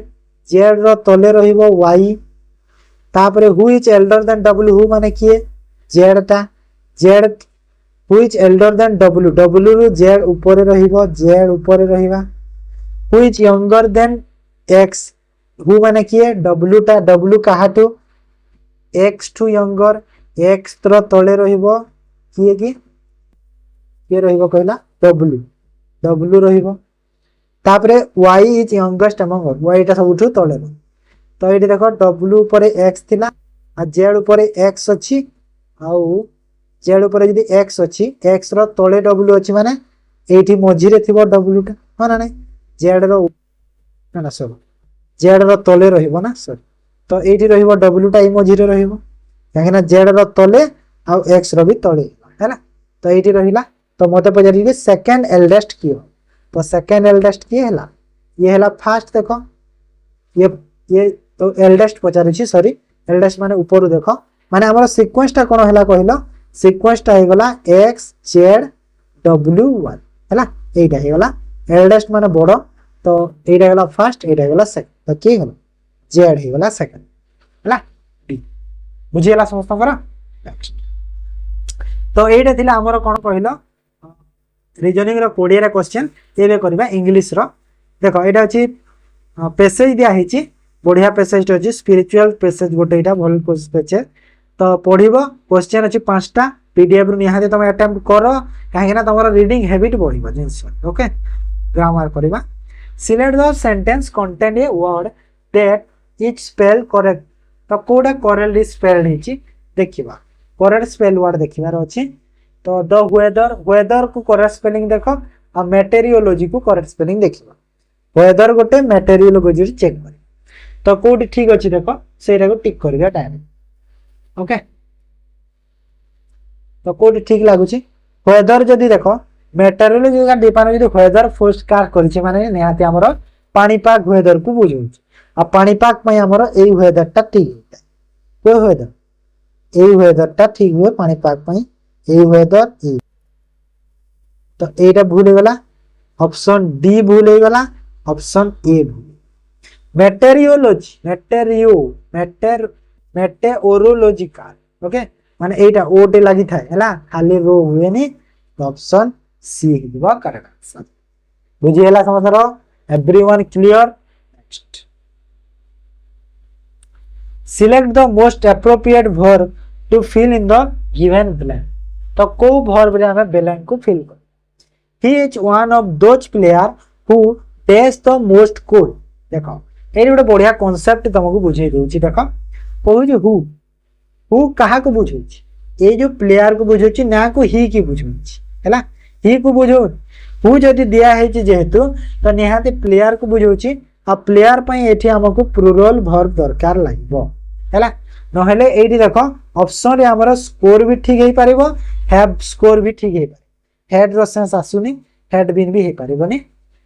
z रो तले रहिबो y तापरे who is elder than w who माने किए z टा z who is elder than w w रु z ऊपर रहिबो z ऊपर रहिबा who is younger than x who माने किए w टा w काहाटू x टू यंगर x त्र तले रहिबो किए कि ये रहिबो कहला w w रहिबो तापरे y is youngest among y टा सबुठु तले तो एठी देखो w ऊपर x थिला आ z ऊपर x अछि आउ z ऊपर जदी x अछि x रो तले w अछि माने एठी मझी रे थिबो w टा माने नै z रो ना सब z रो तले रहिबो ना सर तो एठी रहिबो w टा मझी रे रहिबो काहेना z रो तले आ x रो भी तले हैला तो एठी रहिला तो मते पजारी के सेकंड एल्डेस्ट कियो तो सेकंड एल्डेस्ट की हैला ये हैला फर्स्ट देखो ये तो एल्डेस्ट पचारि छी सॉरी एल्डेस्ट माने ऊपर देखो माने हमर सीक्वेंस टा कोन हैला कहिलो सीक्वेंस टा हेगला x z w 1 हैला एटा हेगला एल्डेस्ट माने बड़ तो एटा हेगला फर्स्ट एटा हेगला सेकंड तो की हलो z हेगला सेकंड हैला d बुझियला समस्त करा नेक्स्ट तो एटा थिला हमर कोन कहिलो रीजनिंग रो 20 रा क्वेश्चन एबे करबा इंग्लिश रो देखो एटा अछि पैसेज दिया हिची बढ़िया पैसेज अछि स्पिरिचुअल पैसेज गोटे एटा भल पैसेज तो पढिबो क्वेश्चन अछि 5 टा पीडीएफ रु निहाते तुम अटेम्प्ट करो काहे ना तमरा रीडिंग हैबिट बढ़िबो जिंस ओके ग्रामर करबा select the sentence contain a word that is spell correct तो कोडा करेक्टली स्पेल्ड हिची देखिबा करेक्ट स्पेल वर्ड देखिबार अछि तो द वेदर को करेक्ट स्पेलिंग देखो आ मेटेरियोलॉजी को करेक्ट स्पेलिंग देखिबा वेदर गोटे मेटेरियोलॉजी चेक कर तो कोडी ठीक अछि देखो सेटा को टिक करबा टाइम ओके तो कोडी ठीक लागु छी वेदर जदी देखो मेटेरियोलॉजी का डिपार्टमेंट जदी वेदर फोरकास्ट करिछि माने निहाती हमर पानी पाक वेदर को बुझौ आ पानी पाक पय हमर एई वेदर ता ठीक होता को वेदर एई वेदर ता ठीक हुए पानी पाक पय एई वेदर ए तो एटा भूल गेला ऑप्शन डी भूल हे गेला ऑप्शन ए भूल मेटेरियोलॉजी मेटेओरोलॉजिकल ओके माने एटा ओटे लागि थाए हला खाली रो हुए नि ऑप्शन सी हिबा करेक्ट आंसर बुझी हला समझरो everyone clear next select the most appropriate verb to fill in the given blank तो को वर्ब रे हमें ब्लैंक को फिल कर he is one of those player who test the most कोड देखो एरी गोटे बढ़िया कांसेप्ट तुमको बुझे दोची देखो कहू हु कहा को बुझौची ए जो प्लेयर को बुझौची ना को ही की बुझौची हैला ही को बुझो हु जदी दिया है जेहेतु तो निहाते प्लेयर को बुझौची आ प्लेयर पई एठी हमको प्लुरल वर्ब दरकार लागबो हैला नहले एठी देखो ऑप्शन रे हमर स्कोर भी ठीक हे परिबो हैव स्कोर भी ठीक हे पारे हेड रो सेंस आसुनी हेड बिन भी हे परिबोनी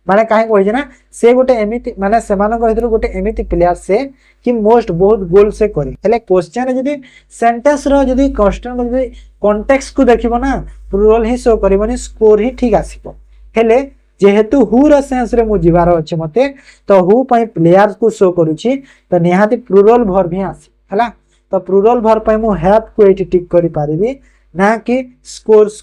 माने काहे कहि ना से गोटे एमिति माने सेमान कहिदरो गोटे एमिति प्लेयर से कि मोस्ट बहुत गोल से करी हेले क्वेश्चन जदी सेंटेंस रो जदी क्वेश्चन को जदी कॉन्टेक्स्ट को देखिबो ना प्लुरल ही शो करबोनी स्कोर ही ठीक आसीबो हेले जेहेतु हु रो सेंस रे मु जिवार अछि मते तो हु पई प्लेयर्स को शो करूची तो निहाती प्लुरल वर्ब ही आसी हला तो प्लुरल वर्ब पई मु हैव को एटी टिक करि पारिबी ना कि स्कोर्स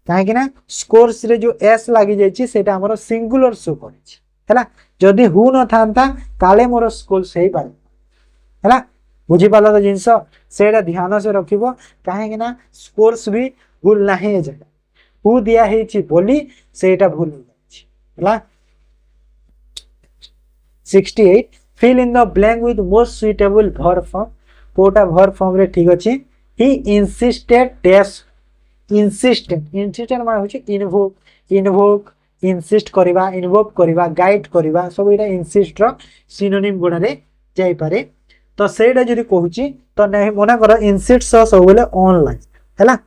काहे कि ना स्कोर्स रे जो एस लागि जाय छी सेटा हमरो सिंगुलर शो करै छी हला जदी हु न थांता काले मोर स्कोर्स हेई पारे हला बुझी पाल तो जिनस से ध्यान से रखिबो कहीं ना स्कोर्स भी भूल ना ए जगह हु दिया हेछि बोली सेटा भूल होला 68 fill in the blank with most suitable verb form Kota verb form रे ठीक अछि he insisted dash insisted माने होछि invoke insist करिवा invoke करिवा गाइड करिवा सब इटा insist रो सिनोनिम गुण रे जाई पारे तो सेटा जदी कहूची तो नहीं मना कर insist सब बेले on लाइन हैला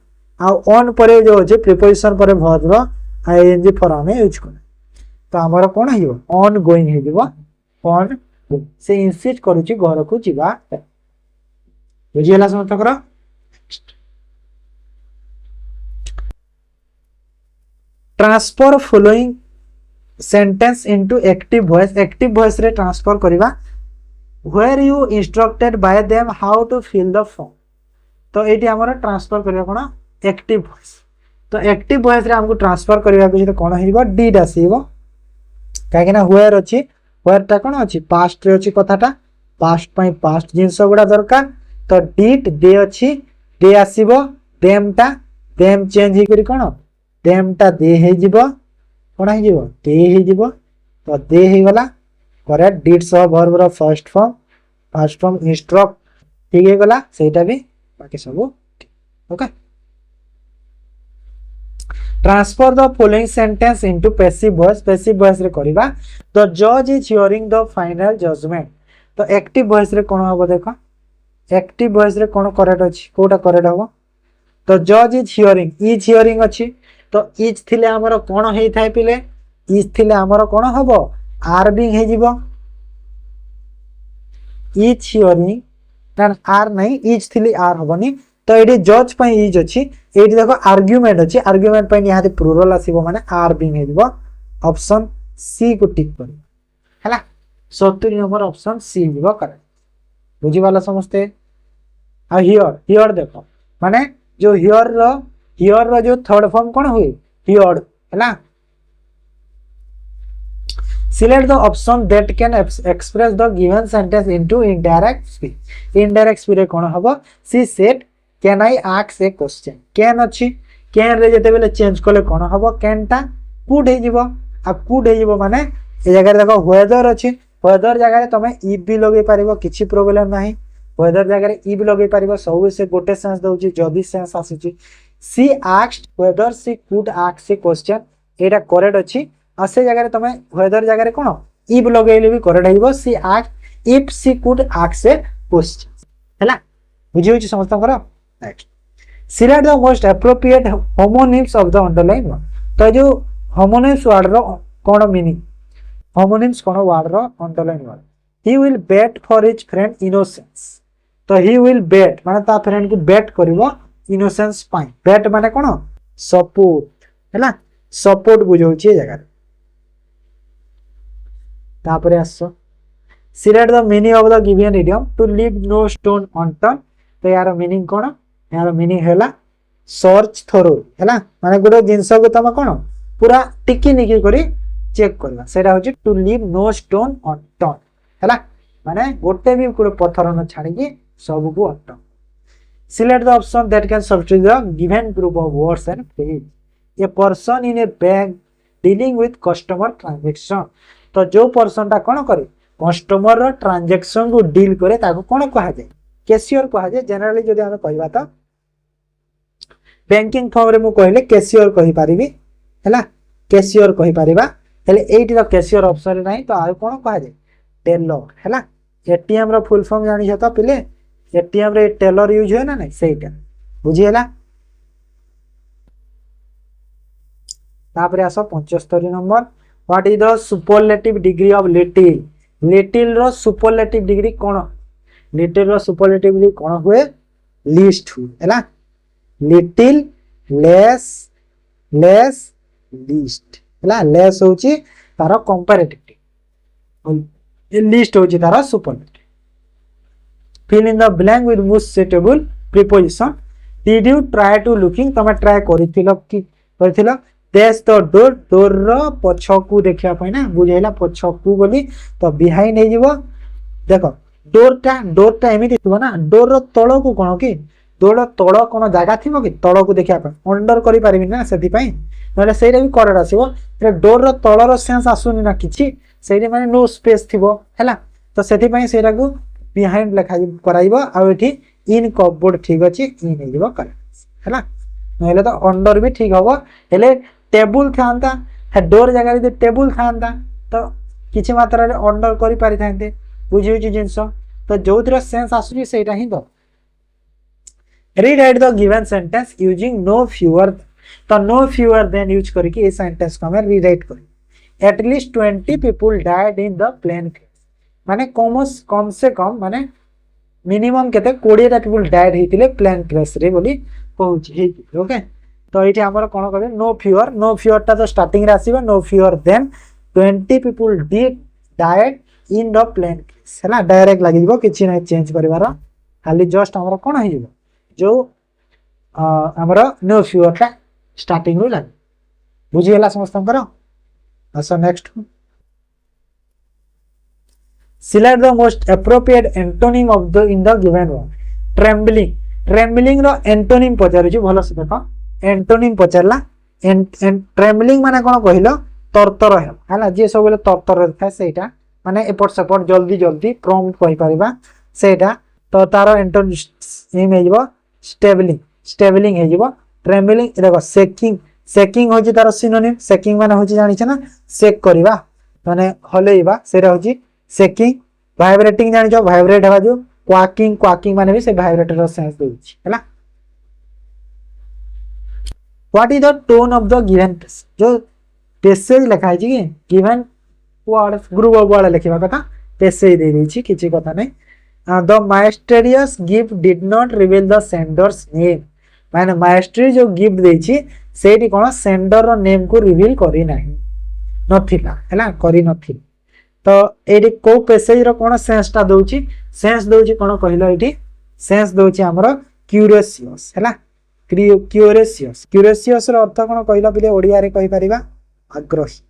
आ on परे जो जे प्रीपोजिशन परे verb रो ing फॉर्म में यूज कर तो हमर कोन हियो on going हे दिबो on से इंसिस्ट करूची घर को जीवा बुझियला समझ करो transfer following sentence into active voice रे ट्रांसफर करिवा where you instructed by them how to fill the form तो एटी हमर ट्रांसफर करिवा कोन एक्टिव वॉइस तो एक्टिव वॉइस रे हमको ट्रांसफर करिवा को कोन हेबो डिड आसीबो काहे ना वेयर अछि वेयर टा कोन अछि पास्ट रे अछि कथाटा पास्ट पई पास्ट जिंस गुडा दरकार तो डिड दे अछि दे आसीबो देम चेंज ही करी कोन देम टा दे हे जिवो कोन हे जिवो दे हे जिवो तो दे हे गला करे डिड सह वर्ब रो फर्स्ट फॉर्म इंस्ट्रक्ट ठीक हे गला सेटा भी बाकी सब okay transfer the following sentence into passive voice रे करबा द जज is hearing the final judgement तो एक्टिव वॉइस रे कोन होबो देखो एक्टिव वॉइस रे कोन करेक्ट अछि कोटा करेक्ट होबो तो जज इज हियरिंग अछि तो इज थिले हमरो कोन हेइ थाय पिले इज थिले हमरो कोन होबो आर बिंग हे जिवो इज हियरिंग ना आर नहीं इज थिले आर होबनी तो एडी जज पई इज अछि एडी देखो आर्गुमेंट अछि आर्गुमेंट पई निहाते प्लुरल आसीबो माने आर बिंग हे जिवो ऑप्शन सी को टिक करी हैला 70 नंबर ऑप्शन सी जिवो करेक्ट बुझी वाला समझते आ हियर देखो माने जो हियर रो जो थर्ड फॉर्म कोन हुई हियर्ड हैला select the option that can express the given sentence into indirect speech रे कोन हबो she said can I ask a question can अछि can रे जते बेले चेंज करले कोन हबो can टा could हे जिवो आ could हे जिवो माने ए जगह देखो वेदर अछि वेदर जगह रे तमे if भी लगे पारिबो किछि प्रॉब्लम नाही वेदर जगह रे if लगे पारिबो सब से गोटे सेंस दउची जदी सेंस आसीची she asked whether she could ask a question एटा करेक्ट अछि आ से जगह रे तमे वेदर जगह रे कोन if लगेले भी करेक्ट हेबो she asked if she could ask a question हैला बुझी होची समझ करो next select the most appropriate homonyms of the underlined one तो जो homonyms वर्ड रो कोन मीनिंग homonyms कोन वर्ड रो underlined one he will bet for his friend innocence तो he will bet माने ता फ्रेंड को bet करबो innocence पाई bet माने कोन सपोर्ट हैला सपोर्ट बुझौची ए जगह तापरे आसो select the meaning of the given idiom to leave no stone unturned तो यार मीनिंग कोन यार मीनिंग हैला सर्च थरो हैला माने गुडो जिंस को तमा कोन पूरा टिकी निकी करी चेक करला सेटा होची to leave no stone unturn हैला माने गोटे भी गुडो पत्थर न छाडी की सब को अटन select the option that can substitute the given group of words and phrase a person in a bank dealing with customer transaction तो जो पर्सन टा कोन करे कस्टमर रो ट्रांजैक्शन को डील करे ताको कोन कहा जाय कैशियर कहा जाय जनरली जदी हम कहबा त बैंकिंग फॉर्म रे मु कहले कैशियर कहि पारिबी हैला कैशियर कहि पारिबा हेले एटी रो कैशियर ऑप्शन नै तो आ कोन कहा जाय टेलर हैला एटीएम रो फुल फॉर्म जानि छ त पहिले एटीएम रे टेलर यूज होय ना नै सेटा बुझी हैला तापरे आसो 75 number what is the superlative degree of little रो सुपरलेटिव डिग्री कोन लिटिल रो सुपरलेटिव डिग्री कोन हुए लिस्ट हुए हैला लिटिल लेस लिस्ट हैला लेस होची तारो कंपैरेटिव लिस्ट होची तारो superlative fill in the blank with most suitable preposition did you try to looking तमे ट्राई करिथिलो कि करिथिलो देश तो डोर रो पछकू देखिया पय ना बुझैला पछकू बोली तो बिहाइंड हे जिवो देखो डोरटा एमती थी ना डोर तल को कौन कि डोर तल कौन जगह थी कि तल को देखा अंडर करें ना से ना भी करेक्ट आसो डोर तलर सेन्स आसुनी ना कि माने नो स्पेस थी है तो से बिहाइंड लेखा कर इन कपबोर्ड ठीक अच्छे इन हो करेक्ट है ना तो अंडर भी ठीक हम हेले टेबुल था डोर जगह टेबुल था तो किसी मात्रा अंडर कर पारि था बुझे जिनस तो जो थी सेन्स आसूँ से ही तो rewrite the given sentence using no fewer तो नो फ्यूअर देन यूज करके सेंटेंस को हमें रीराइट कर at least 20 people died in the plane crash माने कम से कम माने मिनिमम केते 20 टा पीपल डाइड होते प्लेन क्रैश रे बोली कहूँ ओके तो ये आमर कौन कह नो फ्यूअर टा तो स्टार्टिंग आसो no fewer then 20 people died in the plane crash है डायरेक्ट लगे किसी ना चेंज कर खाली जस्ट आमर कौन हो जो आमर नो फ्यूअर टा स्टार्टिंग रू लगे बुझीगला समस्त आस next select the most appropriate antonym of the in the given word trembling रो एंटोनिम पचारुची भलो से देखो एंटोनिम पचारला ट्रेम्बलिंग माने कोन कहिलो तरतर हैला जे सब बेले तरतर था सेटा माने एपट सेपट जल्दी जल्दी प्रॉम्प्ट कहि परिबा सेटा तो तार एंटोनिम हे जिवो स्टेबलिंग हे जिवो ट्रेम्बलिंग देखो सेकिंग होची तार सिनोनिम सेकिंग माने होची जानि छ ना शेक करबा माने हलेइबा सेरा होची सेकिंग वाइब्रेटिंग जानि छ वाइब्रेट हेबा जो क्वाकिंग माने भी से वाइब्रेटर रो सेंस दोछि हैला what is the tone of the given जो पैसेज लिखा है कि given words group of word लिखिबा कथा पैसेज दे दैछि किछि कथा नै the mysterious gift did not reveal the sender's name माने माइस्ट्री जो गिफ्ट दैछि सेठी कोन सेंडर रो नेम को रिवील करी नाही नथिला हैला करी नथिल तो एडी को पैसेज रो कोन सेंस टा दोछि कोन कहिलो एठी सेंस दोछि हमरो क्यूरियस हैला क्यूरियस रो अर्थ कोन कहिलो बिले ओडिया रे कहि परिबा आग्रही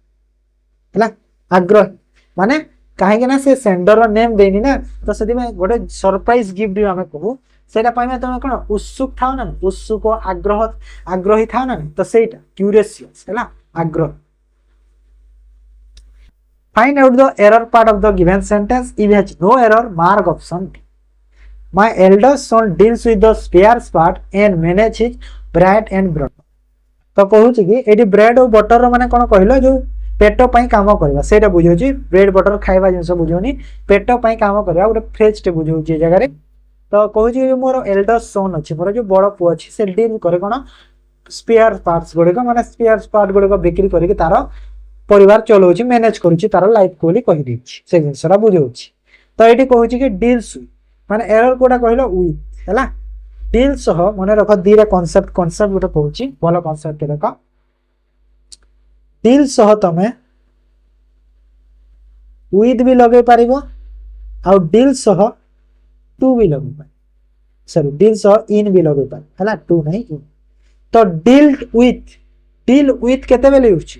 हैला आग्रही माने काहे के ना से सेंडर रो नेम देनी ना तो सदी में गोटे सरप्राइज गिफ्ट भी हमें कहू सेटा पाइमा तुम कोन उत्सुक थाओ ना उत्सुक आग्रही थाओ ना तो सेटा क्यूरियस हैला आग्रह Find out the error part of the given sentence. If it has no error, mark option D. My eldest son deals with the spares part and manage his bread and butter. तो कहूँ कि ये ब्रेड और बटर माने कौन कहल जो पेट पाई काम करवा सेटा बुझौछि ब्रेड बटर खाइबा जिनस बुझौनी पेट पाई काम करवा गोटे फ्रेज टे बुझौछि जगह तो कहूँ मोर एल्डस्ट सन अच्छी मोर जो बड़ पु अच्छी से डील करे कौन स्पेयर पार्ट्स गुड़िक माने स्पेयर पार्ट गुड़िक बिक्री करके तार परिवार चलाउछि मैनेज करूछि तार लाइफ को कहि दिछि से जिनसरा बुझौछि तो एठी कहूछि कि डील्स माने एरर कोडा कहलो विथ हैला डील्स हो मने रख दीरे कांसेप्ट गोटे कहूछि भलो कांसेप्ट के देखो डील्स हो तमे विथ भी लगे पारिबो आ डील्स हो टू भी लगे पारि सॉरी डील्स हो इन भी लगे पारि हैला टू नहीं इन तो डील विथ केते बेले यूज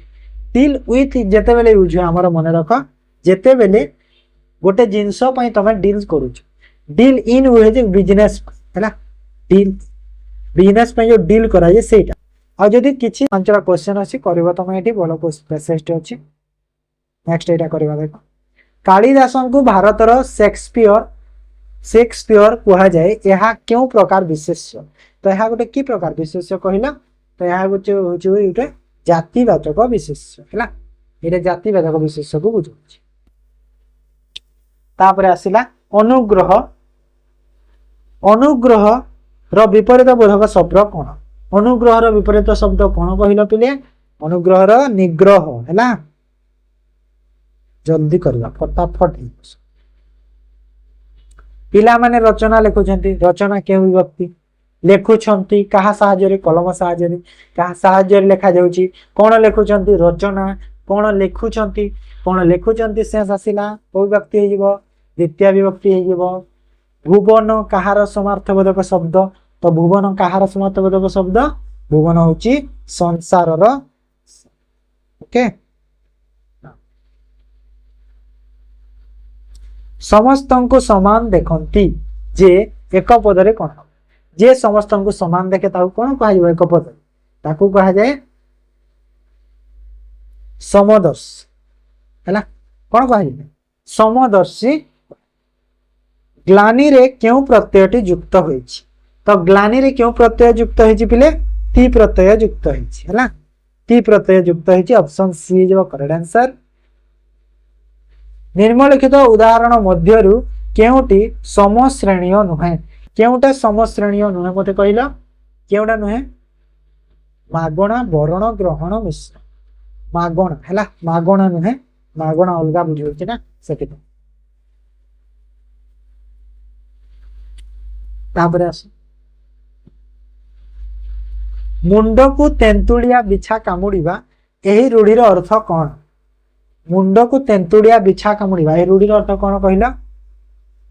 डील विथ जेते बेले यूज हमर मने रख जेते बेले गोटे जिंस पई तमे डील करूछ डील इन हुए जे बिजनेस हैला डील बिजनेस पई जो डील करा जे सेटा आ जदी किछि पांचटा क्वेश्चन अछि करबा तमे एठी बोलो पैसेज अछि नेक्स्ट एटा करबा देखो कालिदासन को भारतर शेक्सपियर कहा जाए यह क्यों प्रकार विशेष्य तो यह गोटे की प्रकार विशेष्य कहला तो यह गोटे जातिवाचक विशेष्य है ये जातिवाचक विशेष्य को बुझे तापर आसिला अनुग्रह अनुग्रह रो विपरीत बोधक शब्द कौन अनुग्रह रो विपरीत शब्द कौन कहल पिले अनुग्रह रो निग्रह है जल्दी करवा फटाफट पिला माने रचना लिखुछंती रचना केउ विभक्ति लिखुछंती कहा सहायरे कलम सहायरे कहा सहायरे लिखा जाउची कोन लिखुछंती रचना कोन लिखुछंती सेंस आसिला को विभक्ति हे जीवो द्वितीय विभक्ति हे जीवो भुवन कहार समार्थबोधक शब्द तो भुवन कहार समार्थबोधक शब्द भुवन होची संसारर ओके समस्त को समान देखती जे एक पदरे कौन हम जे समस्त को समान देखे कौन कह एक पद ताकू कह जाए समदर्शी है कौन कह समदर्शी। ग्लानी रे क्यों प्रत्ययटी युक्त होइछि तो ग्लानी रे क्यों प्रत्यय युक्त होइछि पिले ती प्रत्यय युक्त होइछि हैला ती प्रत्यय युक्त होइछि option C is correct answer. निम्नलिखित उदाहरण मध्यरु केउटी समश्रेणीय नुहे केउटा समश्रेणीय नुहे मते कहला केउटा नुहे मागणा वरण ग्रहण मिश्र मागणा हैला मागणा नुहे मागणा अलगा बुझियोछि ना सेति तापरे आस मुंड को तेंतुलिया बिछा कामुड़ीबा एही रूढ़ीर अर्थ कौन मुंड को तेंतुलिया बिछा कामुड़ीबा एही रूढ़ीर अर्थ कौन कहला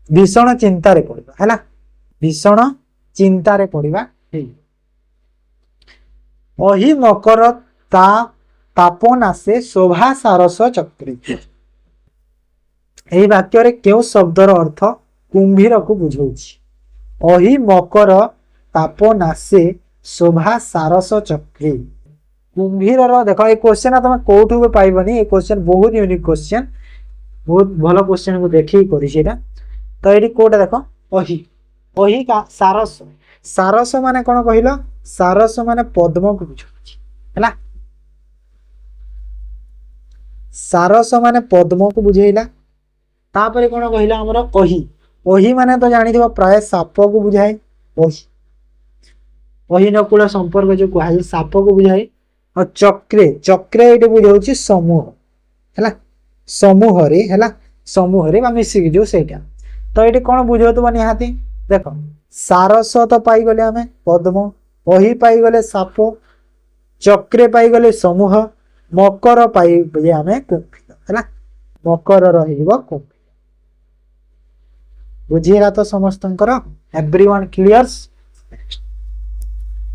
भीषण चिंतारे पड़िबा हैला भीषण चिंतारे पड़िबा अहि मकर ता तापनासे शोभा सारस चक्री एही वाक्य रे केउ शब्दर अर्थ कुंभीर को बुझाउछि अहि मकर तापनासे शोभा सारस चक्री कुंभीर देख ये क्वेश्चन तुम कौटू भी पाइबनी ये क्वेश्चन बहुत यूनिक क्वेश्चन बहुत भल क्वेश्चन को देखिए करा तो ये कौटा देख अहि अहि का सारस सारस माने कौन कहल सारस माने पद्म को बुझाई सारस माने पद्म को बुझेला तापर कौन कहला हमर अहि अहि माने तो जानी प्राय साप को बुझाए अहि अहि नकुल संपर्क जो कह साप को बुझाए और चक्रे चक्रे ये बुझाऊँ समूह है समूह है समूह मिसिक जो सहीटा तो ये कौन बुझाऊ निहाती देख सारस तो पाईगले आम पद्म अहि पाईगले साप चक्रे पाईगले समूह मकर पाइबे आम कुंभीर है मकर रुंभीर बुझीला तो समस्त एवरीवन क्लियर्स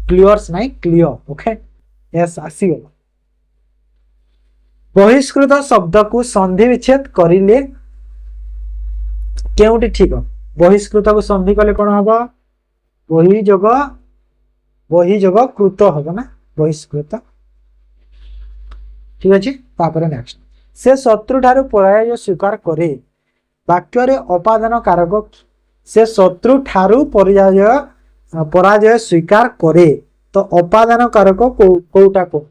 क्लियर्स नहीं क्लियर ओके यस आसीगला बहिष्कृत शब्द को संधि विच्छेद करिले केउटी ठीक बहिष्कृत को संधि कले कौन हम बहिजोग कृत हम ना बहिष्कृत ठीक अच्छे नेक्स्ट से शत्रु ठारू पराजय स्वीकार करे वाक्य रे अपादान कारक से शत्रु ठारू पराजय स्वीकार करे तो अपादान कारक कोटा कौन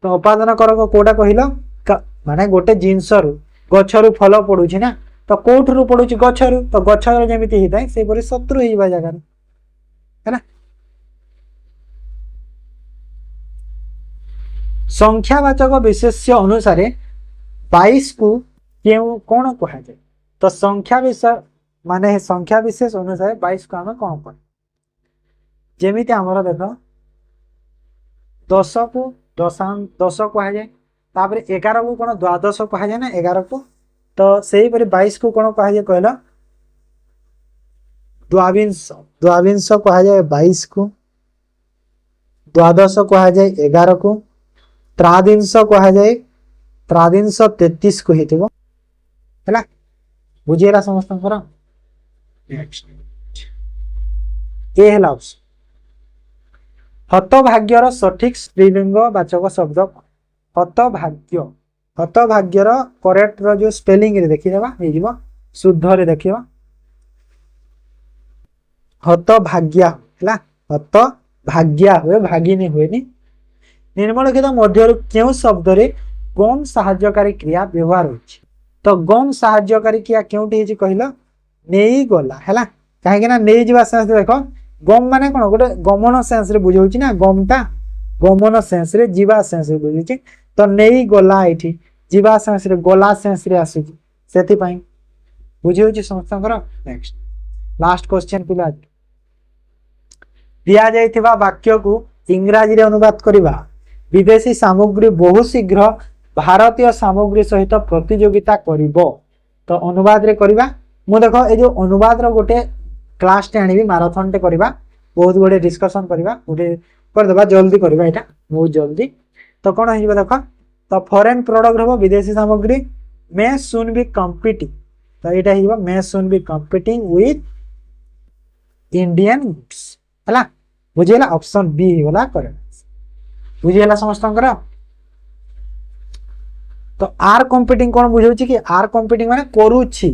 तो अपादान कारक कोटा कहल माने गोटे जिनस गचरु फल पड़ुछि ना तो कोठरू पड़ुछि गचरु तो गचर जेमिति हिताय से परि शत्रु हिबा जगह है ना संख्यावाचक विशेष्य अनुसार 22 को क्यों कौन कहा जाए तो संख्या विषय माने संख्या विशेष अनुसार 22 को आम कौन कह जेमिति आमर देख 10 को दश कह जाए तापर 11 को कौन द्वादश कह जाए ना 11 को तो सही पर 22 को कौन कह जाए कहल द्वाविंश द्वाविंश कह जाए 22 को द्वादश कह जाए 11 को त्रादिंश कह जाए त्रादिंश 33 को हेतिबो हैला बुझेला समस्त नेक्स्ट ए हैला ऑप्शन हतभाग्यर सठिक स्त्रीलिंग वाचक शब्द हतभाग्य हतभाग्यर करेक्ट रो जो स्पेलिंग रे देखि देबा हे जीवो शुद्ध रे देखिबा हतभाग्या हैला हतभाग्या होय भागिनी होयनी निम्नलिखित मध्य क्यों शब्द रे गम सहायकारी क्रिया व्यवहार होछि तो गम सहायकारी क्रिया क्योंटी हेछि कहल नेई गला हैला काहे कि ना नेई जीवा सेंस देख गम माने कोन गोटे गमन सेंस रे बुझौछि ना गमटा गमन सेंस रे जीवा सेंस रे बुझौछि तो नेई गला एठी जीवा सेंस रे गला सेंस रे आसुछि सेति पई बुझौछि समस्तकर नेक्स्ट लास्ट क्वेश्चन पिला दिया जाइथिबा वाक्य को इंग्रजी रे अनुवाद करिबा विदेशी सामग्री बहु शीघ्र भारतीय सामग्री सहित प्रतियोगिता करिबो तो अनुवाद रे करिबा मु देखो ए जो अनुवाद रो गोटे क्लास टे आनिबी मैराथन टे करिबा बहुत गोटे डिस्कशन करिबा गोटे कर देबा जल्दी करिबा एटा बहुत जल्दी तो कोन हिबा देखो तो फॉरेन प्रोडक्ट हो विदेशी सामग्री में सुन बी कम्पीटिंग तो यहाँ हो may soon be competing with Indian goods है बुझीगला ऑप्शन बी होगा करेक्ट बुझीगला समस्त तो आर कंपिटिंग कौन बुझाऊँ कि आर कंपिटिंग माने करुछि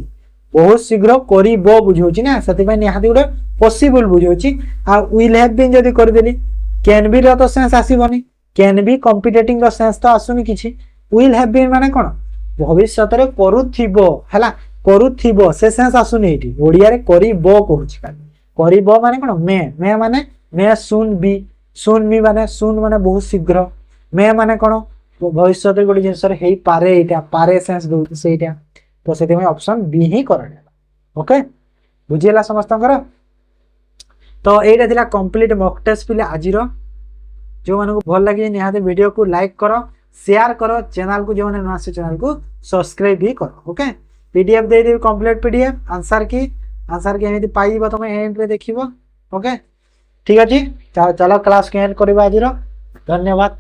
बहुत शीघ्र करिबो बुझाऊँ ना से निहाती गोटे पॉसिबल बुझाऊँ आ विल हैव बीन जदी कर देली कैन बी रो तो सेंस आसीबनी कैन बी कंपिटिटिंग रो सेंस तो आसुनी किछि विल हैव बीन माने कोन भविष्य रे करूथिबो हला करूथिबो से सेंस आसुनी एठी ओडिया रे करिबो कहूछि खाली करिबो माने कोन मे माने मे सुन बी माने सुन माने बहुत शीघ्र मे माने कोन भविष्य गोटे जिनस पारे यहाँ पारे सेंस दौर से तो से ऑप्शन बी ही कर ओके बुझीगला समस्त तो यहाँ थिला कंप्लीट मॉक टेस्ट पिले आज जो मानक भल लगे निहाती वीडियो को लाइक करो शेयर करो चैनल को जो मैंने नुआ से चैनल को सब्सक्राइब भी करो ओके पीडीएफ दे देवी कंप्लीट पीडीएफ आंसर की एमती पाइब तुम एंड रे देखिबो ओके ठीक अच्छे चलो क्लास को एंड करवा आज धन्यवाद।